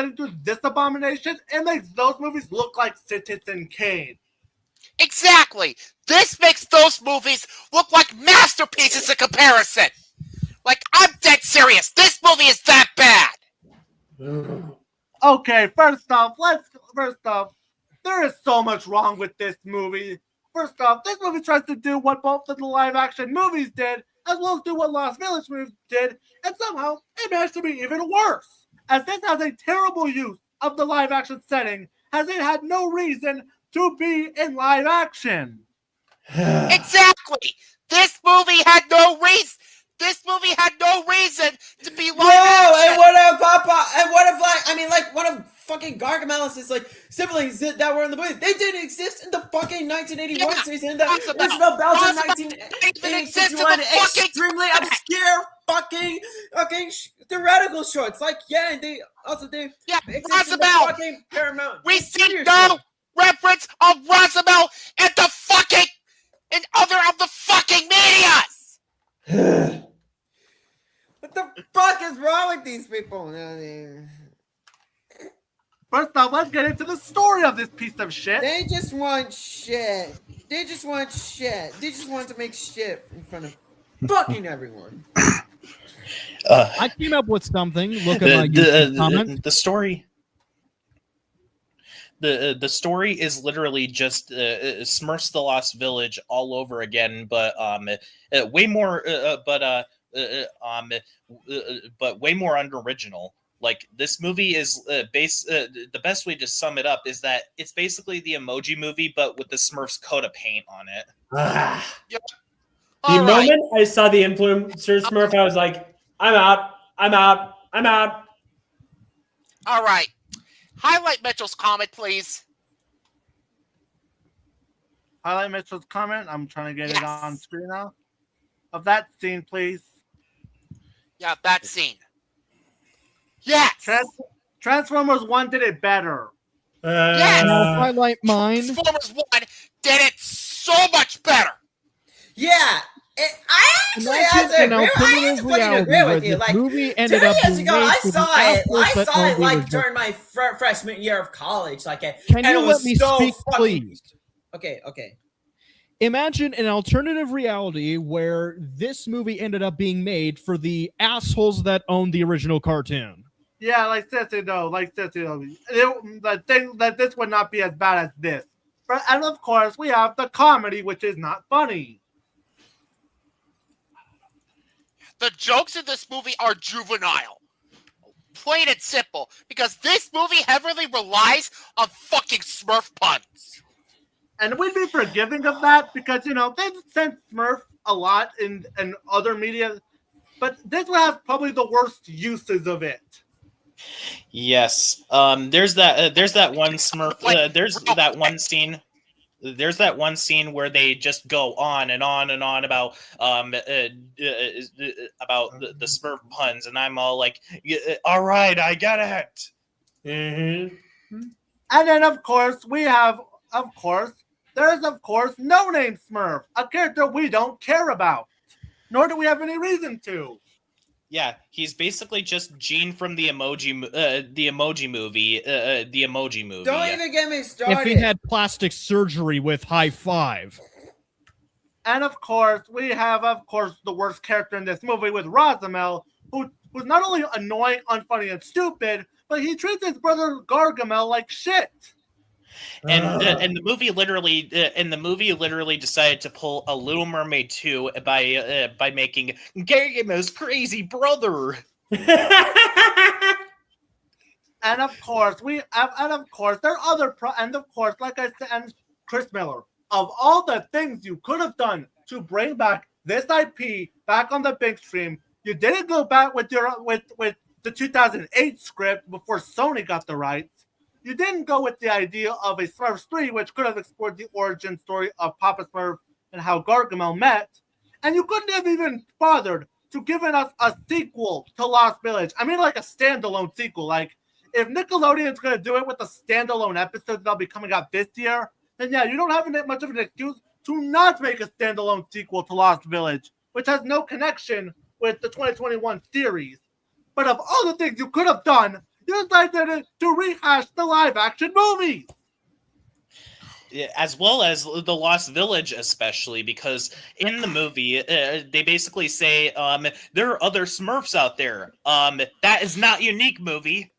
abomination, it makes those movies look like Citizen Kane. Exactly. This makes those movies look like masterpieces in comparison. Like, I'm dead serious. This movie is that bad. Okay, first off, there is so much wrong with this movie. First off, this movie tries to do what both of the live-action movies did, as well as do what Lost Village movies did, and somehow it managed to be even worse, as this has a terrible use of the live-action setting, as it had no reason to be in live action. Exactly. This movie had no reason. This movie had no reason to be live action. And what if Papa? And what if one of fucking Gargamel's like siblings that were in the movie? They didn't exist in the fucking 1981 season. Isabel Belgium 1981 extremely obscure fucking theoretical shorts. Like they exist in the fucking Paramount. We see no reference of Roosevelt in the fucking in other of the fucking medias. What the fuck is wrong with these people? First off, let's get into the story of this piece of shit. They just want shit. They just want to make shit in front of fucking everyone. I came up with something. Look at my YouTube comment. The story. The story is literally just Smurfs the Lost Village all over again, but way more, but way more unoriginal. Like, this movie is the best way to sum it up is that it's basically the Emoji Movie, but with the Smurfs coat of paint on it. Yep. The moment I saw the influencer Smurf, I was like, I'm out. All right. Highlight Mitchell's comment, please. Highlight Mitchell's comment. I'm trying to get it on screen now. Of that scene, please. Yeah, that scene. Yes. Transformers 1 did it better. Yes. Highlight mine. Transformers 1 did it so much better. Yeah. I actually have to an alternative reality where you. this movie ended up 10 years being ago, made I for the saw it. assholes I that saw own it the like original. during my freshman year of college. Like, Can and you it was let me so speak, fucking... please? Okay. Imagine an alternative reality where this movie ended up being made for the assholes that own the original cartoon. Yeah, like seriously though, the thing that this would not be as bad as this. But, and of course, we have the comedy, which is not funny. The jokes in this movie are juvenile. Plain and simple. Because this movie heavily relies on fucking Smurf puns. And we'd be forgiving of that because, they've sent Smurf a lot in other media. But this one has probably the worst uses of it. Yes. There's that one Smurf. There's that one scene where they just go on and on and on about the Smurf puns, and I'm all like, all right, I get it. Mm-hmm. And then, of course, there's No Name Smurf, a character we don't care about, nor do we have any reason to. Yeah, he's basically just Gene from the Emoji Movie. Don't even get me started. If he had plastic surgery with high five. And of course, we have, the worst character in this movie with Rosamel, who's not only annoying, unfunny, and stupid, but he treats his brother Gargamel like shit. And the movie literally decided to pull a Little Mermaid 2 by making Gargamel's crazy brother. And of course, there are other like I said, and Chris Miller, of all the things you could have done to bring back this IP back on the big stream, you didn't go back with the 2008 script before Sony got the rights. You didn't go with the idea of a Smurfs 3, which could have explored the origin story of Papa Smurf and how Gargamel met. And you couldn't have even bothered to give us a sequel to Lost Village. I mean, like a standalone sequel. Like, if Nickelodeon's going to do it with the standalone episodes that'll be coming out this year, then yeah, you don't have much of an excuse to not make a standalone sequel to Lost Village, which has no connection with the 2021 series. But of all the things you could have done, you decided to rehash the live-action movie. As well as the Lost Village, especially because in the movie they basically say there are other Smurfs out there. That is not unique, movie.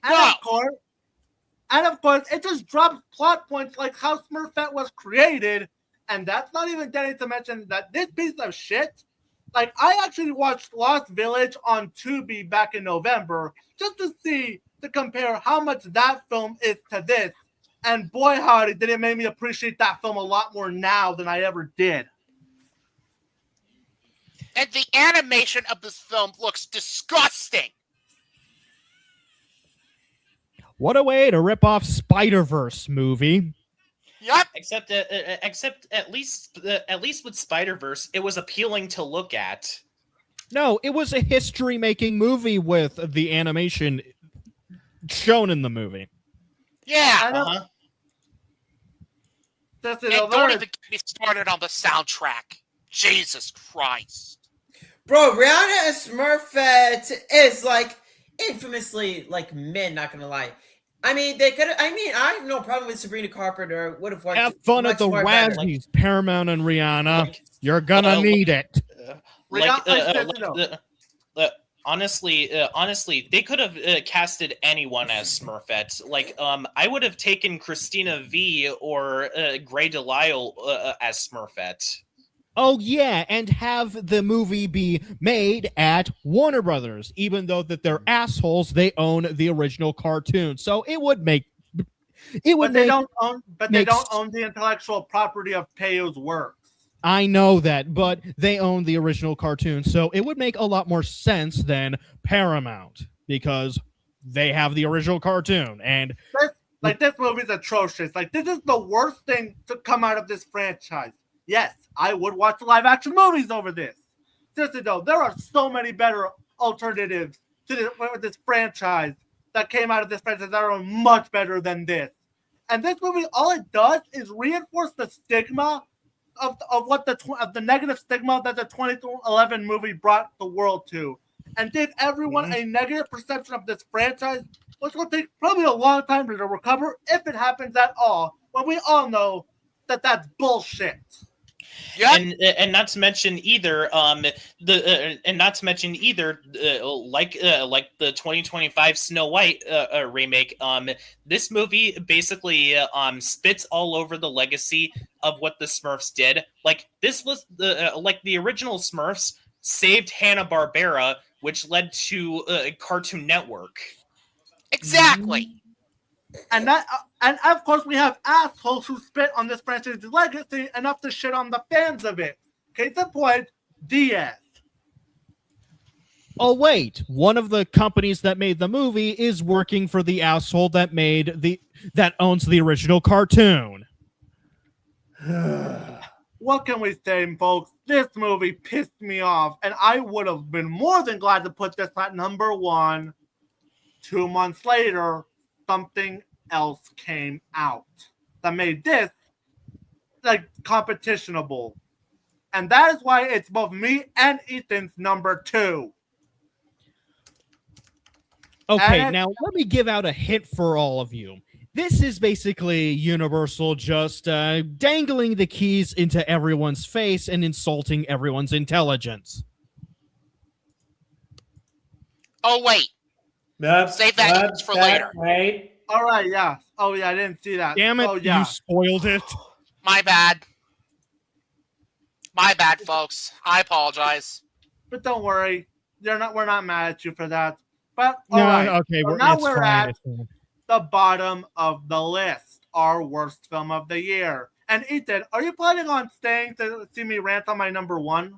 And of course, it just drops plot points like how Smurfette was created, and that's not even getting to mention that this piece of shit. Like, I actually watched Lost Village on Tubi back in November just to compare how much that film is to this. And boy, howdy, did it make me appreciate that film a lot more now than I ever did. And the animation of this film looks disgusting. What a way to rip off Spider-Verse movie. Yep. Except at least with Spider-Verse, it was appealing to look at. No, it was a history-making movie with the animation shown in the movie. Yeah. And don't even get me started on the soundtrack. Jesus Christ. Bro, Rihanna and Smurfette is like infamously like mid, not gonna lie. I mean, I have no problem with Sabrina Carpenter. Would have worked. Have fun at the Razzies, Paramount and Rihanna. You're gonna need it. Honestly, they could have casted anyone as Smurfette. Like, I would have taken Christina V or Grey Delisle as Smurfette. Oh yeah, and have the movie be made at Warner Brothers, even though that they're assholes. They own the original cartoon, so it would make. But they don't own the intellectual property of Peyo's works. I know that, but they own the original cartoon, so it would make a lot more sense than Paramount because they have the original cartoon. And this movie's atrocious. Like, this is the worst thing to come out of this franchise. Yes, I would watch the live-action movies over this. Seriously, though, there are so many better alternatives to this franchise that came out of this franchise that are much better than this. And this movie, all it does is reinforce the stigma of what of the negative stigma that the 2011 movie brought the world to, and gave everyone a negative perception of this franchise, which will take probably a long time to recover if it happens at all. When we all know that that's bullshit. Yeah. And not to mention either like the 2025 Snow White remake, this movie basically spits all over the legacy of what the Smurfs did. Like, this was the original Smurfs saved Hanna-Barbera, which led to Cartoon Network. Exactly. And of course we have assholes who spit on this franchise's legacy enough to shit on the fans of it. Case in point, Diaz. Oh wait, one of the companies that made the movie is working for the asshole that owns the original cartoon. What can we say, folks? This movie pissed me off, and I would have been more than glad to put this at number 1. 2 months later, something else came out that made this like competitionable, and that is why it's both me and Ethan's number 2. Okay, now let me give out a hint for all of you. This is basically Universal just dangling the keys into everyone's face and insulting everyone's intelligence. Oh wait. Save that for later. Right. All right, yeah. Oh yeah, I didn't see that. Damn it, oh, yeah. You spoiled it. My bad. My bad, folks. I apologize. But don't worry, we're not mad at you for that. But No, all right, okay, so now it's we're fine, at it's fine. the bottom of the list, our worst film of the year. And Ethan, are you planning on staying to see me rant on my number 1?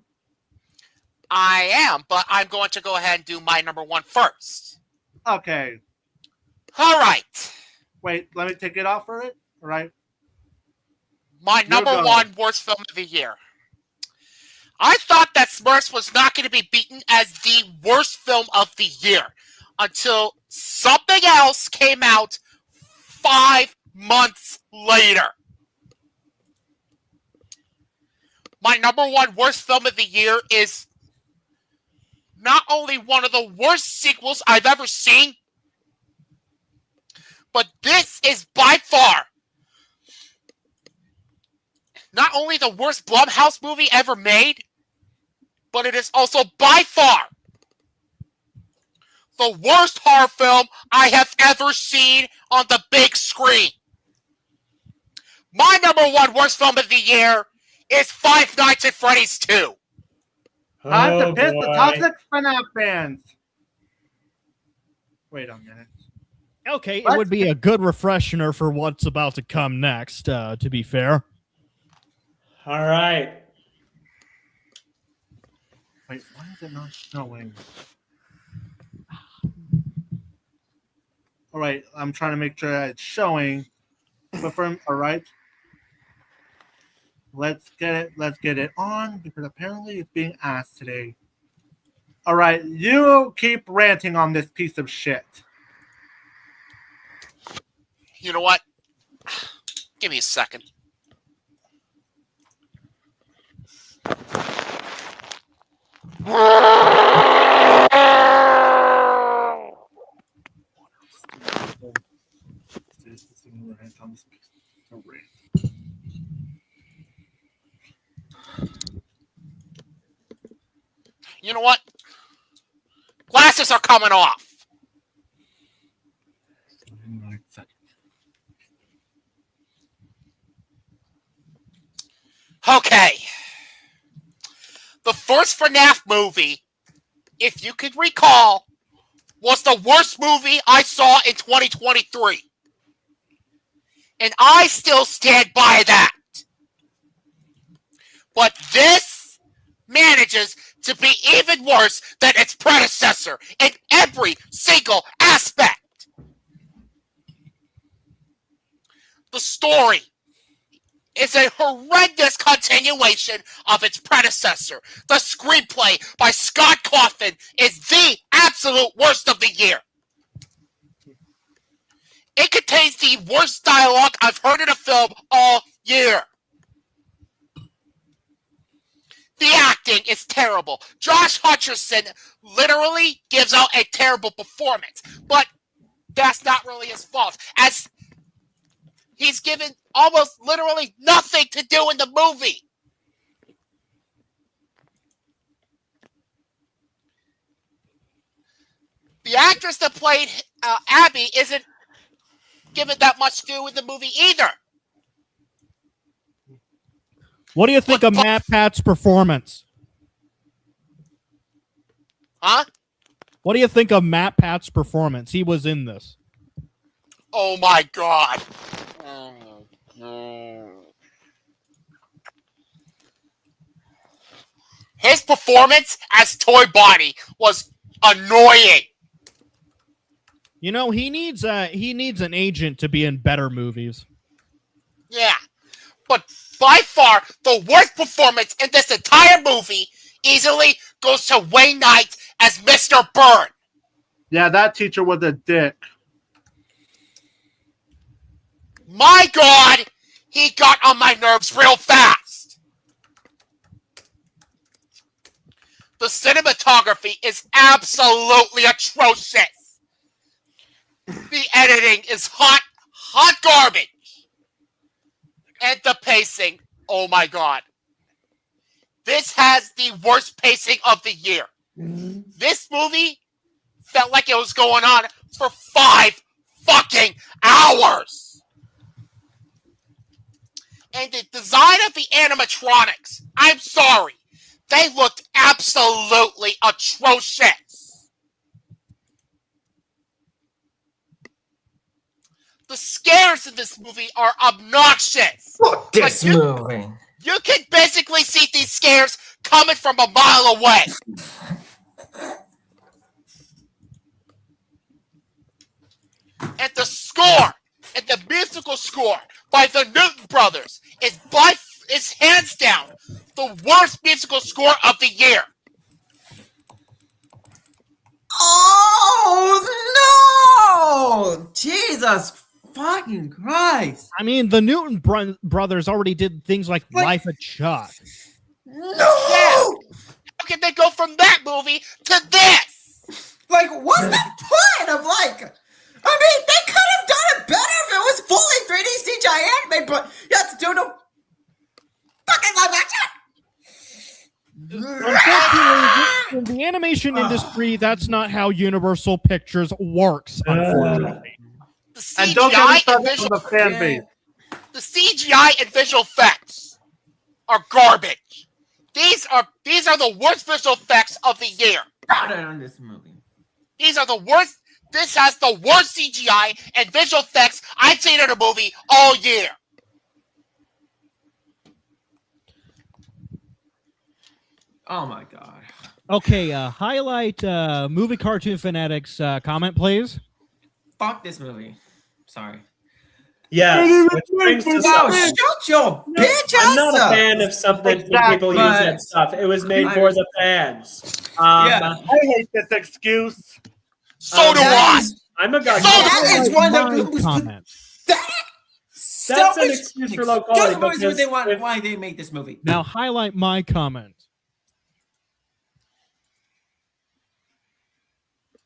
I am, but I'm going to go ahead and do my number 1 first. Okay. All right. Wait, let me take it off for it. All right. My number 1 worst film of the year. I thought that Smurfs was not going to be beaten as the worst film of the year until something else came out 5 months later. My number 1 worst film of the year is not only one of the worst sequels I've ever seen, but this is by far not only the worst Blumhouse movie ever made, but it is also by far the worst horror film I have ever seen on the big screen. My number 1 worst film of the year is Five Nights at Freddy's 2. Time to piss the toxic FNAF fans. Wait a minute. Okay, it would be a good refresher for what's about to come next, to be fair. All right. Wait, why is it not showing? All right, I'm trying to make sure that it's showing. All right. Let's get it on, because apparently it's being asked today. All right, you keep ranting on this piece of shit. You know what? Give me a second. You know what? Glasses are coming off. Okay. The first FNAF movie, if you could recall, was the worst movie I saw in 2023. And I still stand by that. But this manages to be even worse than its predecessor in every single aspect. The story is a horrendous continuation of its predecessor. The screenplay by Scott Cawthon is the absolute worst of the year. It contains the worst dialogue I've heard in a film all year. The acting is terrible. Josh Hutcherson literally gives out a terrible performance, but that's not really his fault, as he's given almost literally nothing to do in the movie. The actress that played Abby isn't given that much to do in the movie either. What do you think of Matt Pat's performance? Huh? What do you think of Matt Pat's performance? He was in this. Oh my god. His performance as Toy Bonnie was annoying. You know, he needs an agent to be in better movies. Yeah. But by far, the worst performance in this entire movie easily goes to Wayne Knight as Mr. Byrne. Yeah, that teacher was a dick. My god, he got on my nerves real fast. The cinematography is absolutely atrocious. The editing is hot garbage. And the pacing, oh my god. This has the worst pacing of the year. This movie felt like it was going on for 5 fucking hours. And the design of the animatronics, I'm sorry, they looked absolutely atrocious. The scares in this movie are obnoxious. Fuck this movie. You can basically see these scares coming from a mile away. And the score, and the musical score by the Newton Brothers is hands down the worst musical score of the year. Oh no! Jesus fucking Christ! I mean, the Newton brothers already did things like Life of Chuck. No! Yeah. How can they go from that movie to this? Like, what's the point of like? I mean, they could have done it better if it was fully 3D CGI animated, but you have to do no fucking live action. Unfortunately, in the animation industry, that's not how Universal Pictures works, unfortunately. The And don't get me CGI and started visual, on the fan base. the CGI and visual effects are garbage. These are the worst visual effects of the year. Got it on this movie. These are the worst. This has the worst CGI and visual effects I've seen in a movie all year. Oh my god. Okay, highlight Movie Cartoon Fanatics comment, please. Fuck this movie. Sorry. Yes, which brings to No, something. shut your bitch I'm ass not a up. fan of something when people use that stuff. It was made for the fans. Yeah. I hate this excuse. So do I. I'm a guy. That is one of My the most comment. That's an excuse for low quality. What Because they want, if- why they made this movie. Now highlight my comment.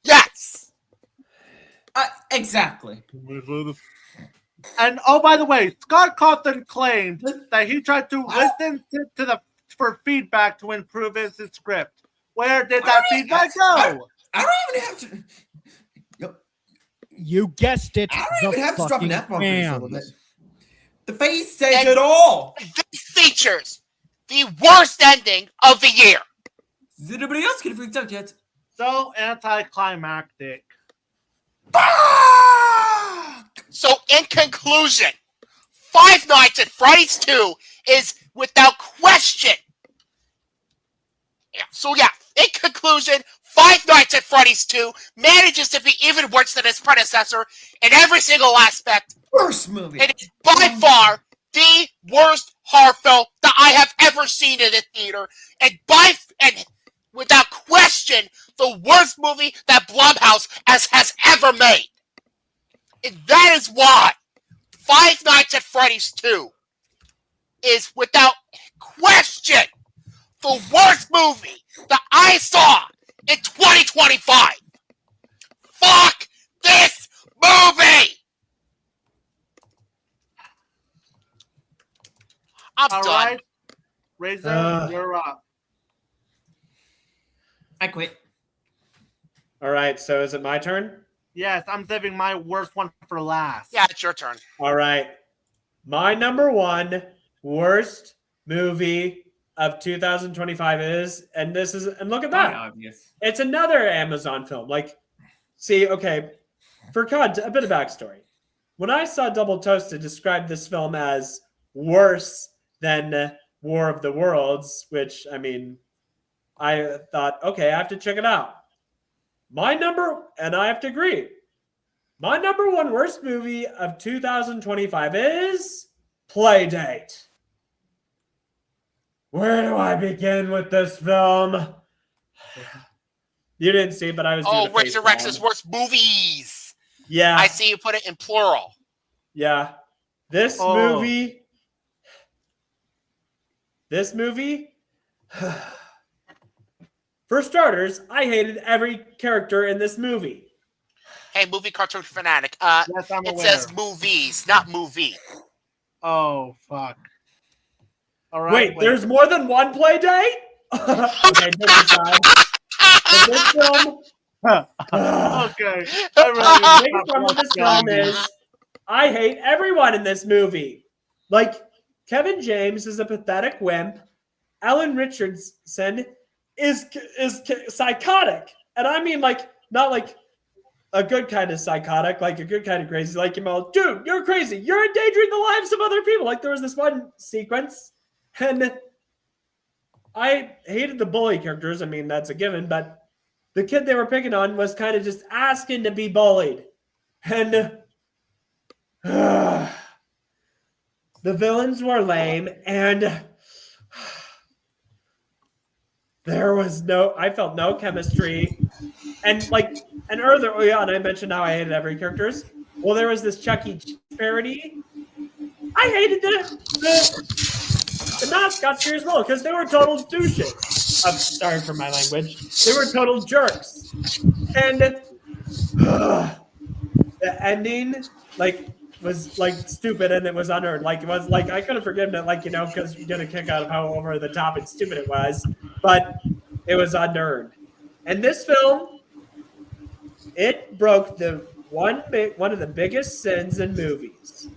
Yes. Exactly. And oh, by the way, Scott Cawthon claimed that he tried to listen for feedback to improve his script. Where did that feedback go? I don't even have to. You guessed it. I don't even have to drop an fucking F-bomb for this a little bit. fans. The face says it all. This features the worst ending of the year. Is anybody else getting freaked out yet? So anticlimactic. So, in conclusion, Five Nights at Freddy's 2 is without question. In conclusion, Five Nights at Freddy's 2 manages to be even worse than its predecessor in every single aspect. Worst movie. It is by far the worst horror film that I have ever seen in a theater, and without question, the worst movie that Blumhouse has ever made. And that is why Five Nights at Freddy's 2 is without question the worst movie that I saw in 2025. Fuck this movie. I'm All done. right, Razor, you're up. I quit. All right, so is it my turn? Yes, I'm saving my worst one for last. Yeah, it's your turn. All right. My number one worst movie of 2025 is, and this is, and look at that. Obvious. It's another Amazon film. Like, see, okay, for a bit of backstory. When I saw Double Toasted describe this film as worse than War of the Worlds, which, I mean, I thought, okay, I have to check it out. And I have to agree, my number one worst movie of 2025 is Playdate. Where do I begin with this film? You didn't see, but I was doing a Razor face Rex's palm. worst movies. Yeah. I see you put it in plural. Yeah. This movie. For starters, I hated every character in this movie. Hey, movie cartoon fanatic. Yes, I'm it aware. says movies, not movie. Oh, fuck. All right. Wait, there's more than one play date? Okay, different side. So this film. Okay. The biggest problem with this film is I hate everyone in this movie. Like, Kevin James is a pathetic wimp. Ellen Richardson is psychotic. And I mean, like, not like a good kind of psychotic, like a good kind of crazy, like, dude, you're crazy. You're endangering the lives of other people. Like, there was this one sequence, and I hated the bully characters. I mean, that's a given, but the kid they were picking on was kind of just asking to be bullied. And the villains were lame, and I felt no chemistry. And earlier on, I mentioned how I hated every characters. Well, there was this Chuck E. Cheese parody. I hated the mascots here as well because they were total douches. I'm sorry for my language. They were total jerks. And the ending, was stupid and it was unearned. It was I could have forgiven it, because you get a kick out of how over the top and stupid it was, but it was unearned. And this film, it broke one of the biggest sins in movies,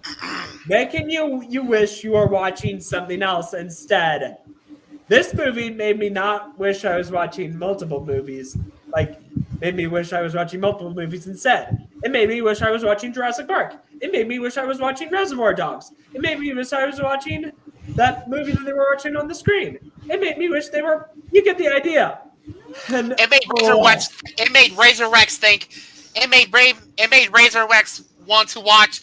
making you wish you were watching something else instead. This movie made me not wish I was watching multiple movies. Made me wish I was watching multiple movies instead. It made me wish I was watching Jurassic Park. It made me wish I was watching Reservoir Dogs. It made me wish I was watching that movie that they were watching on the screen. It made me wish they were. You get the idea. And, It made Razor Rex think. It made Razor Rex want to watch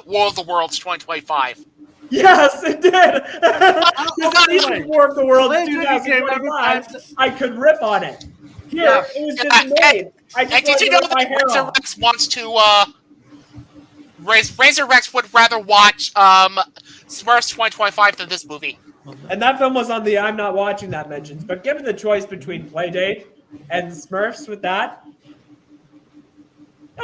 War of the Worlds 2025 Yes, it did. Because at least with War of the Worlds 2025, I could rip on it. Here, it was just made. I just did you know that Razor Rex wants to Razor Rex would rather watch Smurfs 2025 than this movie. And that film was on the I'm not watching that mentions. But given the choice between Playdate and Smurfs with that,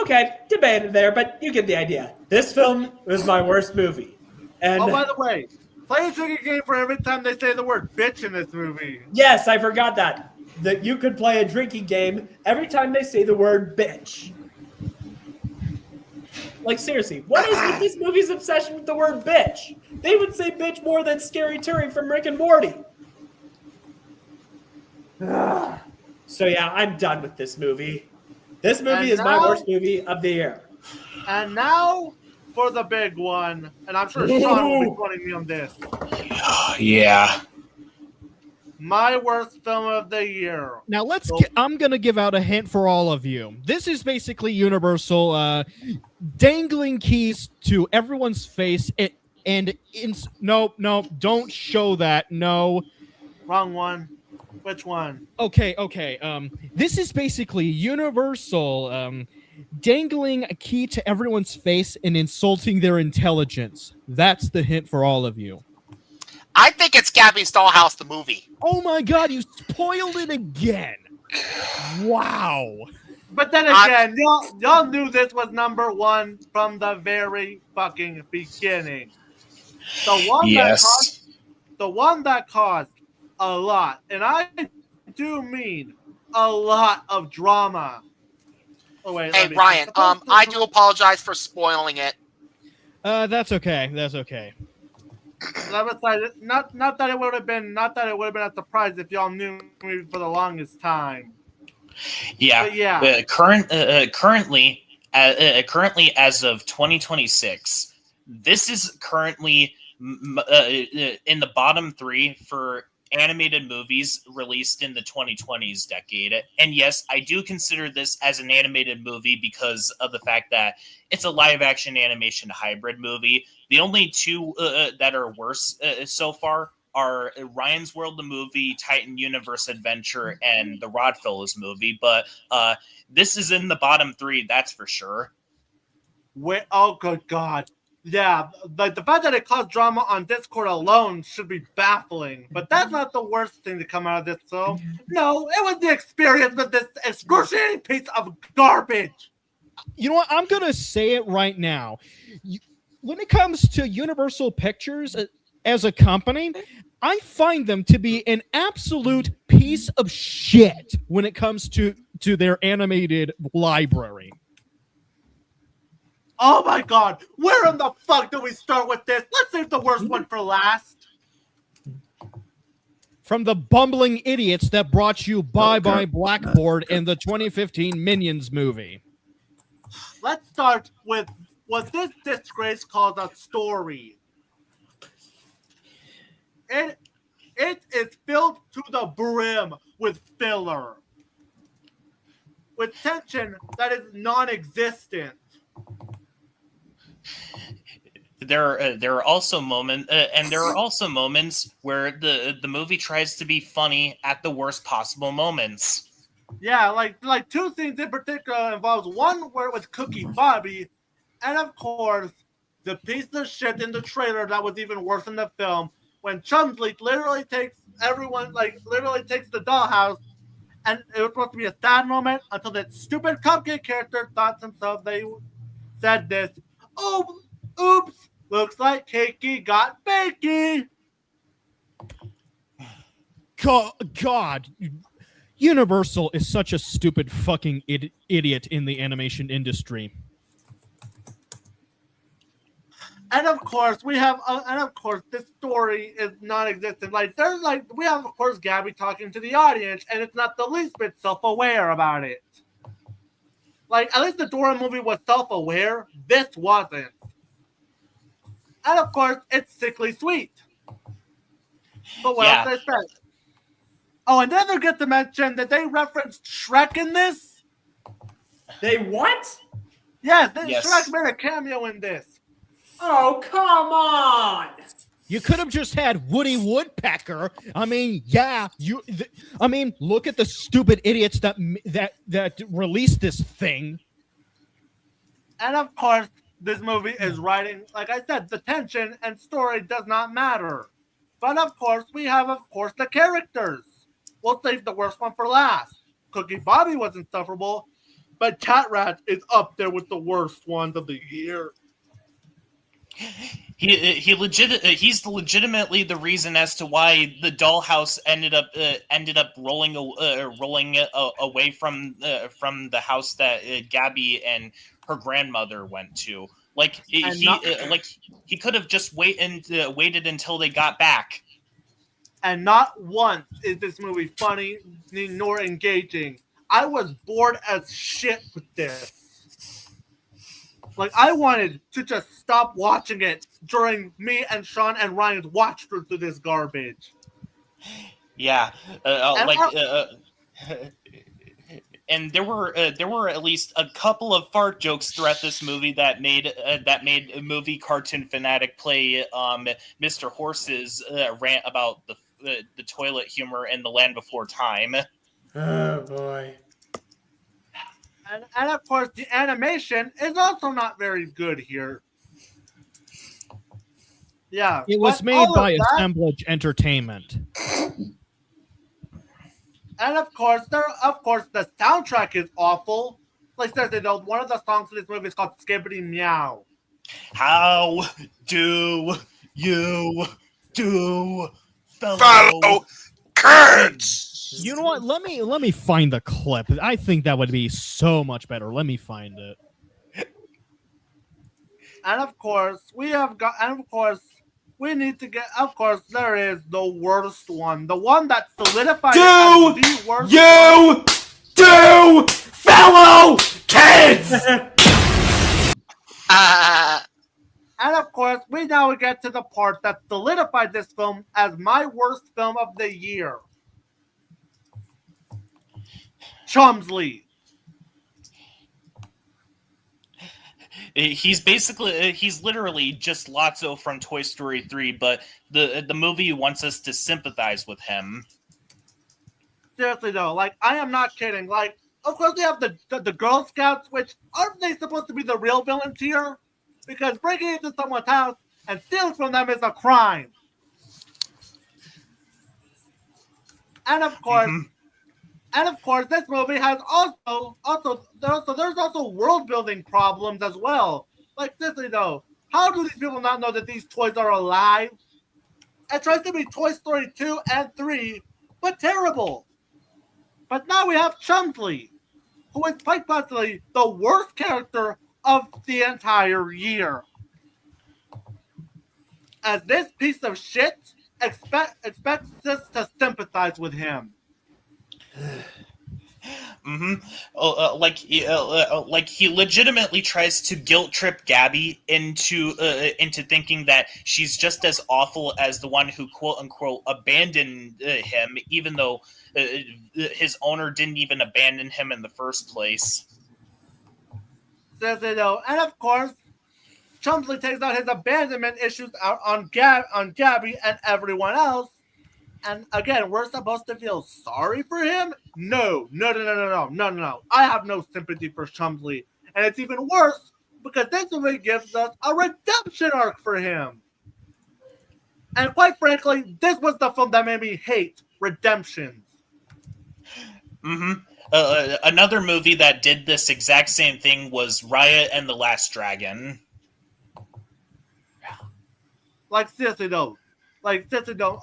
okay, debated there, but you get the idea. This film was my worst movie. And by the way, play a drinking game for every time they say the word bitch in this movie. Yes, I forgot that you could play a drinking game every time they say the word bitch. Seriously, what is with this movie's obsession with the word bitch? They would say bitch more than Scary Terry from Rick and Morty. So yeah, I'm done with this movie. This movie is my worst movie of the year. And now for the big one, and I'm sure Sean will be quoting me on this. Yeah. My worst film of the year. Now I'm gonna give out a hint for all of you. This is basically Universal dangling keys to everyone's face. No, don't show that. No, wrong one. Which one? Okay. This is basically Universal dangling a key to everyone's face and insulting their intelligence. That's the hint for all of you. I think it's Gabby's Dollhouse, the movie. Oh my god, you spoiled it again. Wow. But then again, y'all knew this was number one from the very fucking beginning. The one that caused a lot, and I do mean a lot of drama. Oh wait, Hey Ryan, I do apologize for spoiling it. That's okay. That's okay. Not that it would have been a surprise if y'all knew me for the longest time. Yeah. But yeah. Currently, as of 2026, this is currently in the bottom 3 for animated movies released in the 2020s decade. And yes, I do consider this as an animated movie because of the fact that it's a live action animation hybrid movie. The only two that are worse so far are Ryan's World the movie, Titan Universe Adventure, and the Rodfellas movie. But this is in the bottom 3, that's for sure. Oh, good God. Yeah, like the fact that it caused drama on Discord alone should be baffling. But that's not the worst thing to come out of this, though. No, it was the experience with this excruciating piece of garbage. You know what? I'm going to say it right now. When it comes to Universal Pictures as a company, I find them to be an absolute piece of shit when it comes to their animated library. Oh my God, where in the fuck do we start with this? Let's save the worst one for last. From the bumbling idiots that brought you Bye Bye Blackboard and the 2015 Minions movie. Let's start with what this disgrace calls a story. It is filled to the brim with filler. With tension that is non-existent. There are also moments where the movie tries to be funny at the worst possible moments. Yeah, like 2 scenes in particular involves one where it was Cookie Bobby, and of course the piece of shit in the trailer that was even worse in the film when Chumsley literally takes the dollhouse, and it was supposed to be a sad moment until that stupid cupcake character thought themselves they said this. Oh, oops! Looks like Cakey got bakey. God, Universal is such a stupid fucking idiot in the animation industry. And of course, this story is non-existent. We have, of course, Gabby talking to the audience, and it's not the least bit self-aware about it. Like, at least the Dora movie was self-aware. This wasn't. And of course, it's sickly sweet. But what else I said? Oh, and then forget to mention that they referenced Shrek in this. They what? Yes, Shrek made a cameo in this. Oh, come on! You could have just had Woody Woodpecker. I mean, look at the stupid idiots that released this thing. And of course, this movie is writing, like I said, the tension and story does not matter. But of course, we have, the characters. We'll save the worst one for last. Cookie Bobby was insufferable, but Cat Rat is up there with the worst ones of the year. He's legitimately the reason as to why the dollhouse ended up rolling away from the house that Gabby and her grandmother went to. He could have just waited until they got back. And not once is this movie funny nor engaging. I was bored as shit with this. Like, I wanted to just stop watching it during me and Sean and Ryan's watch through this garbage. Yeah, and there were at least a couple of fart jokes throughout this movie that made a movie cartoon fanatic play Mr. Horse's rant about the toilet humor in The Land Before Time. Oh boy. And of course, the animation is also not very good here. Yeah. It was but made all of by that- Assemblage Entertainment. And of course, the soundtrack is awful. Like seriously though, one of the songs in this movie is called Skibbity Meow. How do you do, Fellow kids! You know what? Let me find the clip. I think that would be so much better. Let me find it. And of course, we need to get. Of course, there is the worst one, the one that solidified it as the worst. You do, fellow kids. And of course, we now get to the part that solidified this film as my worst film of the year. Chumsley. He's literally just Lotso from Toy Story 3, but the movie wants us to sympathize with him. Seriously though, like I am not kidding. Like, of course we have the Girl Scouts, which aren't they supposed to be the real villains here? Because breaking into someone's house and stealing from them is a crime. And of course, this movie has there's also world building problems as well. Like seriously though, how do these people not know that these toys are alive? It tries to be Toy Story 2 and 3, but terrible. But now we have Chumsley, who is quite possibly the worst character of the entire year. As this piece of shit expects us to sympathize with him. Like he legitimately tries to guilt trip Gabby into thinking that she's just as awful as the one who quote unquote abandoned him, even though his owner didn't even abandon him in the first place. And of course, Chumsley takes out his abandonment issues out on Gabby and everyone else. And again, we're supposed to feel sorry for him? No. I have no sympathy for Chumsley. And it's even worse because this movie gives us a redemption arc for him. And quite frankly, this was the film that made me hate redemptions. Another movie that did this exact same thing was Raya and the Last Dragon. Like seriously though.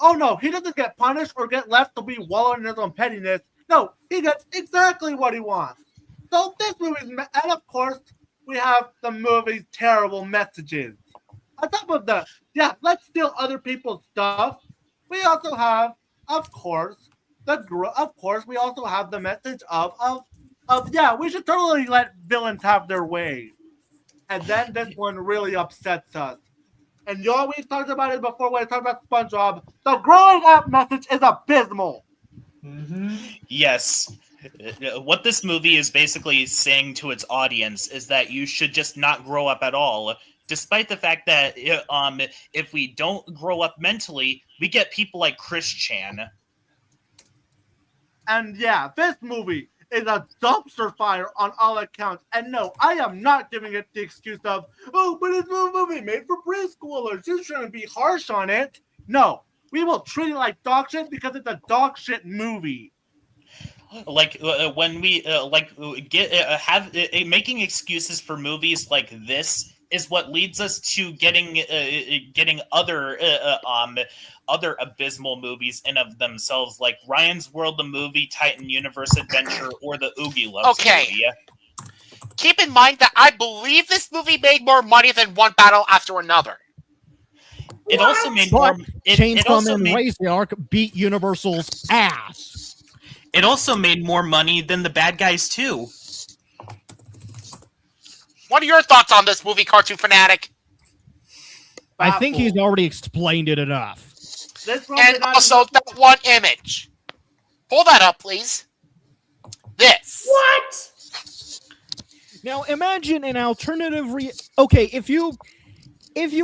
Oh no, he doesn't get punished or get left to be wallowing in his own pettiness. No, he gets exactly what he wants. So this movie's, and of course, we have the movie's terrible messages. On top of that, let's steal other people's stuff. We also have, of course, we also have the message of we should totally let villains have their way. And then this one really upsets us. And y'all, we've talked about it before when I talked about SpongeBob. The growing up message is abysmal. Yes. What this movie is basically saying to its audience is that you should just not grow up at all, despite the fact that if we don't grow up mentally, we get people like Chris Chan. And this movie is a dumpster fire on all accounts. And no, I am not giving it the excuse of, oh, but it's a movie made for preschoolers. You shouldn't be harsh on it. No, we will treat it like dog shit because it's a dog shit movie. Like when we making excuses for movies like this is what leads us to getting other abysmal movies in of themselves, like Ryan's World, the movie, Titan Universe Adventure, or the Oogie Loves movie. Keep in mind that I believe this movie made more money than one battle after another. It also made more. Chainsaw Man Razork beat Universal's ass. It also made more money than the bad guys too. What are your thoughts on this movie, Cartoon Fanatic? I think he's already explained it enough. And also that one image. Pull that up, please. This. What? Now imagine an alternative. Okay, if you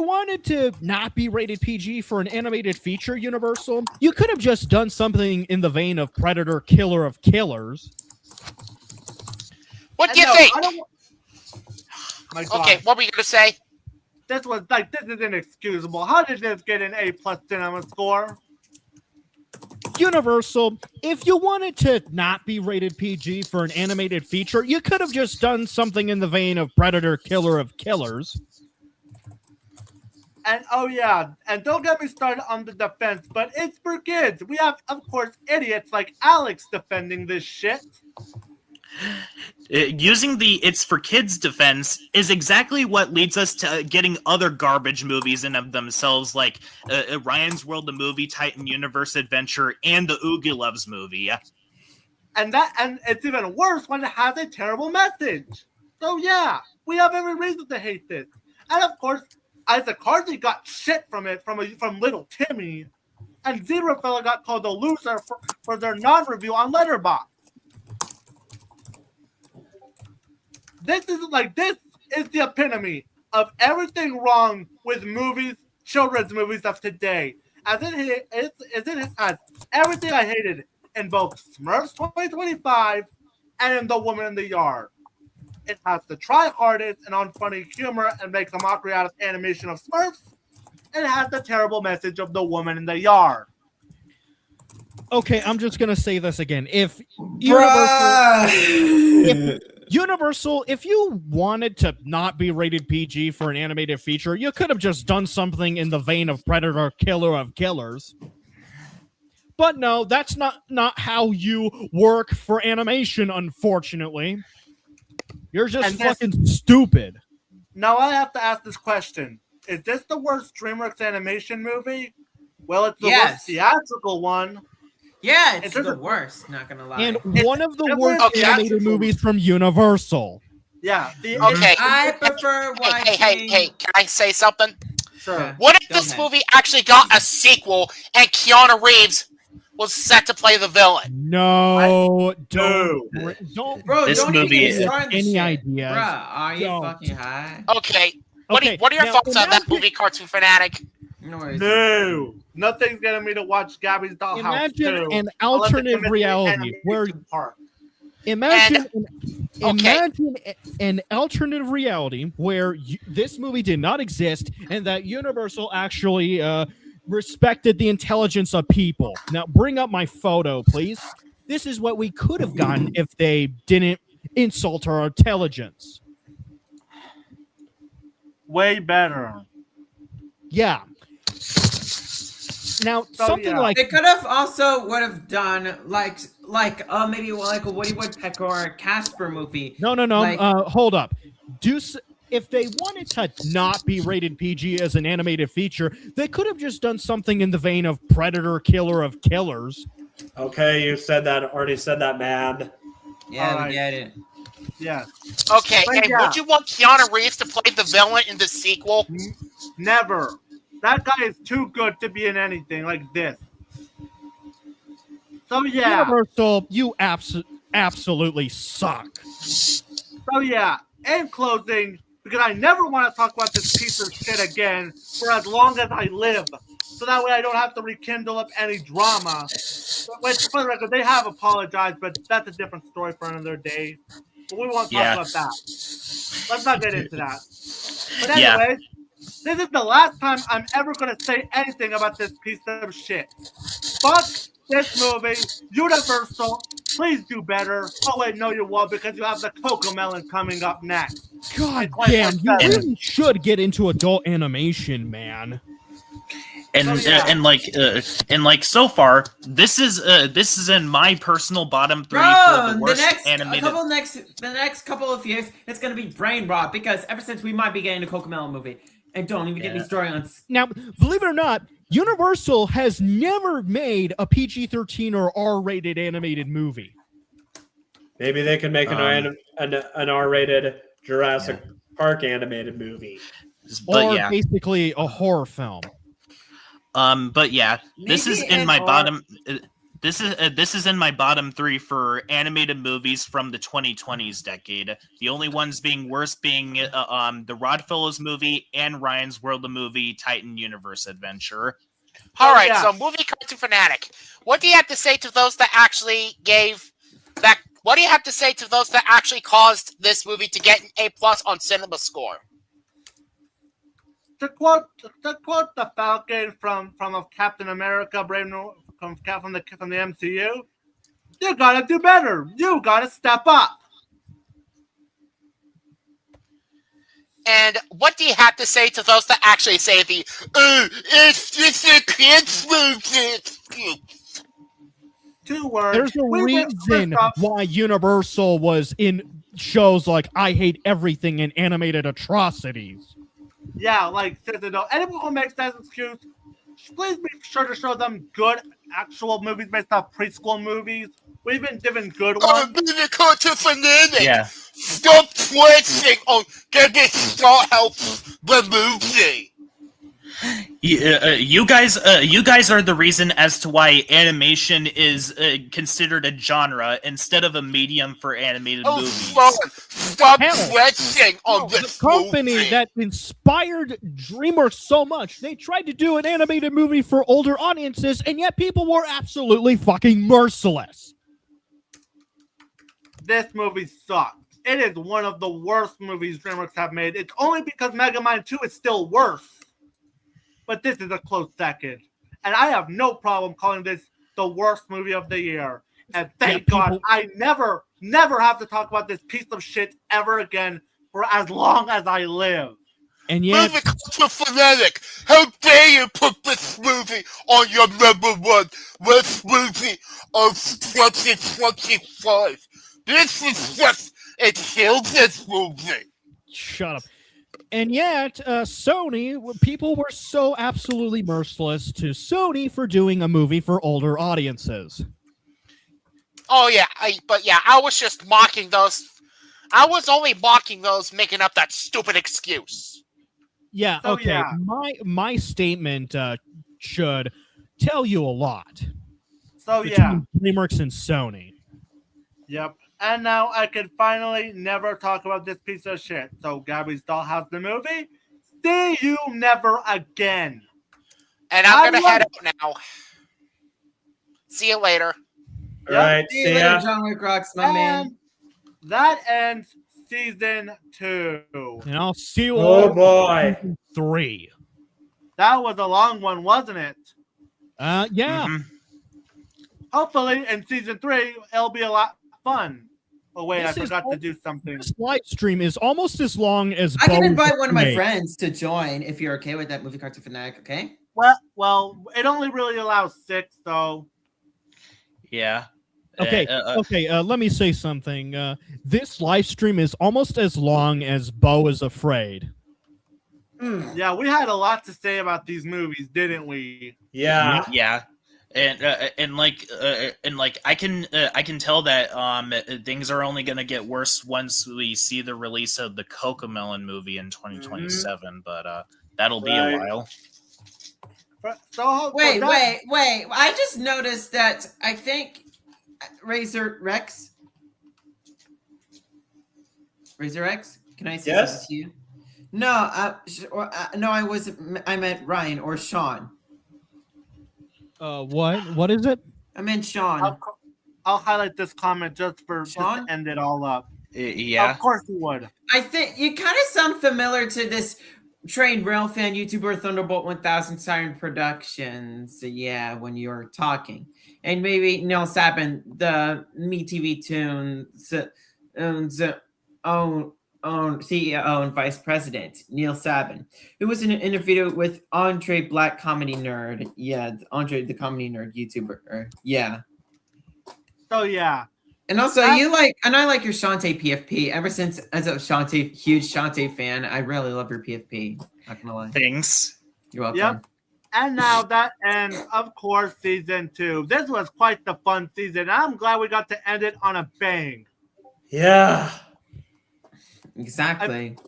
wanted to not be rated PG for an animated feature, Universal, you could have just done something in the vein of Predator, Killer of Killers. What do you think? Okay, what were you going to say? this is inexcusable. How did this get an A+ cinema score? Universal, if you wanted to not be rated PG for an animated feature, you could have just done something in the vein of Predator Killer of Killers. And oh yeah, and don't get me started on the defense, but it's for kids. We have, of course, idiots like Alex defending this shit. Using the "it's for kids" defense is exactly what leads us to getting other garbage movies in of themselves, like Ryan's World, the movie, Titan Universe Adventure, and the Oogie Loves movie. And it's even worse when it has a terrible message. So yeah, we have every reason to hate this. And of course, Isaac Hartley got shit from it from little Timmy, and Zero Fella got called a loser for their non-review on Letterboxd. This is the epitome of everything wrong with movies, children's movies of today. As it has everything I hated in both Smurfs 2025 and in The Woman in the Yard. It has the try-hardest and unfunny humor and makes a mockery out of animation of Smurfs. And it has the terrible message of The Woman in the Yard. Okay, I'm just gonna say this again. If Universal, if you wanted to not be rated PG for an animated feature, you could have just done something in the vein of Predator Killer of Killers. But no, that's not how you work for animation, unfortunately. You're just fucking stupid. Now I have to ask this question. Is this the worst DreamWorks animation movie? Well, it's the worst theatrical one. Yeah, it's the worst, not gonna lie. And one of the worst animated movies from Universal. Yeah. Okay. I prefer watching... Hey, can I say something? Sure. What if this movie actually got a sequel and Keanu Reeves was set to play the villain? No, don't. Bro, this don't movie even start this any shit. ideas. Bruh, are you fucking high? Okay. What are your now thoughts on that movie, Cartoon Fanatic? No. Nothing's getting me to watch Gabby's Dollhouse Imagine 2. an alternative reality where imagine an alternative reality where this movie did not exist and that Universal actually respected the intelligence of people. Now bring up my photo, please. This is what we could have gotten if they didn't insult our intelligence. Way better. Yeah. Now, something like... They could have also would have done, maybe like a Woody Woodpecker or a Casper movie. No. Hold up. If they wanted to not be rated PG as an animated feature, they could have just done something in the vein of Predator Killer of Killers. Okay, you already said that, man. Yeah, we get it. Yeah. Okay, and would you want Keanu Reeves to play the villain in the sequel? Never. That guy is too good to be in anything like this. So yeah. Universal, you absolutely suck. So yeah, in closing, because I never want to talk about this piece of shit again for as long as I live. So that way I don't have to rekindle up any drama. Which, for the record, they have apologized, but that's a different story for another day. But we won't talk about that. Let's not get into that. But anyway, this is the last time I'm ever going to say anything about this piece of shit. Fuck this movie. Universal, please do better. Oh wait, no you won't, because you have the Cocomelon coming up next. God damn, you really should get into adult animation, man. And so far, this is in my personal bottom 3 for the worst animated. The next couple of years, it's gonna be brain rot because ever since we might be getting a Cocomelon movie, and don't even get me started on. Now, believe it or not, Universal has never made a PG-13 or R-rated animated movie. Maybe they can make an R-rated Jurassic Park animated movie, or basically a horror film. But yeah, this is in my bottom. This is in my bottom 3 for animated movies from the 2020s decade. The only ones being worse being the Rodfellows movie and Ryan's World, the movie, Titan Universe Adventure. All right, so movie Cartoon Fanatic. What do you have to say to those that actually gave that? What do you have to say to those that actually caused this movie to get an A+ on Cinema Score? to quote the Falcon from Captain America, Brave New from the MCU, you gotta do better. You gotta step up. And what do you have to say to those that actually say it's just a kids movie? 2 words. There's a reason why Universal was in shows like I Hate Everything and Animated Atrocities. Yeah, like, seriously, no. Anyone who makes that excuse, please be sure to show them good actual movies based off preschool movies. We've been given good ones. Yeah. Stop flexing on getting Star helps the movie. You guys are the reason as to why animation is considered a genre instead of a medium for animated movies. Stop flexing on this company movie. that inspired DreamWorks so much. They tried to do an animated movie for older audiences, and yet people were absolutely fucking merciless. This movie sucked. It is one of the worst movies DreamWorks have made. It's only because Megamind 2 is still worse. But this is a close second. And I have no problem calling this the worst movie of the year. And thank God I never have to talk about this piece of shit ever again for as long as I live. And yet, Movie Culture Fanatic, how dare you put this movie on your #1 worst movie of 2025? This is just, it kills this movie. Shut up. And yet, Sony, people were so absolutely merciless to Sony for doing a movie for older audiences. Oh yeah, I was just mocking those. I was only mocking those making up that stupid excuse. Yeah, So, okay. yeah. My statement should tell you a lot. So yeah. Between DreamWorks and Sony. Yep. And now I can finally never talk about this piece of shit. So Gabby's Dollhouse the movie. See you never again. And I'm gonna head out now. See you later. All right, See you later, John Wick Rocks, my man. That ends season 2. And I'll see you Oh all boy. in 3. That was a long one, wasn't it? Yeah. Mm-hmm. Hopefully in season 3 it'll be a lot fun. Oh wait, This I is forgot to do something. This live stream is almost as long as I can Bo's invite one of my made. friends to join if you're okay with that, Movie Cartoon Fanatic, okay? Well, it only really allows 6, so Yeah. Okay, let me say something. This live stream is almost as long as Bo is Afraid. yeah, we had a lot to say about these movies, didn't we? Yeah. Yeah. And like I can tell that things are only going to get worse once we see the release of the Cocomelon movie in 2027, but that'll be a while. So Wait. I just noticed that I think Razor X, can I say something to you? No, no, I meant Ryan or Sean. What is it? I meant Sean. I'll highlight this comment just to end it all up. Yeah. Of course you would. I think you kind of sound familiar to this trained rail fan YouTuber Thunderbolt 1000 Siren Productions. Yeah, when you're talking. And maybe Neil Sabin, the MeTV Tunes own CEO and Vice President, Neil Sabin, who was in an interview with Andre Black Comedy Nerd. Yeah, Andre the Comedy Nerd YouTuber. Yeah. So yeah. And also I like your Shantae PFP. Ever since as a huge Shantae fan, I really love your PFP. Not gonna lie. Thanks. You're welcome. Yep. And now that ends, of course, season 2. This was quite the fun season. I'm glad we got to end it on a bang. Yeah. Exactly.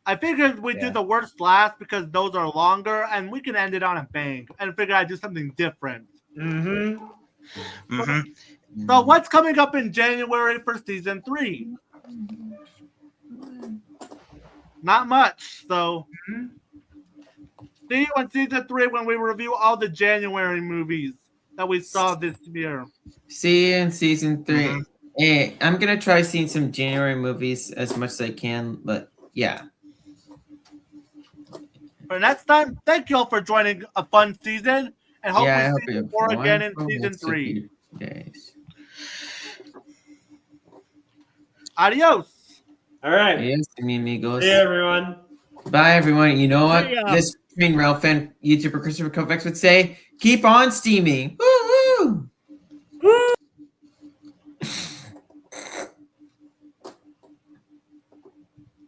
I figured we'd do the worst last because those are longer, and we can end it on a bang. And I figured I'd do something different. So what's coming up in January for season 3? Not much. So see you in season 3 when we review all the January movies that we saw this year. See you in season 3. Hey, I'm gonna try seeing some January movies as much as I can, but yeah. For next time, thank you all for joining a fun season, and hope Yeah, I we hope see you you more have again in wonderful season rest of 3. your days. Adios. All right. Yes, mi amigos. See you, everyone. Bye, everyone. You know what? See ya. This Green Ralph fan YouTuber Christopher Kovacs would say, keep on steaming. Woo!